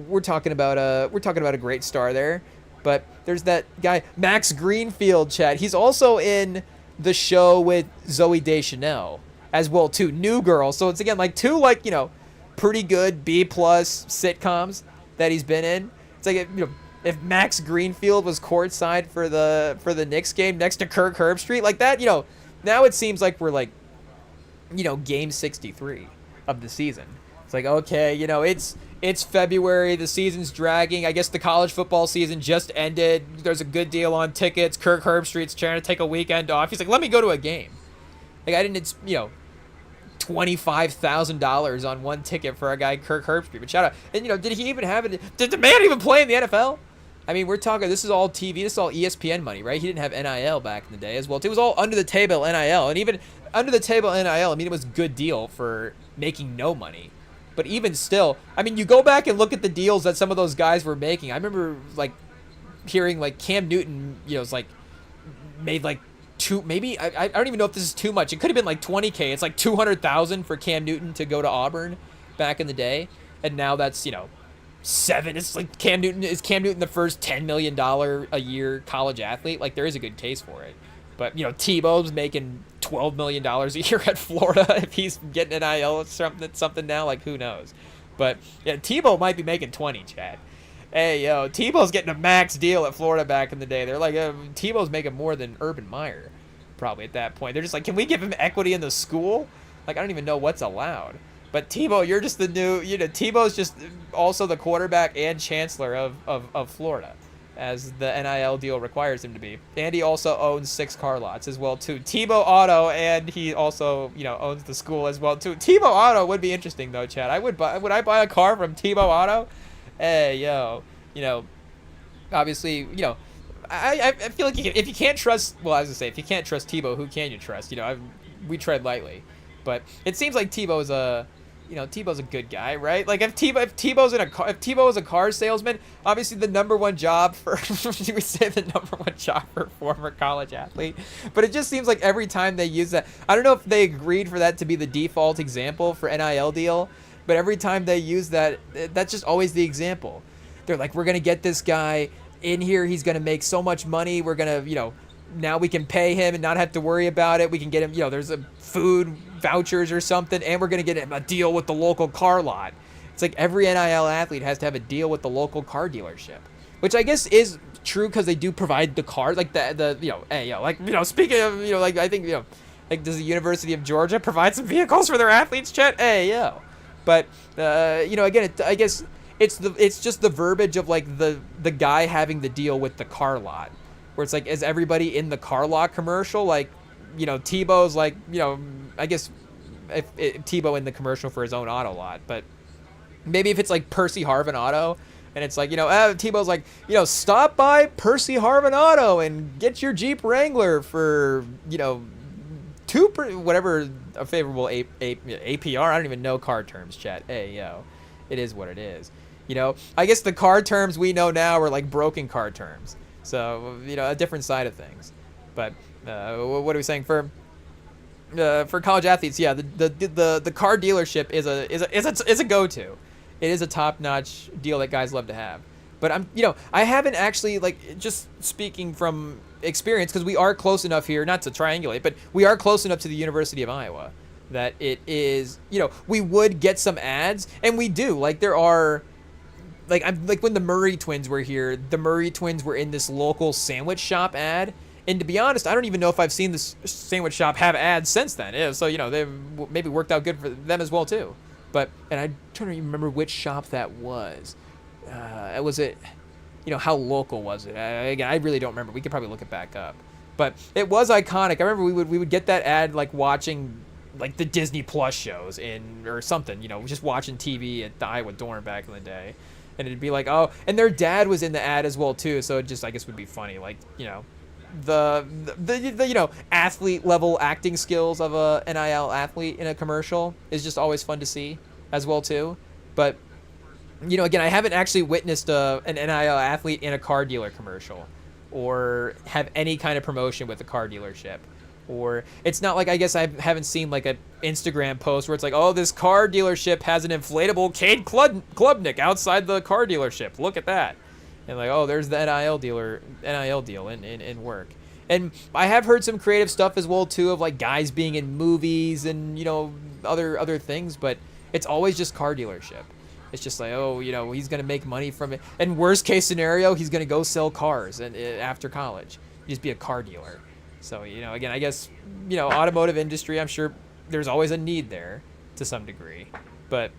we're talking about a great star there. But there's that guy Max Greenfield, chat. He's also in the show with Zooey Deschanel as well too. New Girl. So it's again like two like, you know, pretty good B+ sitcoms that he's been in. It's like, you know, if Max Greenfield was courtside for the Knicks game next to Kirk Herbstreit, like that, you know, now it seems like we're like, you know, game 63 of the season. It's like, okay, you know, it's February, the season's dragging. I guess the college football season just ended. There's a good deal on tickets. Kirk Herbstreit's trying to take a weekend off. He's like, let me go to a game. Like I didn't, you know, $25,000 on one ticket for a guy Kirk Herbstreit. But shout out, and you know, did he even have it? Did the man even play in the NFL? I mean, we're talking. This is all TV. This is all ESPN money, right? He didn't have NIL back in the day as well. It was all under the table NIL, and even under the table NIL. I mean, it was a good deal for making no money. But even still, I mean, you go back and look at the deals that some of those guys were making. I remember like hearing like Cam Newton, you know, was like made like maybe I don't even know if this is too much. It could have been like $20K. It's like $200,000 for Cam Newton to go to Auburn back in the day, and now that's, you know, $7. It's like Cam Newton the first $10 million a year college athlete? Like there is a good case for it. But you know, Tebow's making $12 million a year at Florida. If he's getting an NIL or something now, like who knows? But yeah, Tebow might be making 20, Chad. Hey yo, Tebow's getting a max deal at Florida back in the day. They're like, Tebow's making more than Urban Meyer, probably at that point. They're just like, can we give him equity in the school? Like I don't even know what's allowed. But Tebow, you're just the new, you know, Tebow's just also the quarterback and chancellor of Florida, as the NIL deal requires him to be. And he also owns 6 car lots as well too. Tebow Auto, and he also, you know, owns the school as well too. Tebow Auto would be interesting though, Chad. Would I buy a car from Tebow Auto? Hey yo, you know, obviously, you know, I feel like if you can't trust, well, I was gonna say, if you can't trust Tebow, who can you trust? You know, we tread lightly, but it seems like Tebow's a good guy, right? Like if Tebow is a car salesman, obviously the number one job for we say the number one job for a former college athlete, but it just seems like every time they use that, I don't know if they agreed for that to be the default example for NIL deal, but every time they use that, that's just always the example. They're like, we're gonna get this guy in here, he's gonna make so much money, we're gonna, you know, now we can pay him and not have to worry about it. We can get him, you know, there's a food vouchers or something, and we're going to get him a deal with the local car lot. It's like every NIL athlete has to have a deal with the local car dealership, which I guess is true because they do provide the car, like the you know, hey, yo, like, you know, speaking of, you know, like I think, you know, like does the University of Georgia provide some vehicles for their athletes, Chet? Hey, yo. But, you know, again, I guess it's just the verbiage of like the guy having the deal with the car lot. Where it's like, is everybody in the car lot commercial? Like, you know, Tebow's like, you know, I guess if Tebow in the commercial for his own auto lot. But maybe if it's like Percy Harvin Auto, and it's like, you know, Tebow's like, you know, stop by Percy Harvin Auto and get your Jeep Wrangler for, you know, whatever a favorable APR. I don't even know car terms, chat. Hey, yo, it is what it is. You know, I guess the car terms we know now are like broken car terms. So, you know, a different side of things. But what are we saying for college athletes? Yeah, the car dealership is a go-to. It is a top-notch deal that guys love to have. But I haven't actually, like, just speaking from experience, because we are close enough here, not to triangulate, but we are close enough to the University of Iowa that it is, you know, we would get some ads, and we do. Like, there are. Like when the Murray twins were here, the Murray twins were in this local sandwich shop ad. And to be honest, I don't even know if I've seen this sandwich shop have ads since then. Yeah, so, you know, they've maybe worked out good for them as well, too. But, and I'm trying to remember which shop that was. Was it, you know, how local was it? Again, I really don't remember. We could probably look it back up. But it was iconic. I remember we would get that ad, like, watching, like, the Disney Plus shows or something, you know, just watching TV at the Iowa dorm back in the day. and it'd be like, oh, and their dad was in the ad as well too, so it just I guess would be funny, like, you know, the you know, athlete level acting skills of a NIL athlete in a commercial is just always fun to see as well too. But you know, again, I haven't actually witnessed an NIL athlete in a car dealer commercial or have any kind of promotion with a car dealership. Or it's not like, I guess I haven't seen like an Instagram post where it's like, oh, this car dealership has an inflatable Cade Klubnik outside the car dealership. Look at that. And like, oh, there's the NIL deal in work. And I have heard some creative stuff as well too, of like guys being in movies and, you know, other things, but it's always just car dealership. It's just like, oh, you know, he's going to make money from it. And worst case scenario, he's going to go sell cars and after college. Just be a car dealer. So, you know, again, I guess, you know, automotive industry, I'm sure there's always a need there to some degree. But,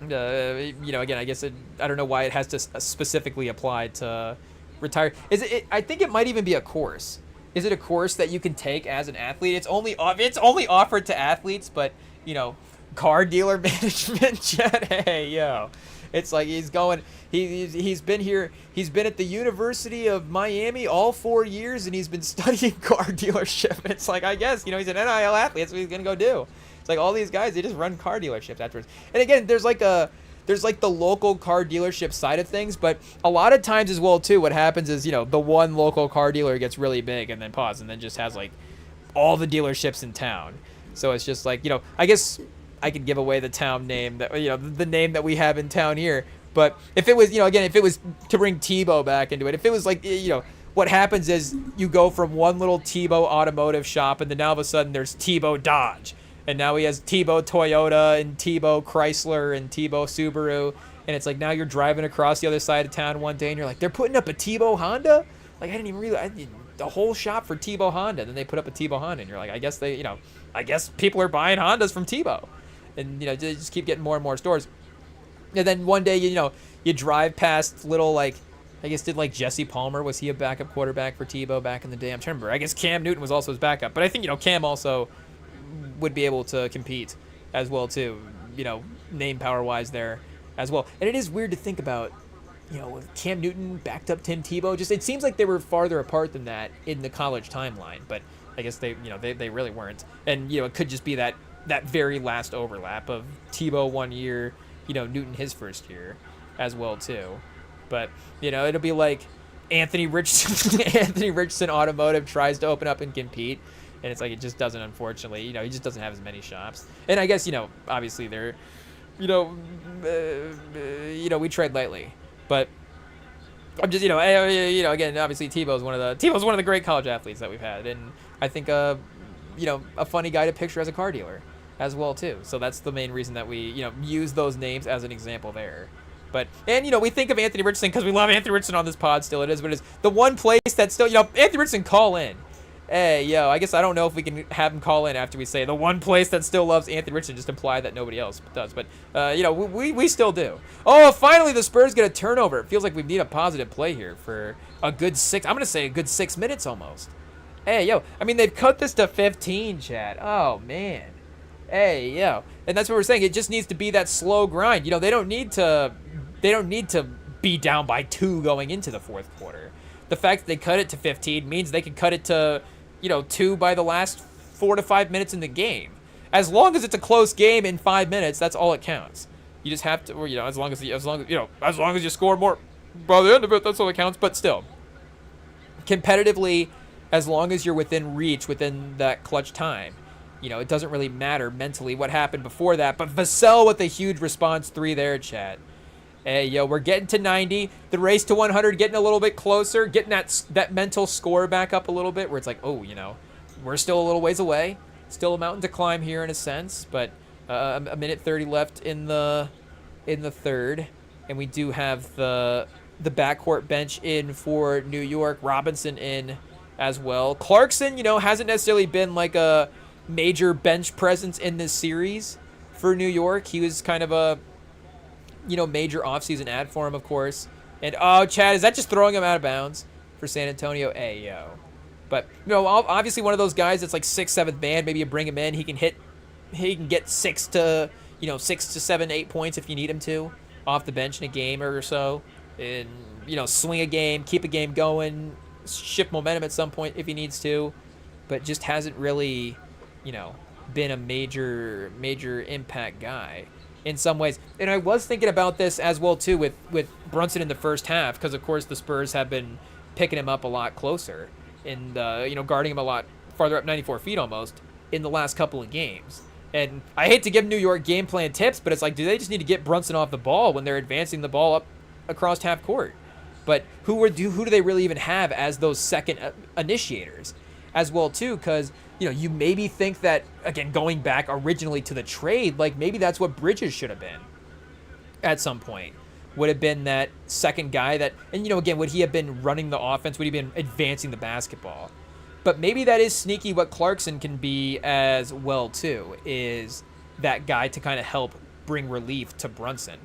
you know, again, I guess I don't know why it has to specifically apply to retire. I think it might even be a course. Is it a course that you can take as an athlete? It's only offered to athletes, but, you know, car dealer management, Chad, hey, yo. It's like he's going, he's been here, he's been at the University of Miami all 4 years, and he's been studying car dealership. And it's like, I guess, you know, he's an NIL athlete, that's what he's going to go do. It's like all these guys, they just run car dealerships afterwards. And again, there's like the local car dealership side of things, but a lot of times as well too, what happens is, you know, the one local car dealer gets really big and then and then just has like all the dealerships in town. So it's just like, you know, I guess I could give away the town name that, you know, the name that we have in town here. But if it was, you know, again, if it was to bring Tebow back into it, if it was like, you know, what happens is you go from one little Tebow automotive shop, and then now all of a sudden there's Tebow Dodge, and now he has Tebow Toyota and Tebow Chrysler and Tebow Subaru, and it's like now you're driving across the other side of town one day and you're like, they're putting up a Tebow Honda? Like, I didn't even realize, the whole shop for Tebow Honda. Then they put up a Tebow Honda, and you're like, I guess they, you know, I guess people are buying Hondas from Tebow. And, you know, they just keep getting more and more stores. And then one day, you know, you drive past little, like, I guess, did like Jesse Palmer, was he a backup quarterback for Tebow back in the day? I'm trying to remember. I guess Cam Newton was also his backup. But I think, you know, Cam also would be able to compete as well, too, you know, name power-wise there as well. And it is weird to think about, you know, with Cam Newton backed up Tim Tebow. Just, it seems like they were farther apart than that in the college timeline. But I guess they, you know, they really weren't. And, you know, it could just be that very last overlap of Tebow 1 year, you know, Newton his first year as well too. But, you know, it'll be like Anthony Richardson Automotive tries to open up and compete, and it's like it just doesn't, unfortunately. You know, he just doesn't have as many shops. And I guess, you know, obviously they're, you know, we trade lightly, but I'm just, you know, again, obviously Tebow's one of the great college athletes that we've had, and I think you know, a funny guy to picture as a car dealer as well too. So that's the main reason that we, you know, use those names as an example there. But, and, you know, we think of Anthony Richardson because we love Anthony Richardson on this pod still. It is what it is. The one place that's still, you know, Anthony Richardson, call in. Hey, yo, I guess I don't know if we can have him call in after we say the one place that still loves Anthony Richardson, just imply that nobody else does. But, you know, we still do. Oh, finally the Spurs get a turnover. It feels like we need a positive play here for a good I'm going to say a good 6 minutes almost. Hey, yo, I mean, they've cut this to 15, Chad. Oh, man. Hey, yo. And that's what we're saying. It just needs to be that slow grind. You know, they don't need to be down by 2 going into the fourth quarter. The fact that they cut it to 15 means they can cut it to, you know, 2 by the last 4 to 5 minutes in the game. As long as it's a close game in 5 minutes, that's all it counts. You just have to, or, you know, as long as you score more by the end of it, that's all that counts. But still, competitively, as long as you're within reach, within that clutch time, you know, it doesn't really matter mentally what happened before that. But Vassell with a huge response 3 there, Chad. Hey, yo, we're getting to 90. The race to 100 getting a little bit closer, getting that mental score back up a little bit where it's like, oh, you know, we're still a little ways away. Still a mountain to climb here in a sense, but a minute 30 left in the third. And we do have the backcourt bench in for New York. Robinson in as well. Clarkson, you know, hasn't necessarily been like a major bench presence in this series for New York. He was kind of a, you know, major offseason ad for him, of course. And, oh, Chad, is that just throwing him out of bounds for San Antonio? Hey, yo. But, you know, obviously one of those guys that's like 6th, 7th man, maybe you bring him in, he can get 6 to 7, 8 points if you need him to off the bench in a game or so, and swing a game, keep a game going, shift momentum at some point if he needs to, but just hasn't really, been a major impact guy in some ways. And I was thinking about this as well too with Brunson in the first half, because of course the Spurs have been picking him up a lot closer and guarding him a lot farther up 94 feet almost in the last couple of games. And I hate to give New York game plan tips, but it's like, do they just need to get Brunson off the ball when they're advancing the ball up across half court? But who do they really even have as those second initiators as well too? Because you maybe think that, again, going back originally to the trade, like maybe that's what Bridges should have been at some point. Would have been that second guy that, and again, would he have been running the offense? Would he have been advancing the basketball? But maybe that is sneaky what Clarkson can be as well too, is that guy to kind of help bring relief to Brunson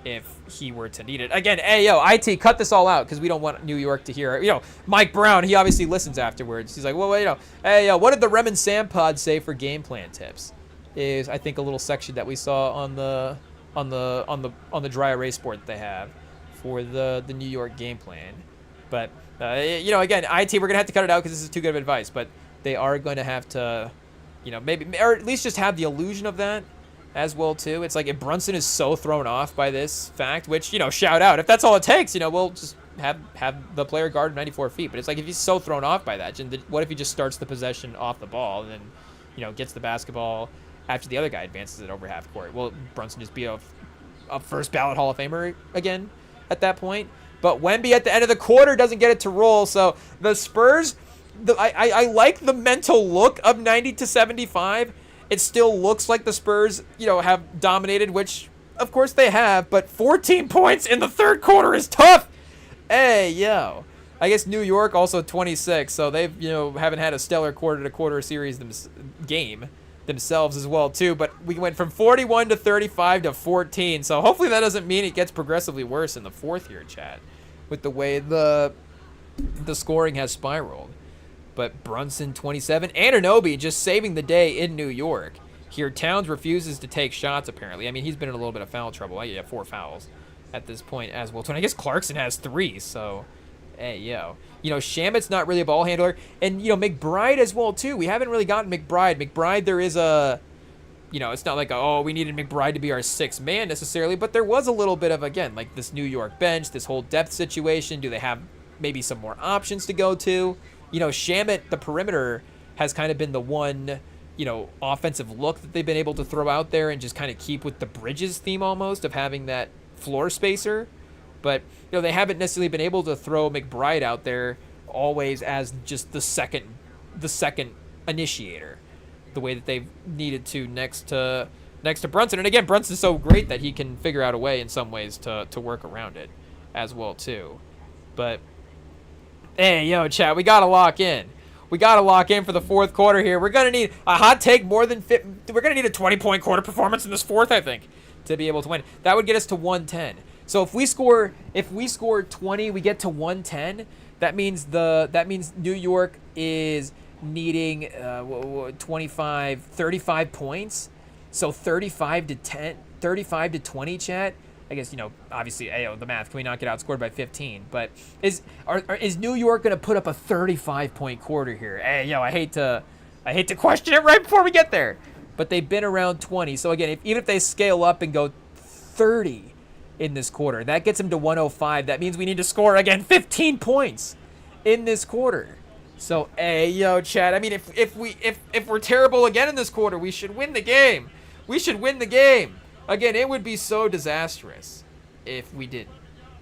if he were to need it. Again, hey, IT, cut this all out because we don't want New York to hear it. Mike Brown, he obviously listens afterwards. He's like, well, hey, what did the REMINGTOM pod say for game plan tips? Is, I think, a little section that we saw on the dry erase board that they have for the New York game plan. But again, IT, we're gonna have to cut it out because this is too good of advice. But they are going to have to, maybe, or at least just have the illusion of that as well too. It's like if Brunson is so thrown off by this fact, which shout out, if that's all it takes, we'll just have the player guard 94 feet. But it's like if he's so thrown off by that, what if he just starts the possession off the ball and then gets the basketball after the other guy advances it over half court? Will Brunson just be a first ballot Hall of Famer again at that point? But Wemby at the end of the quarter doesn't get it to roll. So the Spurs, I like the mental look of 90-75. It still looks like the Spurs, have dominated, which of course they have, but 14 points in the third quarter is tough. Hey, I guess New York also 26, so they've, haven't had a stellar quarter-to-quarter series game themselves as well too, but we went from 41 to 35 to 14, so hopefully that doesn't mean it gets progressively worse in the fourth here, chat, with the way the scoring has spiraled. But Brunson 27, Anunoby just saving the day in New York. Here Towns refuses to take shots apparently. I mean, he's been in a little bit of foul trouble. Yeah, 4 fouls at this point as well. And I guess Clarkson has 3, so hey, Shamet's not really a ball handler. And, McBride as well, too. We haven't really gotten McBride. McBride, there is a, it's not like, we needed McBride to be our 6th man necessarily, but there was a little bit of, again, like this New York bench, this whole depth situation. Do they have maybe some more options to go to? Shamet, the perimeter, has kind of been the one, offensive look that they've been able to throw out there and just kind of keep with the Bridges theme almost of having that floor spacer. But, they haven't necessarily been able to throw McBride out there always as just the second initiator, the way that they've needed to next to Brunson. And again, Brunson's so great that he can figure out a way in some ways to work around it as well too. But hey, chat, we gotta lock in. We gotta lock in for the fourth quarter here. We're gonna need a hot take more than we're gonna need a 20-point quarter performance in this fourth, I think, to be able to win. That would get us to 110. So if we score 20, we get to 110. That means New York is needing 35 points. So 35 to 20, chat. I guess, obviously, the math, can we not get outscored by 15? But is New York going to put up a 35-point quarter here? Hey, I hate to question it right before we get there. But they've been around 20. So again, even if they scale up and go 30 in this quarter, that gets them to 105. That means we need to score, again, 15 points in this quarter. So, hey, Chad, I mean, if we're terrible again in this quarter, we should win the game. Again, it would be so disastrous if we didn't.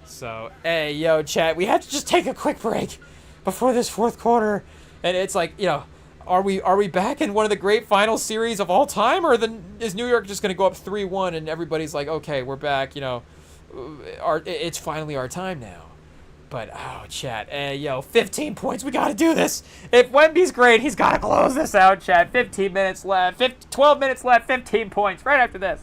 So, hey, chat, we have to just take a quick break before this fourth quarter. And it's like, are we back in one of the great final series of all time? Or is New York just going to go up 3-1 and everybody's like, okay, we're back, it's finally our time now. But, chat, 15 points, we got to do this. If Wemby's great, he's got to close this out, chat. 12 minutes left, 15 points right after this.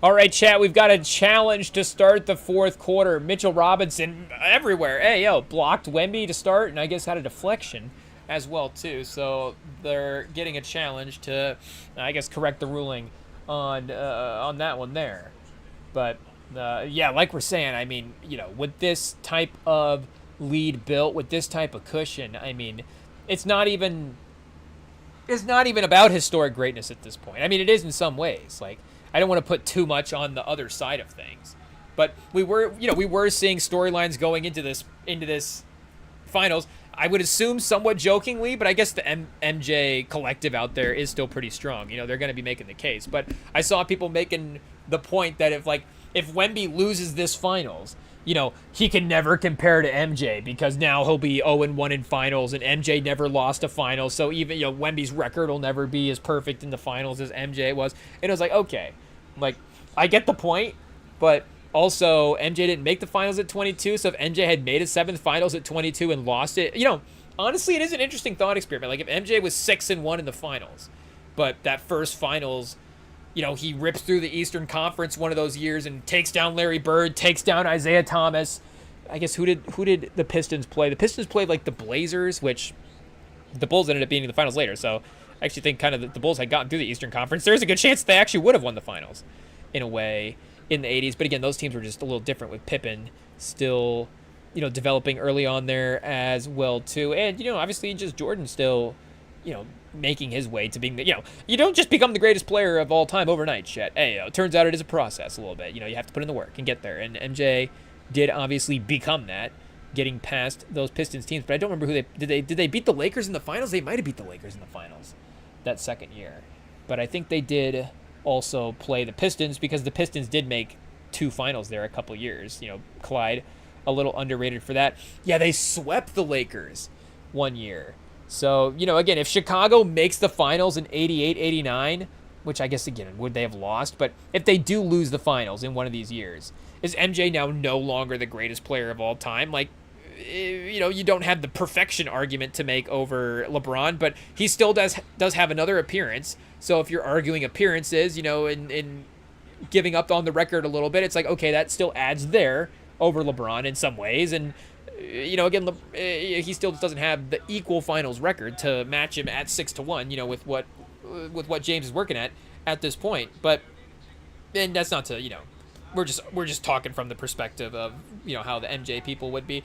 All right, chat, we've got a challenge to start the fourth quarter. Mitchell Robinson everywhere. Hey, yo, blocked Wemby to start, and I guess had a deflection as well, too. So they're getting a challenge to, I guess, correct the ruling on that one there. But, yeah, like we're saying, I mean, you know, with this type of lead built, with this type of cushion, I mean, it's not even about historic greatness at this point. I mean, it is in some ways. Like, I don't want to put too much on the other side of things, but we were seeing storylines going into this finals. I would assume somewhat jokingly, but I guess the MJ collective out there is still pretty strong. You know, they're going to be making the case. But I saw people making the point that if Wemby loses this finals, you know, he can never compare to MJ because now he'll be 0-1 in finals, and MJ never lost a final. So even, you know, Wemby's record will never be as perfect in the finals as MJ was. And it was like, okay, like, I get the point, but also MJ didn't make the finals at 22. So if MJ had made a seventh finals at 22 and lost it, you know, honestly, it is an interesting thought experiment. Like, if MJ was 6-1 in the finals, but that first finals, you know, he rips through the Eastern Conference one of those years and takes down Larry Bird, takes down Isaiah Thomas. I guess who did the Pistons play? The Pistons played like the Blazers, which the Bulls ended up being in the finals later. So I actually think kind of the Bulls had gotten through the Eastern Conference. There's a good chance they actually would have won the finals in a way in the 80s. But again, those teams were just a little different with Pippen still, you know, developing early on there as well too. And, you know, obviously just Jordan still, you know, making his way to being the, you know, you don't just become the greatest player of all time overnight, Chet. Hey, it turns out it is a process a little bit. You know, you have to put in the work and get there. And MJ did obviously become that, getting past those Pistons teams. But I don't remember who did they beat the Lakers in the finals? They might have beat the Lakers in the finals that second year. But I think they did also play the Pistons because the Pistons did make two finals there a couple years. You know, Clyde, a little underrated for that. Yeah, they swept the Lakers one year. So, you know, again, if Chicago makes the finals in 88, 89, which I guess, again, would they have lost? But if they do lose the finals in one of these years, is MJ now no longer the greatest player of all time? Like, you know, you don't have the perfection argument to make over LeBron, but he still does have another appearance. So if you're arguing appearances, you know, in giving up on the record a little bit, it's like, okay, that still adds there over LeBron in some ways. And, you know, again, he still doesn't have the equal finals record to match him at 6-1, you know, with what James is working at this point. But, and that's not to, you know, we're just talking from the perspective of, you know, how the MJ people would be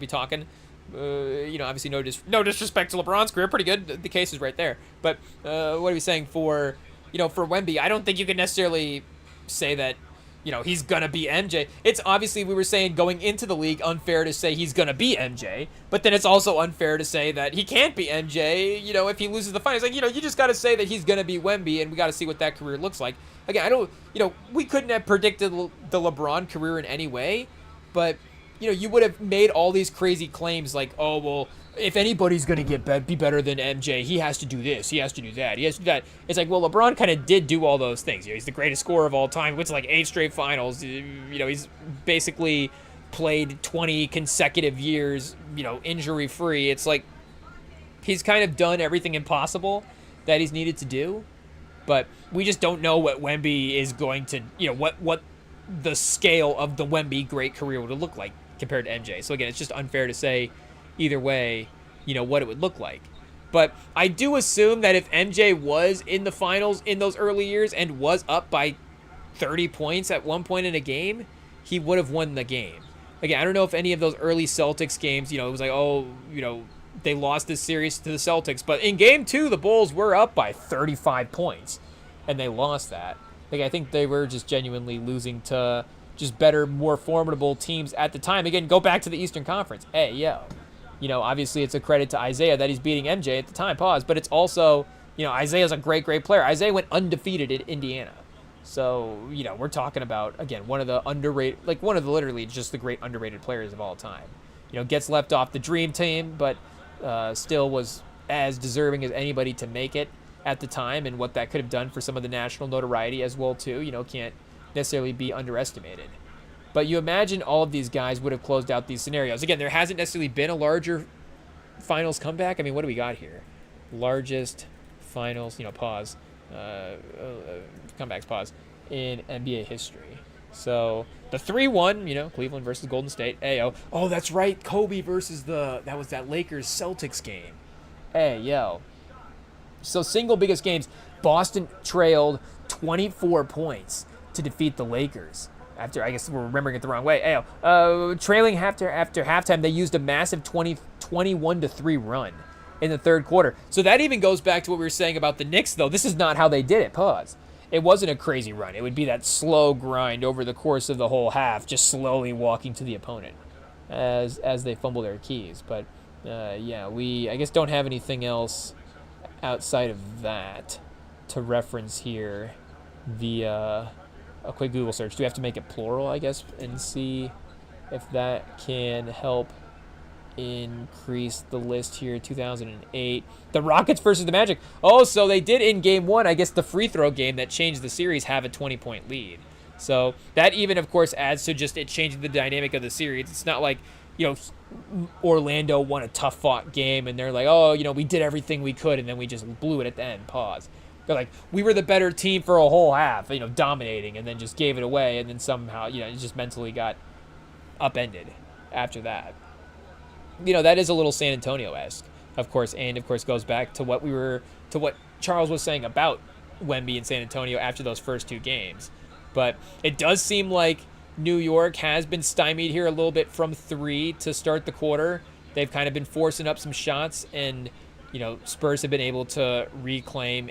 talking. You know, obviously no disrespect to LeBron's career, pretty good. The case is right there. But what are we saying for, you know, for Wemby? I don't think you can necessarily say that, you know, he's going to be MJ. It's obviously, we were saying going into the league, unfair to say he's going to be MJ, but then it's also unfair to say that he can't be MJ, you know, if he loses the finals. Like, you know, you just got to say that he's going to be Wemby, and we got to see what that career looks like. Again, I don't, you know, we couldn't have predicted the LeBron career in any way, but, you know, you would have made all these crazy claims like, oh, well, if anybody's going to be better than MJ, he has to do this, he has to do that, he has to do that. It's like, well, LeBron kind of did do all those things. You know, he's the greatest scorer of all time, wins like 8 straight finals. You know, he's basically played 20 consecutive years, you know, injury-free. It's like he's kind of done everything impossible that he's needed to do, but we just don't know what Wemby is going to, you know, what the scale of the Wemby great career would look like compared to MJ. So again, it's just unfair to say either way, you know, what it would look like. But I do assume that if MJ was in the finals in those early years and was up by 30 points at one point in a game, he would have won the game. Again, I don't know if any of those early Celtics games, you know, it was like, oh, you know, they lost this series to the Celtics. But in game 2, the Bulls were up by 35 points, and they lost that. Like, I think they were just genuinely losing to just better, more formidable teams at the time. Again, go back to the Eastern Conference. Hey, yo. You know, obviously it's a credit to Isaiah that he's beating MJ at the time, pause. But it's also, you know, Isaiah's a great, great player. Isaiah went undefeated at Indiana. So, you know, we're talking about, again, one of the underrated, like one of the literally just the great underrated players of all time. You know, gets left off the dream team, but still was as deserving as anybody to make it at the time, and what that could have done for some of the national notoriety as well, too. You know, can't necessarily be underestimated. But you imagine all of these guys would have closed out these scenarios. Again, there hasn't necessarily been a larger finals comeback. I mean, what do we got here? Largest finals, you know, pause. Comebacks, pause. in NBA history. So the 3-1, Cleveland versus Golden State. Ayo. Oh, that's right. Kobe versus that was that Lakers Celtics game. Ayo. So single biggest games, Boston trailed 24 points to defeat the Lakers. After, I guess we're remembering it the wrong way. Ayo. Trailing after halftime, they used a massive 21-3 run in the third quarter. So that even goes back to what we were saying about the Knicks, though. This is not how they did it. Pause. It wasn't a crazy run. It would be that slow grind over the course of the whole half, just slowly walking to the opponent as they fumble their keys. But, we, I guess, don't have anything else outside of that to reference here via a quick Google search. Do we have to make it plural, I guess, and see if that can help increase the list here? 2008, the Rockets versus the Magic. Oh, so they did in game one, I guess the free throw game that changed the series, have a 20-point lead. So that even, of course, adds to just it changing the dynamic of the series. It's not like, Orlando won a tough fought game and they're like, oh, we did everything we could and then we just blew it at the end. Pause. They're like, we were the better team for a whole half, dominating, and then just gave it away, and then somehow, it just mentally got upended after that. That is a little San Antonio-esque, of course, and of course goes back to what Charles was saying about Wemby and San Antonio after those first two games. But it does seem like New York has been stymied here a little bit from three to start the quarter. They've kind of been forcing up some shots, and Spurs have been able to reclaim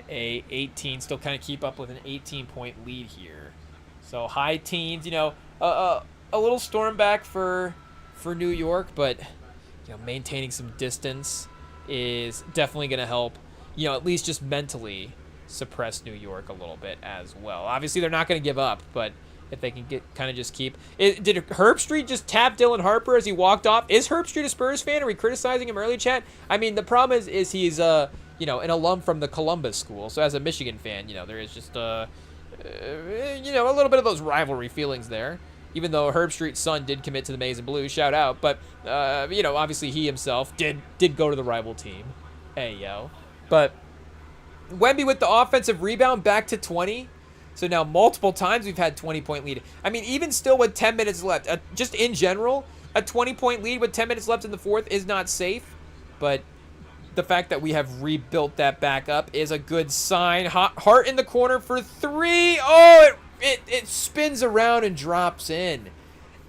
still kind of keep up with an 18-point lead here. So high teens, a little storm back for New York, but maintaining some distance is definitely going to help, at least just mentally suppress New York a little bit as well. Obviously, they're not going to give up, but if they can keep... Did Herbstreit just tap Dylan Harper as he walked off? Is Herbstreit a Spurs fan? Are we criticizing him early, chat? I mean, the problem is he's, an alum from the Columbus school. So as a Michigan fan, there is just, a little bit of those rivalry feelings there. Even though Herbstreit's son did commit to the Maize and Blue, shout out. But, obviously he himself did go to the rival team. But Wemby with the offensive rebound back to 20. So now multiple times we've had 20-point lead. I mean, even still with 10 minutes left, just in general, a 20-point lead with 10 minutes left in the fourth is not safe. But the fact that we have rebuilt that back up is a good sign. Hart in the corner for three. Oh, it spins around and drops in.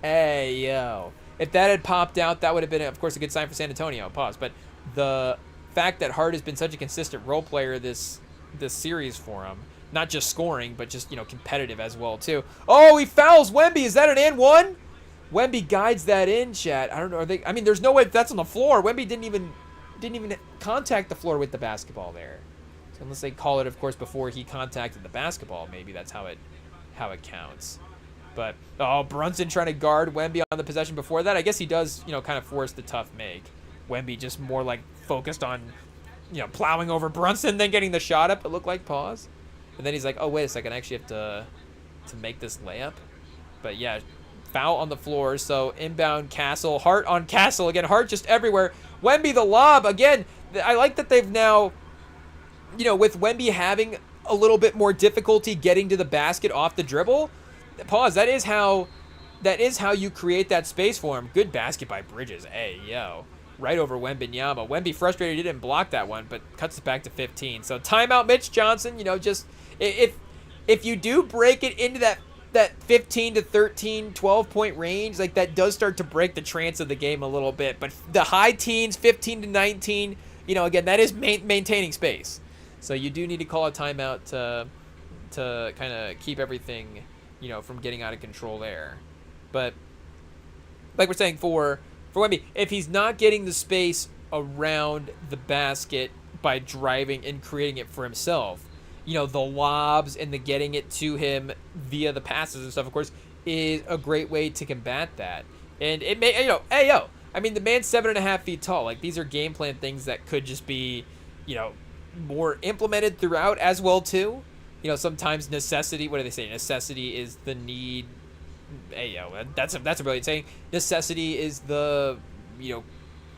If that had popped out, that would have been, of course, a good sign for San Antonio. Pause. But the fact that Hart has been such a consistent role player this series for him, not just scoring, but just, competitive as well, too. Oh, he fouls Wemby. Is that an and one? Wemby guides that in, chat. I don't know. There's no way that's on the floor. Wemby didn't even contact the floor with the basketball there. So unless they call it, of course, before he contacted the basketball, maybe that's how it counts. But, Brunson trying to guard Wemby on the possession before that. I guess he does, kind of force the tough make. Wemby just more like focused on, plowing over Brunson, then getting the shot up. It looked like. Pause. And then he's like, oh, wait a second. I actually have to make this layup. But, yeah, foul on the floor. So, inbound Castle. Hart on Castle. Again, Hart just everywhere. Wemby the lob. Again, I like that they've now, with Wemby having a little bit more difficulty getting to the basket off the dribble. Pause. That is how you create that space for him. Good basket by Bridges. Right over Wembenyama. Wemby frustrated he didn't block that one, but cuts it back to 15. So timeout Mitch Johnson, just if you do break it into that 15 to 13, 12-point range, like that does start to break the trance of the game a little bit. But the high teens, 15 to 19, again, that is maintaining space. So you do need to call a timeout to kind of keep everything, from getting out of control there. But like we're saying, for Wemby, if he's not getting the space around the basket by driving and creating it for himself, the lobs and the getting it to him via the passes and stuff, of course, is a great way to combat that. And it may, the man's 7.5 feet tall. Like, these are game plan things that could just be, more implemented throughout as well, too. Sometimes necessity, what do they say? Necessity is the need. That's a brilliant saying. Necessity is the,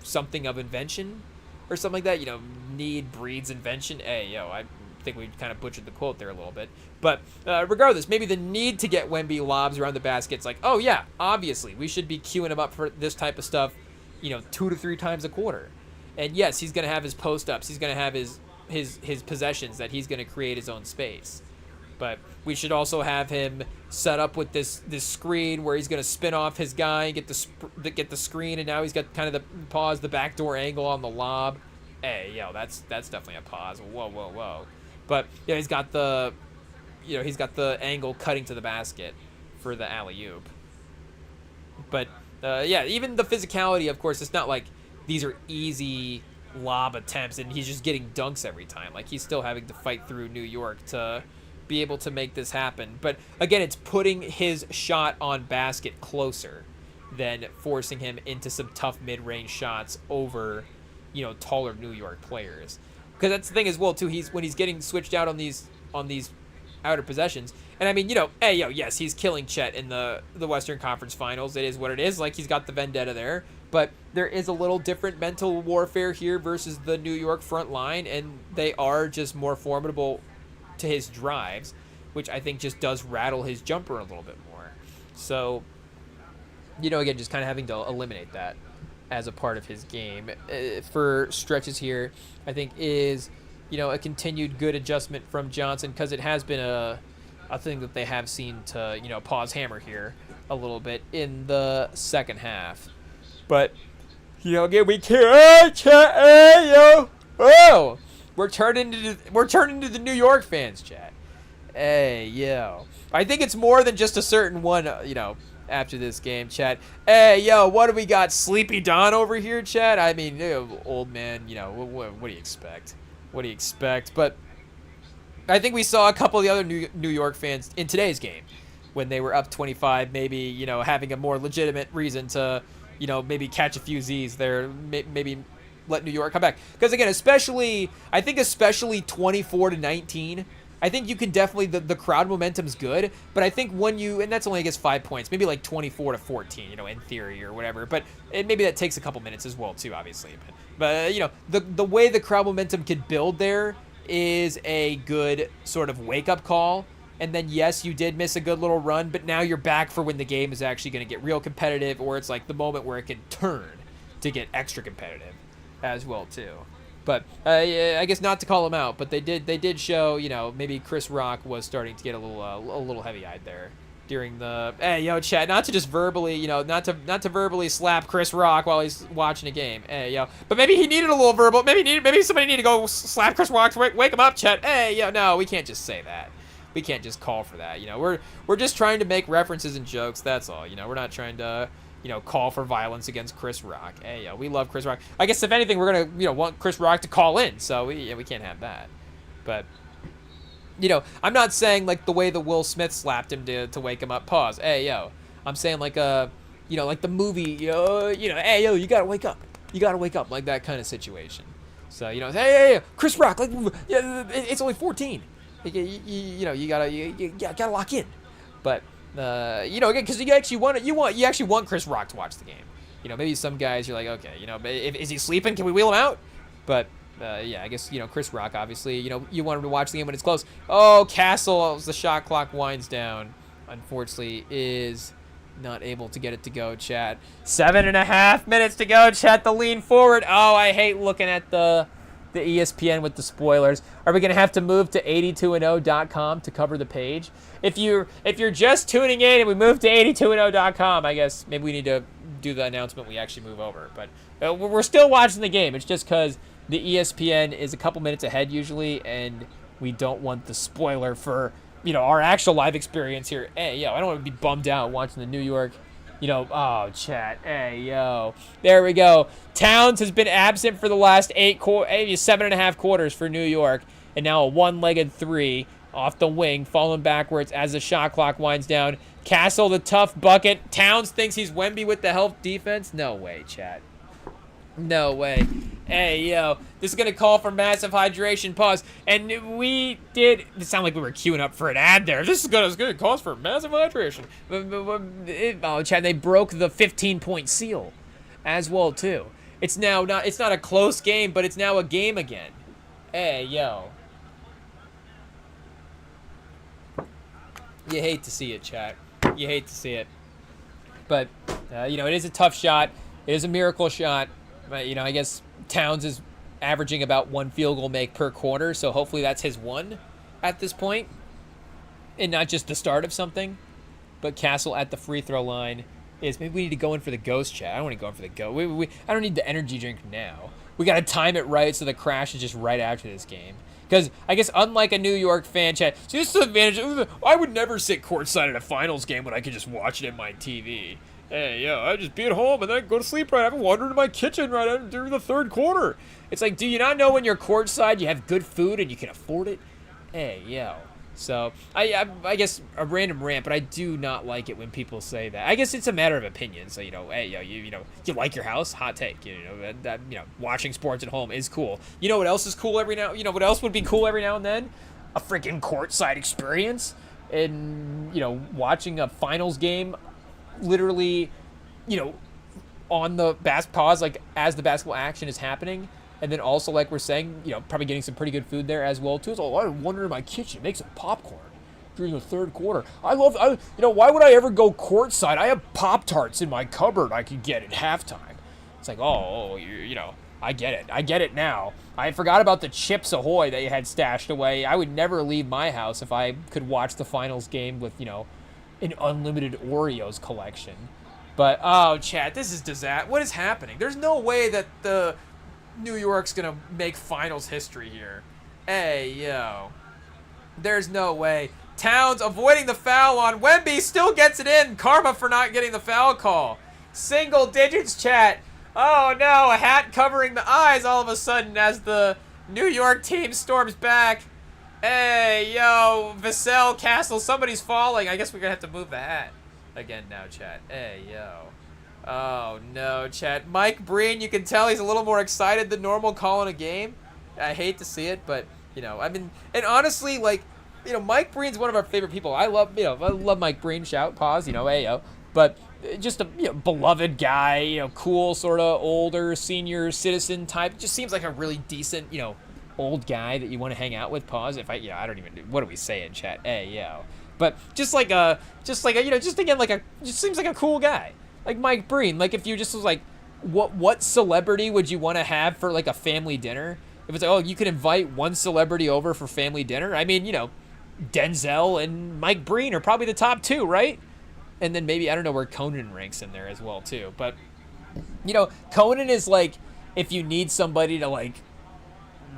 something of invention or something like that. Need breeds invention. think we kind of butchered the quote there a little bit. But regardless, maybe the need to get Wemby lobs around the basket. It's like, oh yeah, obviously we should be queuing him up for this type of stuff, 2 to 3 times a quarter. And yes, he's going to have his post-ups. He's going to have his possessions that he's going to create his own space. But we should also have him set up with this screen where he's going to spin off his guy, get the screen, and now he's got kind of the backdoor angle on the lob. Hey, that's definitely a pause. Whoa. But yeah, he's got the angle cutting to the basket for the alley-oop. But even the physicality, of course, it's not like these are easy lob attempts and he's just getting dunks every time. Like, he's still having to fight through New York to be able to make this happen. But again, it's putting his shot on basket closer than forcing him into some tough mid-range shots over, taller New York players. Because that's the thing as well too. When he's getting switched out on these outer possessions. And I mean, yes, he's killing Chet in the Western Conference Finals. It is what it is. Like, he's got the vendetta there. But there is a little different mental warfare here versus the New York front line, and they are just more formidable to his drives, which I think just does rattle his jumper a little bit more. So, again, just kind of having to eliminate that as a part of his game for stretches here, I think is, a continued good adjustment from Johnson, because it has been a thing that they have seen to, pause hammer here a little bit in the second half. But, again, we can't, oh, we're turning into the New York fans, chat. Hey, I think it's more than just a certain one, after this game, chat. Hey, what do we got? Sleepy Don over here, chat? I mean, old man, what do you expect? What do you expect? But I think we saw a couple of the other New York fans in today's game when they were up 25, maybe, having a more legitimate reason to, maybe catch a few Z's there, maybe let New York come back. Because, again, especially 24-19, I think you can definitely, the crowd momentum's good, but I think and that's only, I guess, 5 points, maybe like 24-14, in theory or whatever, but maybe that takes a couple minutes as well, too, obviously. But the way the crowd momentum could build there is a good sort of wake-up call. And then, yes, you did miss a good little run, but now you're back for when the game is actually going to get real competitive, or it's like the moment where it can turn to get extra competitive as well, too. But I guess not to call him out, but they did show, maybe Chris Rock was starting to get a little heavy-eyed there during the chat. Not to just verbally, not to verbally slap Chris Rock while he's watching a game. But maybe he needed a little verbal. Maybe somebody needed to go slap Chris Rock to wake him up, chat. No, we can't just say that. We can't just call for that. We're just trying to make references and jokes. That's all. We're not trying to, call for violence against Chris Rock. We love Chris Rock. I guess if anything, we're gonna, want Chris Rock to call in. So we can't have that. But, I'm not saying like the way that Will Smith slapped him to wake him up. Pause. I'm saying like like the movie. You gotta wake up. You gotta wake up, like that kind of situation. So hey, Chris Rock. Like, it's only 14. You gotta lock in, but again, because you actually want Chris Rock to watch the game. Maybe some guys you're like, okay, is he sleeping? Can we wheel him out? But I guess Chris Rock, obviously, you want him to watch the game when it's close. Oh, Castle, as the shot clock winds down, unfortunately is not able to get it to go. Chat, 7.5 minutes to go. Chat, the lean forward. Oh, I hate looking at the ESPN with the spoilers. Are we going to have to move to 82and0.com to cover the page? If you're just tuning in and we move to 82and0.com, I guess maybe we need to do the announcement we actually move over. But we're still watching the game. It's just because the ESPN is a couple minutes ahead usually, and we don't want the spoiler for our actual live experience here. I don't want to be bummed out watching the New York. Oh, chat. There we go. Towns has been absent for the last 7.5 quarters for New York, and now a one-legged three off the wing, falling backwards as the shot clock winds down. Castle, the tough bucket. Towns thinks he's Wemby with the help defense. No way, chat. No way. This is going to call for massive hydration. Pause. And we did... It sounded like we were queuing up for an ad there. This is going to cause for massive hydration. Chad, they broke the 15-point seal as well, too. It's not a close game, but it's now a game again. You hate to see it, chat. You hate to see it. But, you know, it is a tough shot. It is a miracle shot. But, you know, I guess Towns is averaging about 1 field goal make per quarter, so hopefully that's his one at this point, and not just the start of something. But Castle at the free throw line is, maybe we need to go in for the ghost, chat. I don't want to go in for the ghost. I don't need the energy drink now. We got to time it right so the crash is just right after this game. Because I guess unlike a New York fan, chat, see, this is the advantage. I would never sit courtside at a finals game when I could just watch it in my TV. Hey, yeah, I'd just be at home and then go to sleep right after, wander into my kitchen right after during the third quarter. It's like, do you not know when you're courtside you have good food and you can afford it? Hey, yo. So, I guess a random rant, but I do not like it when people say that. I guess it's a matter of opinion. So, you know, hey, yo, you know, you like your house? Hot take. You know, that you know, watching sports at home is cool. You know what else is cool every now? You know what else would be cool every now and then? A freaking courtside experience, and you know, watching a finals game, literally, you know, on the pause, like as the basketball action is happening. And then also, like we're saying, you know, probably getting some pretty good food there as well, too. So I wonder in my kitchen, make some popcorn during the third quarter. You know, why would I ever go courtside? I have Pop-Tarts in my cupboard I could get at halftime. It's like, you know, I get it. I get it now. I forgot about the Chips Ahoy that you had stashed away. I would never leave my house if I could watch the finals game with, you know, an unlimited Oreos collection. But, oh, chat, this is disaster. What is happening? There's no way that the New York's gonna make finals history here. Hey, yo. There's no way. Towns avoiding the foul on Wemby, still gets it in. Karma for not getting the foul call. Single digits, chat. Oh no, a hat covering the eyes all of a sudden as the New York team storms back. Hey, yo, Vassell, Castle, somebody's falling. I guess we're gonna have to move the hat again now, chat. Hey, yo. Oh, no, chat. Mike Breen, you can tell he's a little more excited than normal calling a game. I hate to see it, but, you know, I mean, and honestly, like, you know, Mike Breen's one of our favorite people. I love Mike Breen, shout, pause, you know, hey, yo. But just a, you know, beloved guy, you know, cool, sort of older, senior citizen type. Just seems like a really decent, you know, old guy that you want to hang out with, pause. If I, you know, I don't even, what do we say in chat? Hey, yo. But just like a, you know, just again, just seems like a cool guy. Like Mike Breen, like if you just was like, what celebrity would you want to have for like a family dinner? If it's like, oh, you could invite one celebrity over for family dinner. I mean, you know, Denzel and Mike Breen are probably the top two, right? And then maybe, I don't know where Conan ranks in there as well too. But, you know, Conan is like, if you need somebody to like,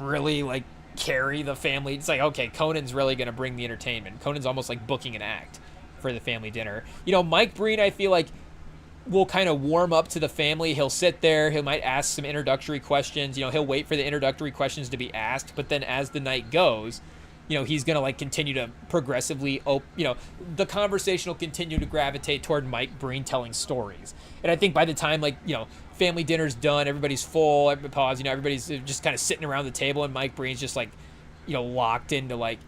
really like carry the family, it's like, okay, Conan's really going to bring the entertainment. Conan's almost like booking an act for the family dinner. You know, Mike Breen, I feel like, will kind of warm up to the family. He'll sit there. He might ask some introductory questions. You know, he'll wait for the introductory questions to be asked. But then as the night goes, you know, he's going to like continue to progressively, you know, the conversation will continue to gravitate toward Mike Breen telling stories. And I think by the time, like, you know, family dinner's done, everybody's full, pause, you know, everybody's just kind of sitting around the table, and Mike Breen's just like, you know, locked into like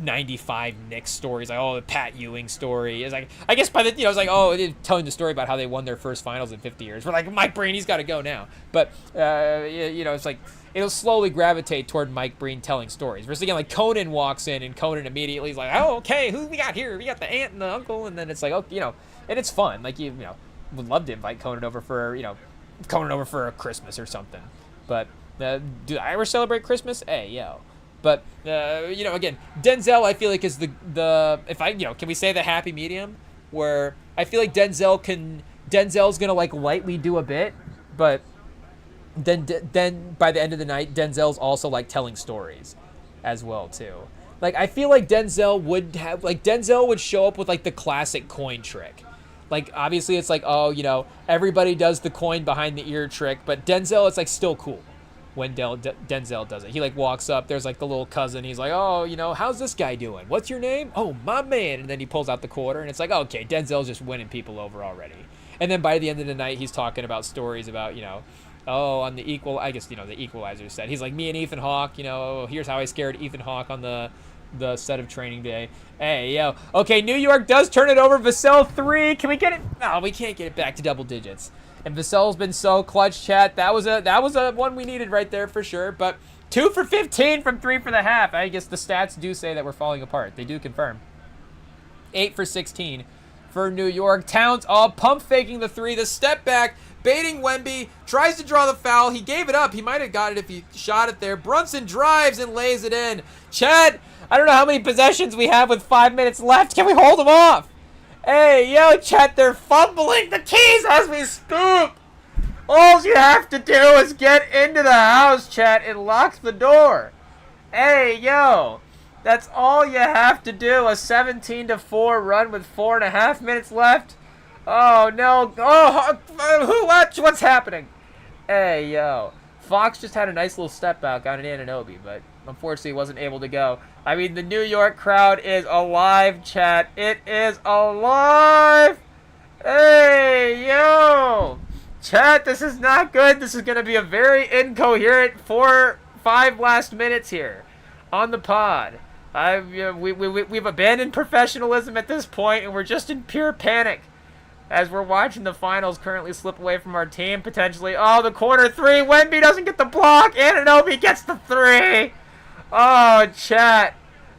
95 Knicks stories, like, oh, the Pat Ewing story is like, I guess by the, you know, it's like, oh, telling the story about how they won their first finals in 50 years. We're like, Mike Breen, he's got to go now. But you know, it's like it'll slowly gravitate toward Mike Breen telling stories. Versus again, like Conan walks in, and Conan immediately is like, oh, okay, who we got here? We got the aunt and the uncle, and then it's like, oh, you know, and it's fun. Like you know, would love to invite Conan over for, you know, Conan over for a Christmas or something. But do the Irish celebrate Christmas? Hey, yo. But, you know, again, Denzel, I feel like, is the if I, you know, can we say the happy medium? Where I feel like Denzel's going to, like, lightly do a bit, but then by the end of the night, Denzel's also, like, telling stories as well, too. Like, I feel like Denzel would show up with, like, the classic coin trick. Like, obviously, it's like, oh, you know, everybody does the coin behind the ear trick, but Denzel, it's, like, still cool when Denzel does it. He like walks up, there's like the little cousin, he's like, oh, you know, how's this guy doing? What's your name? Oh, my man. And then he pulls out the quarter, and it's like, okay, Denzel's just winning people over already. And then by the end of the night, he's talking about stories about, you know, oh, on the I guess, you know, the Equalizer set. He's like, me and Ethan Hawke, you know, here's how I scared Ethan Hawke on the set of Training Day. Hey, yo. Okay, New York does turn it over. Vassell 3. Can we get it? No, we can't get it back to double digits. And Vassell's been so clutch, chat. That was a one we needed right there for sure. But 2 for 15 from 3 for the half. I guess the stats do say that we're falling apart. They do confirm. 8 for 16 for New York. Towns all pump faking the three. The step back, baiting Wemby, tries to draw the foul. He gave it up. He might have got it if he shot it there. Brunson drives and lays it in. Chad, I don't know how many possessions we have with 5 minutes left. Can we hold them off? Hey, yo, Chet, they're fumbling the keys as we scoop. All you have to do is get into the house, Chet, and lock the door. Hey, yo, that's all you have to do. A 17-4 run with 4.5 minutes left. Oh, no. Oh, what's happening? Hey, yo. Fox just had a nice little step back on an Anunoby, but unfortunately wasn't able to go. I mean, the New York crowd is alive, chat. It is alive. Hey, yo. Chat, this is not good. This is going to be a very incoherent 4-5 last minutes here on the pod. We've abandoned professionalism at this point, and we're just in pure panic as we're watching the finals currently slip away from our team, potentially. Oh, the corner three. Wemby doesn't get the block. Anunoby gets the three. Oh, chat.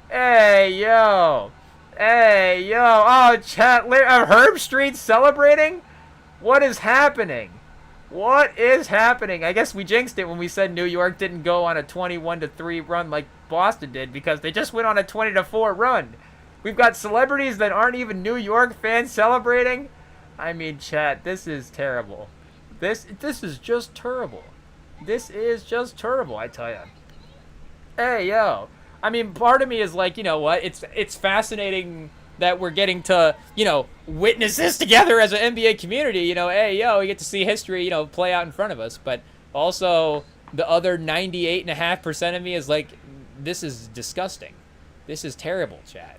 Hey, yo. Hey, yo. Oh, chat. Herb Street celebrating? What is happening? What is happening? I guess we jinxed it when we said New York didn't go on a 21-3 run like Boston did, because they just went on a 20-4 run. We've got celebrities that aren't even New York fans celebrating. I mean, chat, this is terrible. This is just terrible. This is just terrible, I tell you. Hey, yo. I mean, part of me is like, you know what? It's fascinating that we're getting to, you know, witness this together as an NBA community. You know, hey, yo, we get to see history, you know, play out in front of us. But also, the other 98.5% of me is like, this is disgusting. This is terrible, Chad.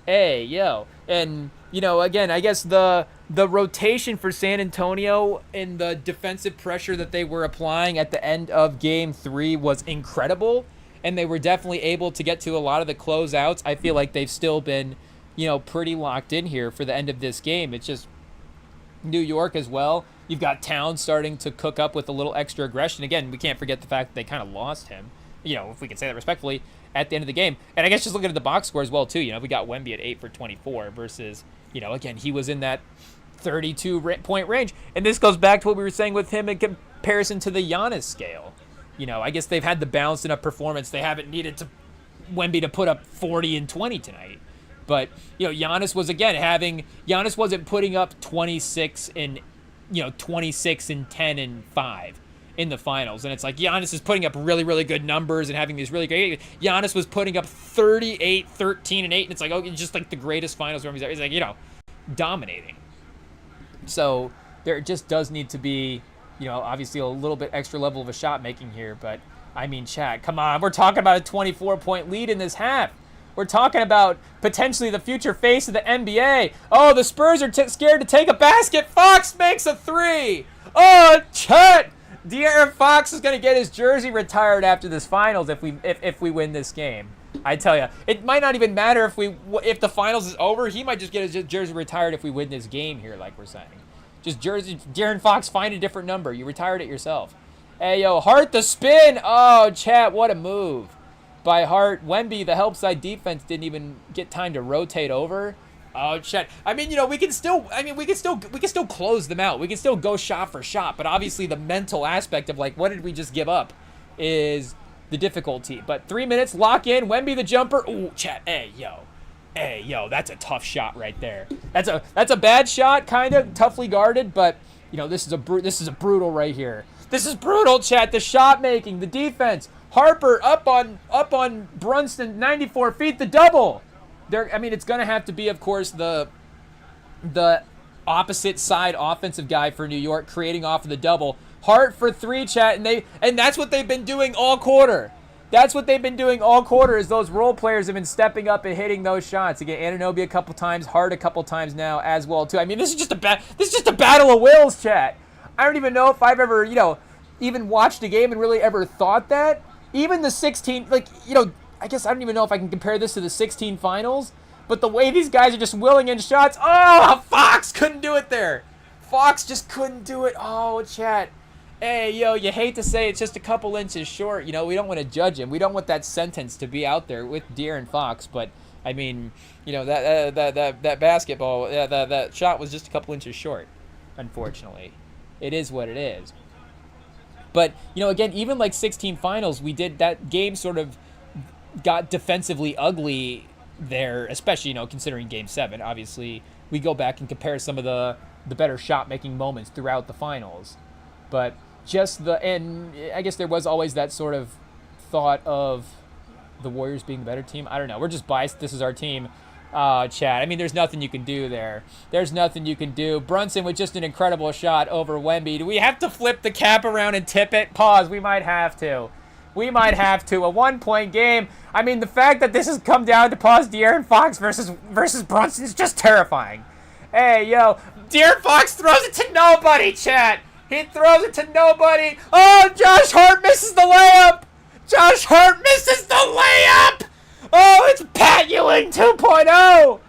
Hey, yo. And, you know, again, I guess the rotation for San Antonio and the defensive pressure that they were applying at the end of Game 3 was incredible. And they were definitely able to get to a lot of the closeouts. I feel like they've still been, you know, pretty locked in here for the end of this game. It's just New York as well. You've got Towns starting to cook up with a little extra aggression. Again, we can't forget the fact that they kind of lost him, you know, if we can say that respectfully, at the end of the game. And I guess just looking at the box score as well, too. You know, we got Wemby at 8 for 24 versus, you know, again, he was in that 32-point range. And this goes back to what we were saying with him in comparison to the Giannis scale. You know, I guess they've had the balanced enough performance. They haven't needed to Wemby to put up 40 and 20 tonight. But, you know, Giannis wasn't putting up 26 and, you know, 26 and 10 and 5 in the finals. And it's like Giannis is putting up really, really good numbers and having these really great. Giannis was putting up 38, 13 and 8. And it's like, oh, it's just like the greatest finals where he's like, you know, dominating. So there just does need to be, you know, obviously a little bit extra level of a shot making here. But, I mean, chat, come on. We're talking about a 24-point lead in this half. We're talking about potentially the future face of the NBA. Oh, the Spurs are scared to take a basket. Fox makes a three. Oh, Chet. De'Aaron Fox is going to get his jersey retired after this finals if we win this game. I tell you, it might not even matter if the finals is over. He might just get his jersey retired if we win this game here, like we're saying. Just De'Aaron Fox, find a different number. You retired it yourself. Hey, yo, Hart the spin. Oh, Chet, what a move by Hart. Wemby, the help side defense didn't even get time to rotate over. Oh, Chet. I mean, you know, we can still close them out. We can still go shot for shot, but obviously the mental aspect of like, what did we just give up is the difficulty. But 3 minutes, lock in. Wemby the jumper. Ooh, Chet. Hey, yo, that's a tough shot right there. That's a bad shot, kind of toughly guarded, but you know, this is a brutal right here. This is brutal, Chet. The shot making, the defense. Harper up on Brunson, 94 feet, the double. I mean, it's going to have to be, of course, the opposite side offensive guy for New York creating off of the double. Hart for three, Chat, and that's what they've been doing all quarter. That's what they've been doing all quarter is those role players have been stepping up and hitting those shots. Again, Anunoby a couple times, Hart a couple times now as well too. I mean, this is just a battle of wills, Chat. I don't even know if I've ever, you know, even watched a game and really ever thought that. Even the 16, like, you know, I guess I don't even know if I can compare this to the 16 finals, but the way these guys are just willing in shots. Oh, Fox couldn't do it there. Fox just couldn't do it. Oh, Chat. Hey, yo, you hate to say it's just a couple inches short. You know, we don't want to judge him. We don't want that sentence to be out there with De'Aaron Fox, but I mean, that basketball, that shot was just a couple inches short, unfortunately. It is what it is. But, again, even like 16 finals, we did that game sort of got defensively ugly there, especially, considering Game 7. Obviously, we go back and compare some of the better shot-making moments throughout the finals. But and I guess there was always that sort of thought of the Warriors being the better team. I don't know. We're just biased. This is our team. Chad. I mean, there's nothing you can do there. There's nothing you can do. Brunson with just an incredible shot over Wemby. Do we have to flip the cap around and tip it? Pause. We might have to. We might have to. A 1-point game. I mean, the fact that this has come down to pause De'Aaron Fox versus Brunson is just terrifying. Hey, yo. De'Aaron Fox throws it to nobody, Chad. He throws it to nobody. Oh, Josh Hart misses the layup. Josh Hart misses the layup. Oh, it's Pat Ewing 2.0.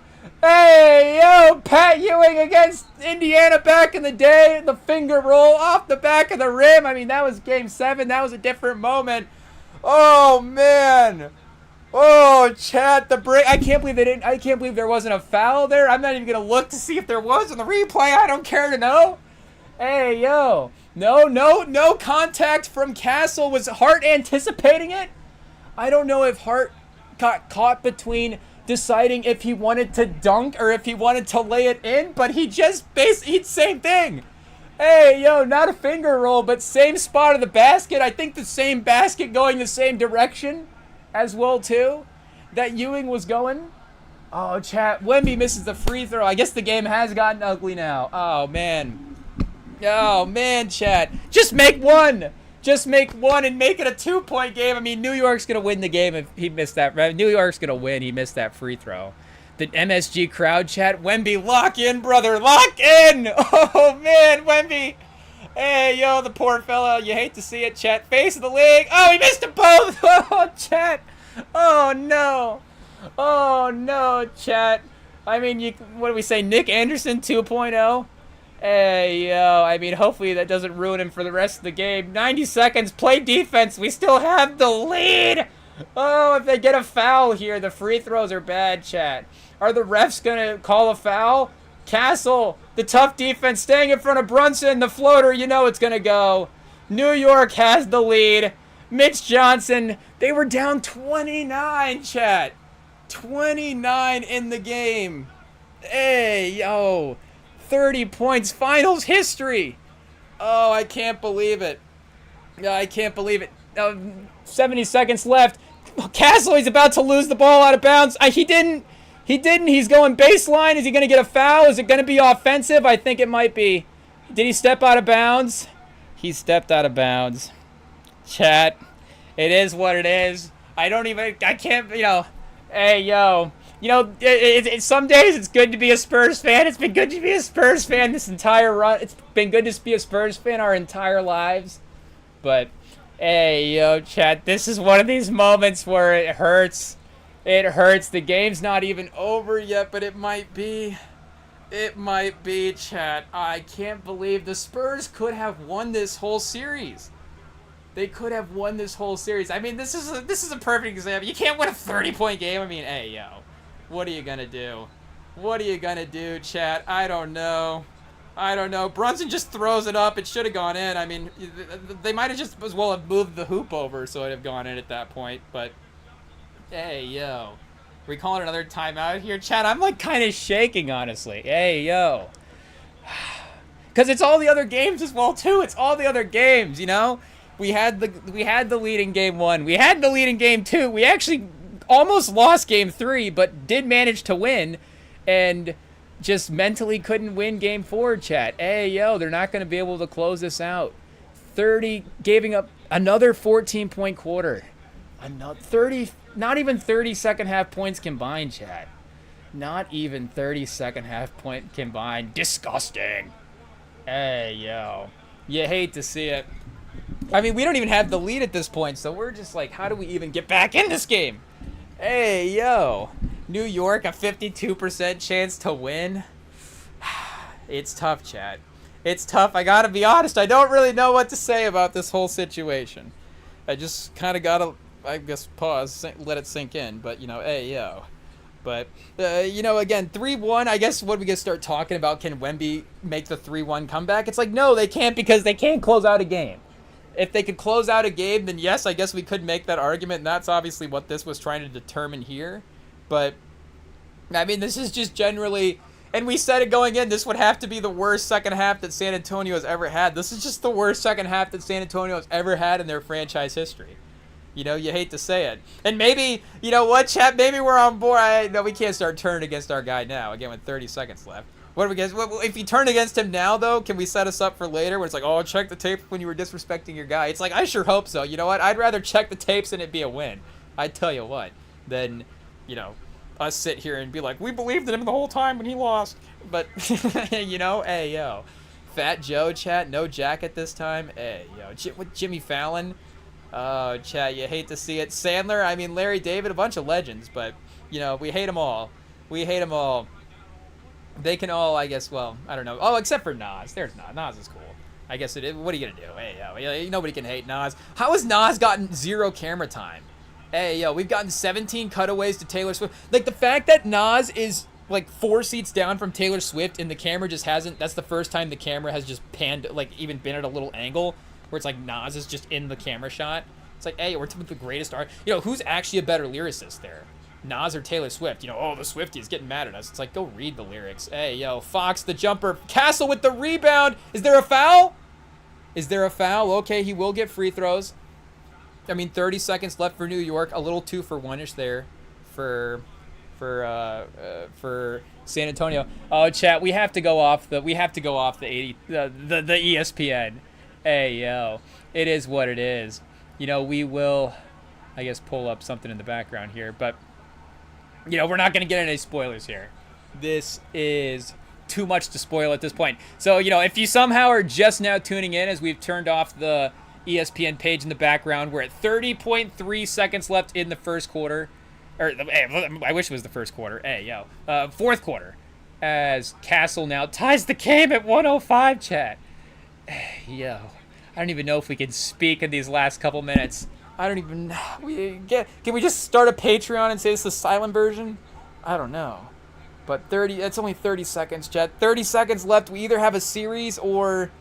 Hey, yo, Pat Ewing against Indiana back in the day. The finger roll off the back of the rim. I mean, that was Game 7. That was a different moment. Oh, man. Oh, Chad, the break. I can't believe there wasn't a foul there. I'm not even going to look to see if there was in the replay. I don't care to know. Hey, yo. No contact from Castle. Was Hart anticipating it? I don't know if Hart got caught between deciding if he wanted to dunk or if he wanted to lay it in, but he just same thing. Hey, yo, not a finger roll, but same spot of the basket. I think the same basket going the same direction as well, too, that Ewing was going. Oh, chat. Wemby misses the free throw. I guess the game has gotten ugly now. Oh, man. Oh, man, chat. Just make one. Just make one and make it a 2-point game. I mean, New York's going to win the game if he missed that. New York's going to win. He missed that free throw. The MSG crowd chat. Wemby, lock in, brother. Lock in. Oh, man, Wemby. Hey, yo, the poor fellow. You hate to see it, chat. Face of the league. Oh, he missed them both. Oh, chat. Oh, no. Oh, no, chat. I mean, what do we say? Nick Anderson 2.0? Hey, yo, I mean, hopefully that doesn't ruin him for the rest of the game. 90 seconds, play defense. We still have the lead. Oh, if they get a foul here, the free throws are bad, chat. Are the refs going to call a foul? Castle, the tough defense, staying in front of Brunson. The floater, you know it's going to go. New York has the lead. Mitch Johnson, they were down 29, chat. 29 in the game. Hey, yo. 30 points, finals history. Oh, I can't believe it. I can't believe it. 70 seconds left. Castle, he's about to lose the ball out of bounds. He didn't. He's going baseline. Is he going to get a foul? Is it going to be offensive? I think it might be. Did he step out of bounds? He stepped out of bounds. Chat. It is what it is. I can't, Hey, yo. Some days it's good to be a Spurs fan. It's been good to be a Spurs fan this entire run. It's been good to be a Spurs fan our entire lives. But, hey, yo, chat, this is one of these moments where it hurts. It hurts. The game's not even over yet, but it might be. It might be, chat. I can't believe the Spurs could have won this whole series. They could have won this whole series. I mean, this is a perfect example. You can't win a 30-point game. I mean, hey, yo. What are you going to do? What are you going to do, chat? I don't know. Brunson just throws it up. It should have gone in. I mean, they might have just as well have moved the hoop over so it would have gone in at that point. But, hey, yo. Are we calling another timeout here, chat? I'm, like, kind of shaking, honestly. Hey, yo. Because it's all the other games as well, too. It's all the other games, you know? We had the lead in Game 1. We had the lead in Game 2. We actually almost lost Game 3, but did manage to win, and just mentally couldn't win Game 4, chat. Hey, yo, they're not going to be able to close this out. Giving up another 14-point quarter. Another 30, not even 30 second half points combined, chat. Not even 30 second half point combined. Disgusting. Hey, yo. You hate to see it. I mean, we don't even have the lead at this point, so we're just like, how do we even get back in this game? Hey, yo. New York, a 52% chance to win. It's tough, chat. It's tough. I gotta be honest. I don't really know what to say about this whole situation. I just kind of gotta, I guess, pause, let it sink in. But, hey, yo. But, again, 3-1, I guess what we going to start talking about, can Wemby make the 3-1 comeback? It's like, no, they can't, because they can't close out a game. If they could close out a game, then yes, I guess we could make that argument, and that's obviously what this was trying to determine here. But, I mean, this is just generally, and we said it going in, this would have to be the worst second half that San Antonio has ever had. This is just the worst second half that San Antonio has ever had in their franchise history. You hate to say it. And maybe, chat, maybe we're on board. No, we can't start turning against our guy now, again, with 30 seconds left. What do we guess? If you turn against him now, though, can we set us up for later where it's like, oh, check the tape when you were disrespecting your guy? It's like, I sure hope so. You know what? I'd rather check the tapes and it be a win. I tell you what. Than, us sit here and be like, we believed in him the whole time when he lost. But, hey, yo. Fat Joe, chat, no jacket this time. Hey, yo. With Jimmy Fallon. Oh, chat, you hate to see it. Sandler, I mean, Larry David, a bunch of legends, but, we hate them all. We hate them all. They can all, I guess, well, I don't know. Oh, except for Nas. There's Nas. Nas is cool. I guess it is. What are you going to do? Hey, yo, nobody can hate Nas. How has Nas gotten 0 camera time? Hey, yo, we've gotten 17 cutaways to Taylor Swift. Like, the fact that Nas is, 4 seats down from Taylor Swift and the camera just hasn't, that's the first time the camera has just panned, even been at a little angle where it's like Nas is just in the camera shot. It's like, hey, we're the greatest art. Who's actually a better lyricist there? Nas or Taylor Swift? the Swifties getting mad at us. It's like, go read the lyrics. Hey, yo, Fox the jumper. Castle with the rebound. Is there a foul? Is there a foul? Okay, he will get free throws. 30 seconds left for New York. A little 2-for-1-ish there for San Antonio. Oh, chat, we have to go off the ESPN. Hey, yo, it is what it is. We will, I guess, pull up something in the background here, but we're not going to get any spoilers here. This is too much to spoil at this point. So, if you somehow are just now tuning in as we've turned off the ESPN page in the background, we're at 30.3 seconds left in the first quarter. I wish it was the first quarter. Hey, yo. Fourth quarter. As Castle now ties the game at 105, chat. Yo. I don't even know if we can speak in these last couple minutes. I don't even... Can we just start a Patreon and say it's the silent version? I don't know. But it's only 30 seconds, chat. 30 seconds left. We either have a series or,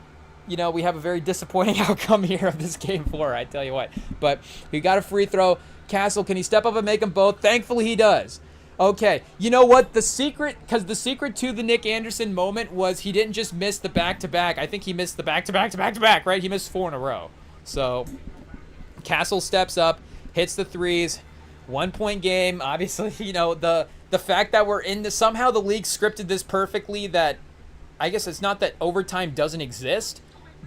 we have a very disappointing outcome here of this game 4, I tell you what. But we got a free throw. Castle, can he step up and make them both? Thankfully, he does. Okay, you know what? The secret to the Nick Anderson moment was he didn't just miss the back-to-back. I think he missed the back-to-back, right? He missed 4 in a row. So... Castle steps up, hits the threes, 1-point game. Obviously, the fact that we're in this, somehow the league scripted this perfectly that, I guess it's not that overtime doesn't exist,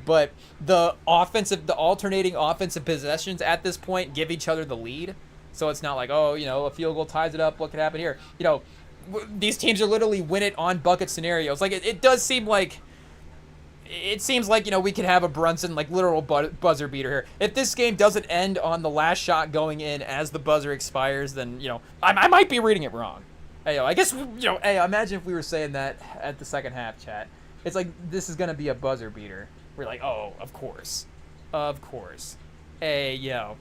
but the alternating offensive possessions at this point give each other the lead. So it's not like, a field goal ties it up, what could happen here? These teams are literally win it on bucket scenarios. Like, it does seem like, we could have a Brunson, literal buzzer beater here. If this game doesn't end on the last shot going in as the buzzer expires, then, I might be reading it wrong. Hey, I guess, hey, imagine if we were saying that at the second half, chat. It's like, this is going to be a buzzer beater. We're like, oh, of course. Of course. Hey, yo.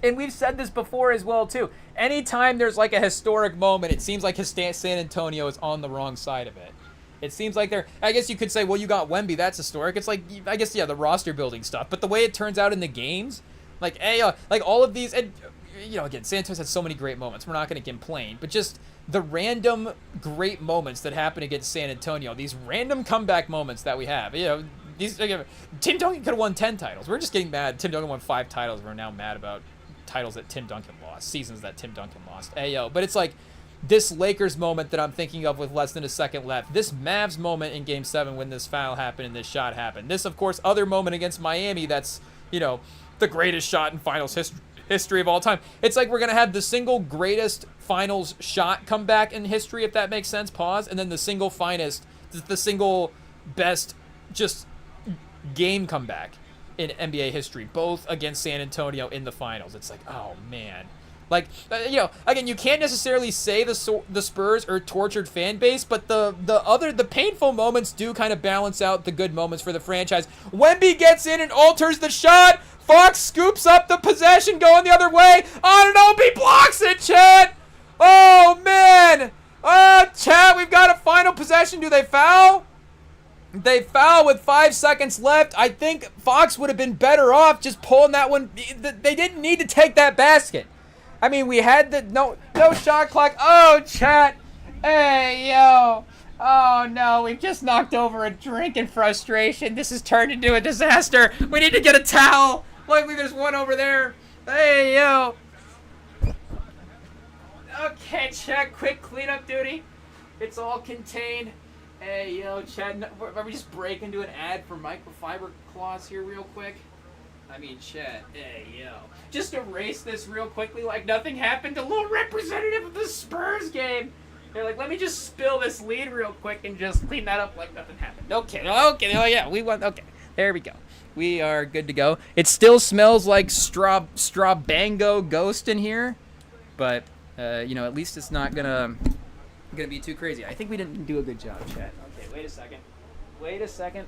And we've said this before as well, too. Anytime there's, a historic moment, it seems like San Antonio is on the wrong side of it. It seems like I guess you could say, well, you got Wemby, that's historic. It's like, I guess, the roster building stuff. But the way it turns out in the games, all of these, and, again, Santos had so many great moments. We're not going to complain. But just the random great moments that happen against San Antonio, these random comeback moments that we have, Tim Duncan could have won 10 titles. We're just getting mad. Tim Duncan won 5 titles. We're now mad about titles that Tim Duncan lost, seasons that Tim Duncan lost. But it's like, this Lakers moment that I'm thinking of with less than a second left. This Mavs moment in Game 7 when this foul happened and this shot happened. This, of course, other moment against Miami that's, the greatest shot in finals history of all time. It's like we're going to have the single greatest finals shot comeback in history, if that makes sense. Pause. And then the single best just game comeback in NBA history, both against San Antonio in the finals. It's like, oh, man. Again, you can't necessarily say the Spurs are tortured fan base, but the painful moments do kind of balance out the good moments for the franchise. Wemby gets in and alters the shot. Fox scoops up the possession going the other way. Anunoby blocks it, chat. Oh, man. Chat, we've got a final possession. Do they foul? They foul with 5 seconds left. I think Fox would have been better off just pulling that one. They didn't need to take that basket. I mean, we had the no shot clock. Oh, chat. Hey, yo. Oh, no. We've just knocked over a drink in frustration. This has turned into a disaster. We need to get a towel. Luckily, there's one over there. Hey, yo. Okay, chat. Quick cleanup duty. It's all contained. Hey, yo, Chad, are we just break into an ad for microfiber cloths here real quick? I mean, Chad, hey, yo. Just erase this real quickly like nothing happened. A little representative of the Spurs game. They're like, let me just spill this lead real quick and just clean that up like nothing happened. Okay, oh yeah, we won, okay. There we go. We are good to go. It still smells like Strabango Ghost in here, but, at least it's not gonna be too crazy. I think we didn't do a good job, chat. Okay, wait a second.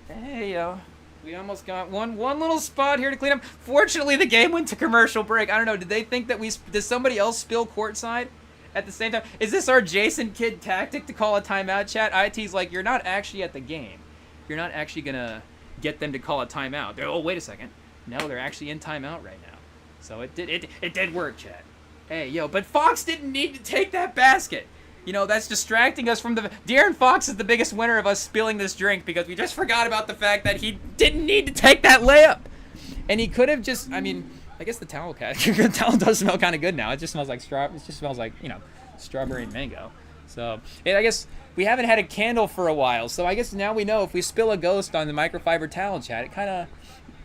Hey, yo. We almost got one little spot here to clean up. Fortunately, the game went to commercial break. I don't know. Did they think that did somebody else spill courtside at the same time? Is this our Jason Kidd tactic to call a timeout, chat? IT's like, you're not actually at the game. You're not actually going to get them to call a timeout. Oh, wait a second. No, they're actually in timeout right now. So it did work, chat. Hey, yo, but Fox didn't need to take that basket. That's distracting us from the... De'Aaron Fox is the biggest winner of us spilling this drink because we just forgot about the fact that he didn't need to take that layup. And he could have just... I mean, I guess the towel does smell kind of good now. It just smells like strawberry and mango. So, I guess we haven't had a candle for a while. So I guess now we know if we spill a ghost on the microfiber towel, chat, it kind of...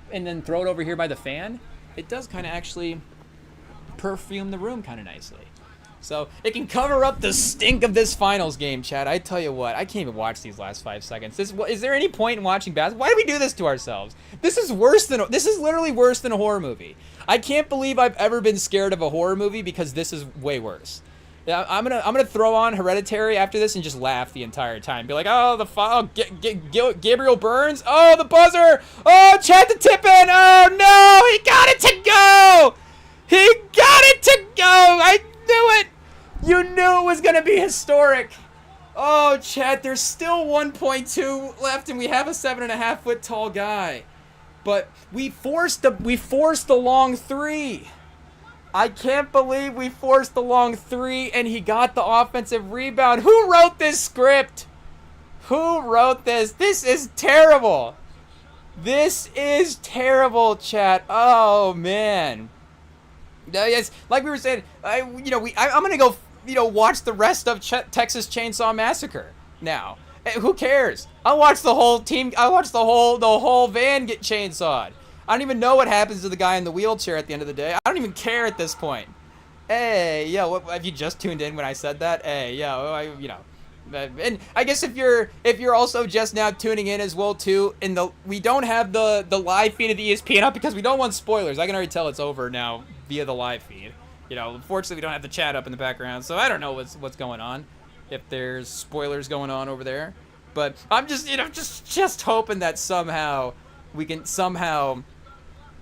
And then throw it over here by the fan, it does kind of actually perfume the room kind of nicely. So it can cover up the stink of this finals game, Chad. I tell you what, I can't even watch these last 5 seconds. Is there any point in watching basketball? Why do we do this to ourselves? This is literally worse than a horror movie. I can't believe I've ever been scared of a horror movie because this is way worse. Yeah, I'm gonna throw on Hereditary after this and just laugh the entire time. Be like, oh, Gabriel Burns. Oh, the buzzer. Oh, Chad the tip in. Oh no, he got it to go. He got it to go. I knew it. You knew it was going to be historic. Oh, Chad, there's still 1.2 left, and we have a 7.5-foot tall guy. But we forced the long three. I can't believe we forced the long three, and he got the offensive rebound. Who wrote this script? Who wrote this? This is terrible. This is terrible, Chad. Oh, man. Yes, like we were saying, I'm gonna go, watch the rest of Texas Chainsaw Massacre now. Who cares? I'll watch the whole team. I'll watch the whole van get chainsawed. I don't even know what happens to the guy in the wheelchair at the end of the day. I don't even care at this point. Hey, yo, what, have you just tuned in when I said that? Hey, yo, and I guess if you're also just now tuning in as well too, we don't have the live feed of the ESPN up because we don't want spoilers. I can already tell it's over now via the live feed. Unfortunately we don't have the chat up in the background, so I don't know what's going on, if there's spoilers going on over there. But I'm just just hoping that somehow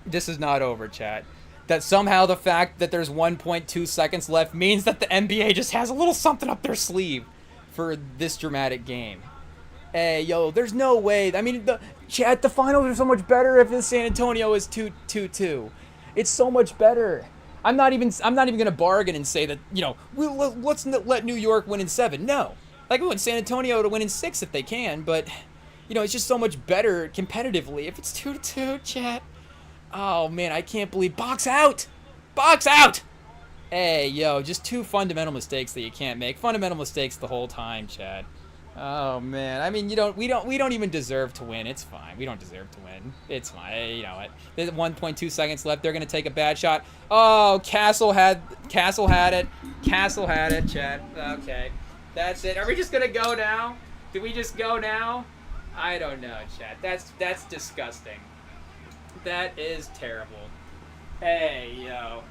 this is not over, chat. That somehow the fact that there's 1.2 seconds left means that the NBA just has a little something up their sleeve for this dramatic game. Hey, yo, there's no way. I mean, the finals are so much better if the San Antonio is 2-2. It's so much better. I'm not even gonna bargain and say that let's let New York win in 7. No, like we want San Antonio to win in 6 if they can, but it's just so much better competitively if it's 2-2, chat. Oh man, I can't believe box out. Hey, yo, just 2 fundamental mistakes that you can't make. Fundamental mistakes the whole time, Chad. Oh man, I mean, we don't even deserve to win. It's fine. We don't deserve to win. It's fine. You know what? There's 1.2 seconds left. They're gonna take a bad shot. Oh, Castle had it. Chad. Okay, that's it. Are we just gonna go now? Do we just go now? I don't know, Chad. That's disgusting. That is terrible. Hey, yo.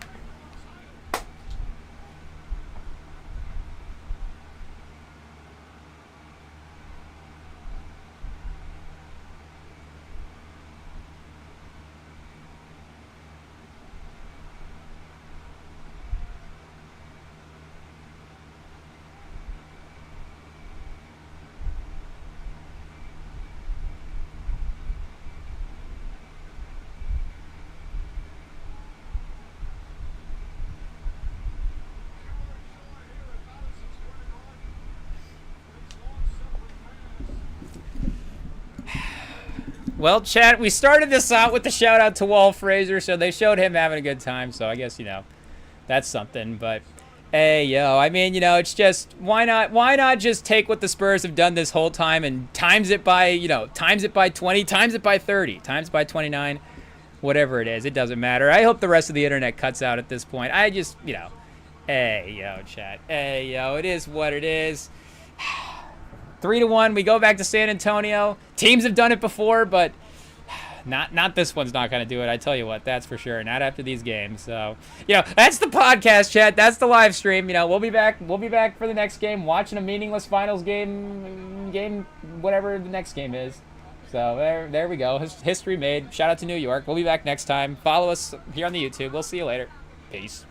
Well, chat, we started this out with the shout out to Wall Fraser, so they showed him having a good time. So I guess, you know, that's something. But hey, yo, I mean, you know, it's just why not just take what the Spurs have done this whole time and times it by, you know, times it by 20, times it by 30, times it by 29, whatever it is. It doesn't matter. I hope the rest of the internet cuts out at this point. I just, you know, hey, yo, chat. Hey, yo, it is what it is. 3-1, we go back to San Antonio. Teams have done it before, but not this one's not going to do it. I tell you what, that's for sure. Not after these games. So, you know, that's the podcast, chat. That's the live stream. You know, we'll be back for the next game, watching a meaningless finals game, whatever the next game is. So there we go. History made. Shout out to New York. We'll be back next time. Follow us here on the YouTube. We'll see you later. Peace.